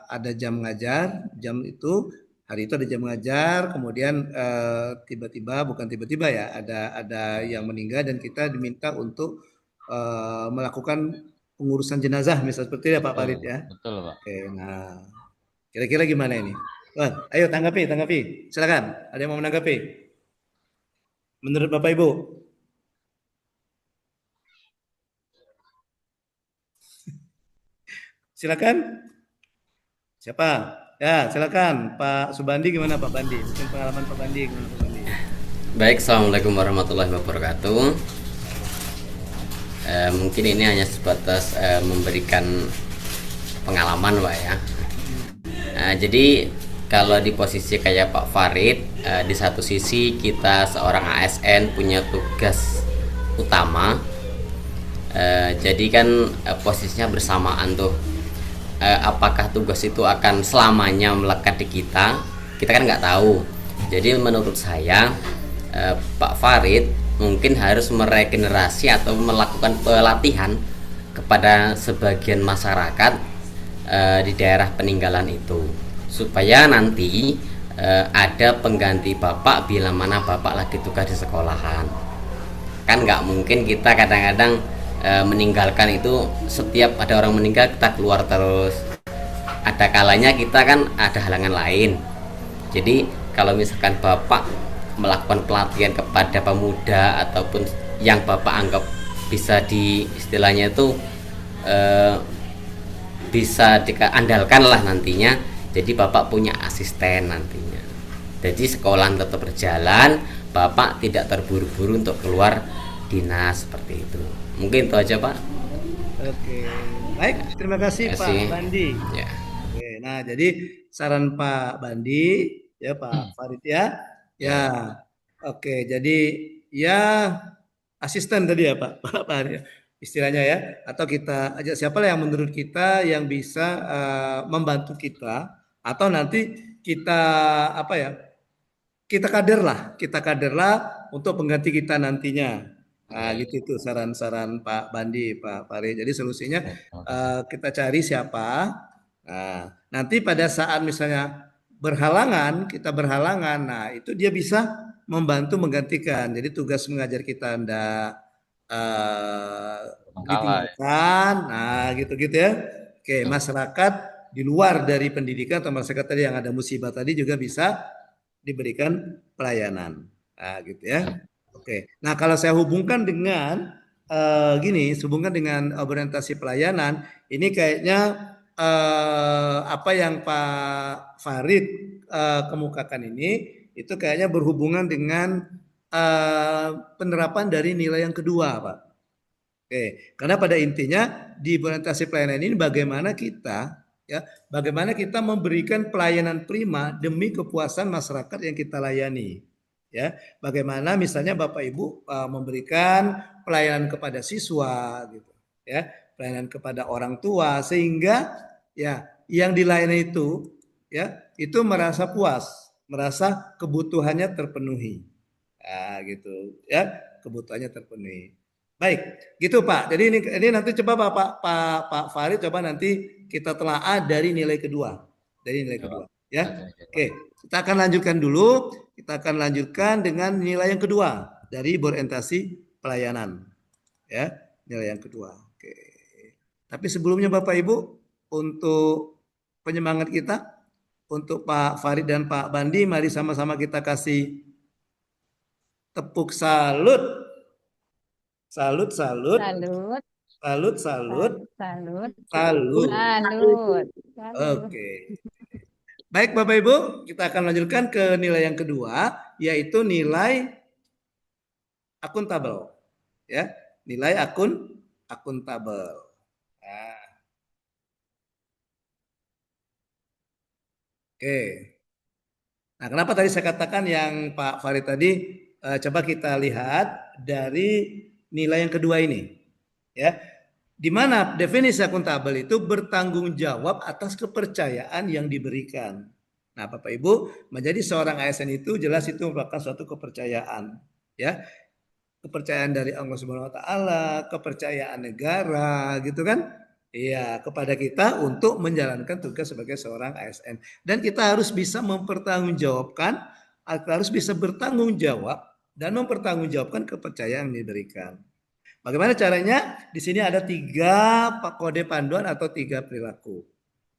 ada jam ngajar, jam itu hari itu ada jam ngajar, kemudian bukan tiba-tiba ya, ada yang meninggal dan kita diminta untuk melakukan pengurusan jenazah misalnya seperti itu ya Pak Farid ya. Betul Pak. Oke, nah kira-kira gimana ini? Wah, ayo tanggapi, silakan. Ada yang mau menanggapi? Menurut Bapak Ibu? Silakan. Siapa? Ya, silakan Pak Subandi, gimana Pak Bandi? Mungkin pengalaman Pak Bandi gimana Pak Bandi? Baik, Assalamualaikum warahmatullahi wabarakatuh. Mungkin ini hanya sebatas memberikan pengalaman Pak ya. Jadi kalau di posisi kayak Pak Farid, di satu sisi kita seorang ASN punya tugas utama, jadi kan posisinya bersamaan tuh. Apakah tugas itu akan selamanya melekat di kita kan nggak tahu. Jadi menurut saya Pak Farid mungkin harus meregenerasi atau melakukan pelatihan kepada sebagian masyarakat di daerah peninggalan itu, supaya nanti ada pengganti bapak bila mana bapak lagi tugas di sekolahan. Kan nggak mungkin kita kadang-kadang meninggalkan itu, setiap ada orang meninggal kita keluar terus. Ada kalanya kita kan ada halangan lain. Jadi kalau misalkan bapak melakukan pelatihan kepada pemuda ataupun yang bapak anggap bisa di istilahnya itu bisa diandalkan lah nantinya, jadi bapak punya asisten nantinya. Jadi sekolah tetap berjalan, bapak tidak terburu-buru untuk keluar dinas seperti itu. Mungkin itu aja Pak. Oke, baik, terima kasih Pak Bandi. Ya. Oke, nah jadi saran Pak Bandi ya Pak Farid ya. Ya, oke, jadi ya asisten tadi ya Pak Farid istilahnya ya, atau kita ajak siapa yang menurut kita yang bisa membantu kita, atau nanti kita apa ya, kita kader lah untuk pengganti kita nantinya. Nah, gitu itu saran-saran Pak Bandi, Pak Farid. Jadi solusinya kita cari siapa. Nah, nanti pada saat misalnya kita berhalangan, nah itu dia bisa membantu menggantikan. Jadi tugas mengajar kita ndak ditinggalkan, nah gitu-gitu ya. Oke, masyarakat di luar dari pendidikan atau masyarakat tadi yang ada musibah tadi juga bisa diberikan pelayanan, nah gitu ya. Oke, nah kalau saya hubungkan dengan hubungkan dengan orientasi pelayanan, ini kayaknya apa yang Pak Farid kemukakan ini itu kayaknya berhubungan dengan penerapan dari nilai yang kedua, Pak. Oke, karena pada intinya di orientasi pelayanan ini bagaimana kita memberikan pelayanan prima demi kepuasan masyarakat yang kita layani. Ya, bagaimana misalnya Bapak Ibu memberikan pelayanan kepada siswa gitu, ya, pelayanan kepada orang tua sehingga ya yang dilayani itu ya itu merasa puas, merasa kebutuhannya terpenuhi. Nah, gitu ya, kebutuhannya terpenuhi. Baik, gitu Pak. Jadi ini nanti coba Pak Farid coba nanti kita telaah dari nilai kedua. Ya. Oke, kita akan lanjutkan dulu. Kita akan lanjutkan dengan nilai yang kedua dari berorientasi pelayanan. Ya, nilai yang kedua. Oke. Tapi sebelumnya Bapak Ibu, untuk penyemangat kita, untuk Pak Farid dan Pak Bandi, mari sama-sama kita kasih tepuk salut. Salut. Oke. Baik Bapak Ibu, kita akan lanjutkan ke nilai yang kedua, yaitu nilai akuntabel. Ya, nilai akuntabel. Nah. Oke. Nah, kenapa tadi saya katakan yang Pak Farid tadi coba kita lihat dari nilai yang kedua ini, ya, di mana definisi akuntabel itu bertanggung jawab atas kepercayaan yang diberikan. Nah, Bapak Ibu, menjadi seorang ASN itu jelas itu merupakan suatu kepercayaan, ya, kepercayaan dari Allah Subhanahu Wa Taala, kepercayaan negara, gitu kan? Iya, kepada kita untuk menjalankan tugas sebagai seorang ASN, dan kita harus bisa mempertanggungjawabkan, harus bisa bertanggung jawab dan mempertanggungjawabkan kepercayaan yang diberikan. Bagaimana caranya? Di sini ada 3 kode panduan atau 3 perilaku.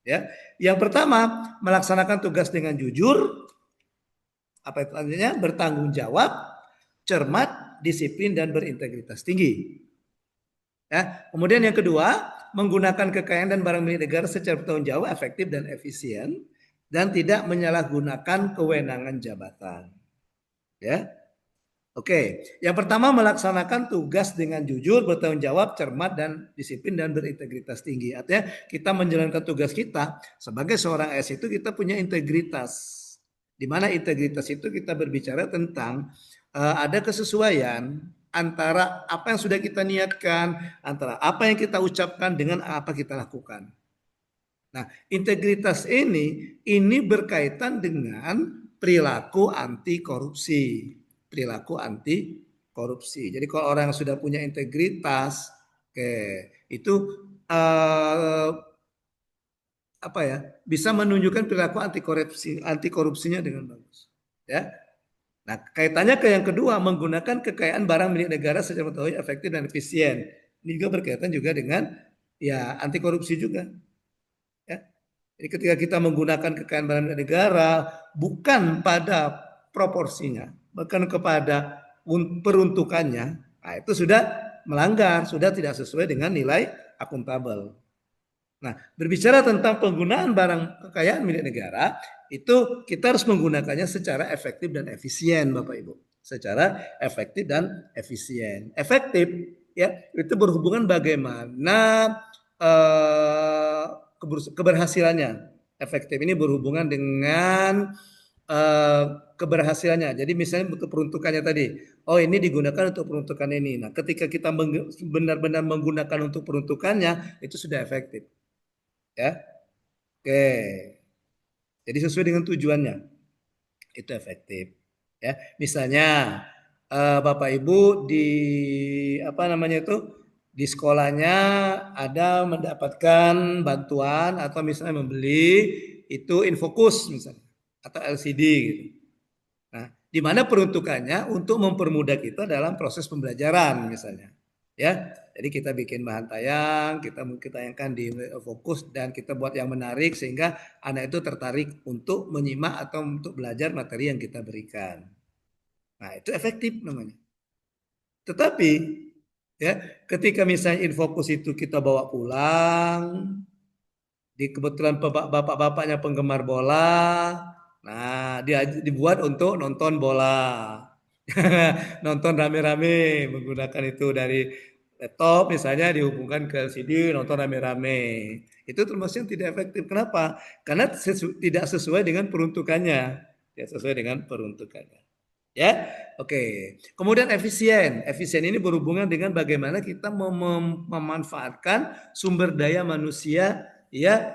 Ya, yang pertama melaksanakan tugas dengan jujur. Apa itu artinya? Bertanggung jawab, cermat, disiplin dan berintegritas tinggi. Ya, kemudian yang kedua menggunakan kekayaan dan barang milik negara secara bertanggung jawab, efektif dan efisien, dan tidak menyalahgunakan kewenangan jabatan. Ya. Oke, yang pertama melaksanakan tugas dengan jujur, bertanggung jawab, cermat dan disiplin dan berintegritas tinggi. Artinya kita menjalankan tugas kita sebagai seorang ASN itu kita punya integritas. Di mana integritas itu kita berbicara tentang ada kesesuaian antara apa yang sudah kita niatkan, antara apa yang kita ucapkan dengan apa kita lakukan. Nah, integritas ini berkaitan dengan perilaku anti korupsi. Jadi kalau orang yang sudah punya integritas, itu apa ya, bisa menunjukkan perilaku anti korupsinya dengan bagus. Ya. Nah, kaitannya ke yang kedua, menggunakan kekayaan barang milik negara secara mengetahui, efektif dan efisien. Ini juga berkaitan juga dengan ya anti korupsi juga. Ya. Jadi ketika kita menggunakan kekayaan barang milik negara bukan pada proporsinya, bukan kepada peruntukannya, nah itu sudah melanggar, sudah tidak sesuai dengan nilai akuntabel. Nah, berbicara tentang penggunaan barang kekayaan milik negara, itu kita harus menggunakannya secara efektif dan efisien, Bapak Ibu. Secara efektif dan efisien. Efektif, ya, itu berhubungan bagaimana keberhasilannya. Efektif ini berhubungan dengan keberhasilannya. Jadi misalnya untuk peruntukannya tadi, oh ini digunakan untuk peruntukan ini. Nah, ketika kita benar-benar menggunakan untuk peruntukannya, itu sudah efektif. Ya, oke. Jadi sesuai dengan tujuannya, itu efektif. Ya, misalnya Bapak Ibu di apa namanya itu di sekolahnya ada mendapatkan bantuan atau misalnya membeli itu Infocus misalnya atau LCD gitu. Nah, di mana peruntukannya untuk mempermudah kita dalam proses pembelajaran misalnya. Ya, jadi kita bikin bahan tayang, kita tayangkan di Fokus dan kita buat yang menarik sehingga anak itu tertarik untuk menyimak atau untuk belajar materi yang kita berikan. Nah, itu efektif namanya. Tetapi ya, ketika misalnya Infokus itu kita bawa pulang, di kebetulan bapak-bapaknya penggemar bola, nah dia dibuat untuk nonton bola. Nonton rame-rame menggunakan itu dari laptop misalnya dihubungkan ke LCD nonton rame-rame. Itu termasuk yang tidak efektif. Kenapa? Karena tidak sesuai dengan peruntukannya. Tidak sesuai dengan peruntukannya. Ya, oke. Kemudian efisien. Efisien ini berhubungan dengan bagaimana kita memanfaatkan sumber daya manusia ya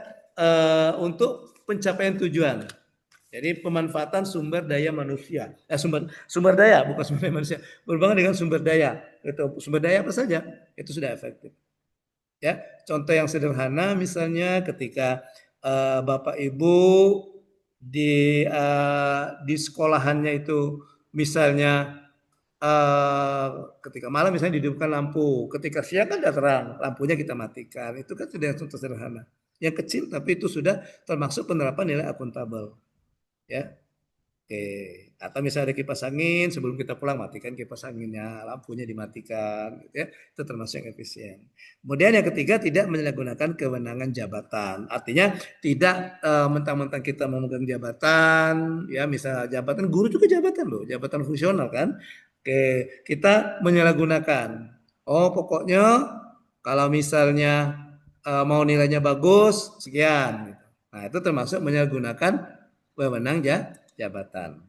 untuk pencapaian tujuan. Jadi pemanfaatan sumber daya manusia, sumber daya bukan sumber daya manusia, berhubungan dengan sumber daya. Itu sumber daya apa saja itu sudah efektif. Ya, contoh yang sederhana misalnya ketika Bapak Ibu di sekolahannya itu misalnya ketika malam misalnya dihidupkan lampu, ketika siang kan sudah terang, lampunya kita matikan, itu kan sudah contoh sederhana. Yang kecil tapi itu sudah termasuk penerapan nilai akuntabel. Ya, oke. Atau misalnya ada kipas angin, sebelum kita pulang matikan kipas anginnya, lampunya dimatikan, gitu ya. Itu termasuk yang efisien. Kemudian yang ketiga, tidak menyalahgunakan kewenangan jabatan. Artinya tidak mentang-mentang kita memegang jabatan, ya misalnya jabatan guru juga jabatan loh, jabatan fungsional kan. Oke, kita menyalahgunakan. Oh, pokoknya kalau misalnya mau nilainya bagus, sekian. Nah, itu termasuk menyalahgunakan wewenang jabatan.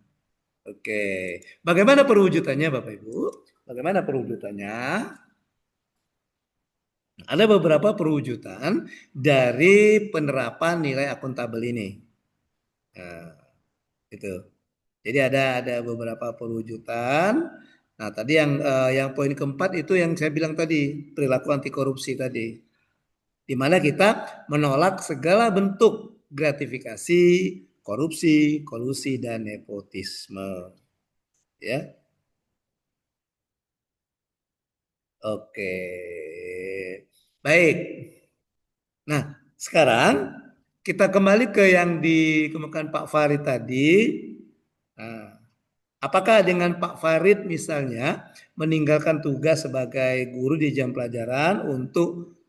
Oke, bagaimana perwujudannya Bapak Ibu? Bagaimana perwujudannya? Ada beberapa perwujudan dari penerapan nilai akuntabel ini. Nah, itu. Jadi ada beberapa perwujudan. Nah, tadi yang poin keempat itu yang saya bilang tadi, perilaku anti korupsi tadi. Di mana kita menolak segala bentuk gratifikasi, korupsi, kolusi, dan nepotisme. Ya. Oke. Baik. Nah, sekarang kita kembali ke yang dikemukakan Pak Farid tadi. Nah, apakah dengan Pak Farid misalnya meninggalkan tugas sebagai guru di jam pelajaran untuk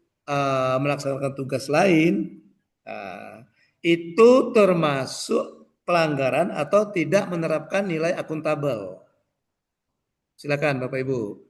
melaksanakan tugas lain, itu termasuk pelanggaran atau tidak menerapkan nilai akuntabel? Silakan Bapak Ibu.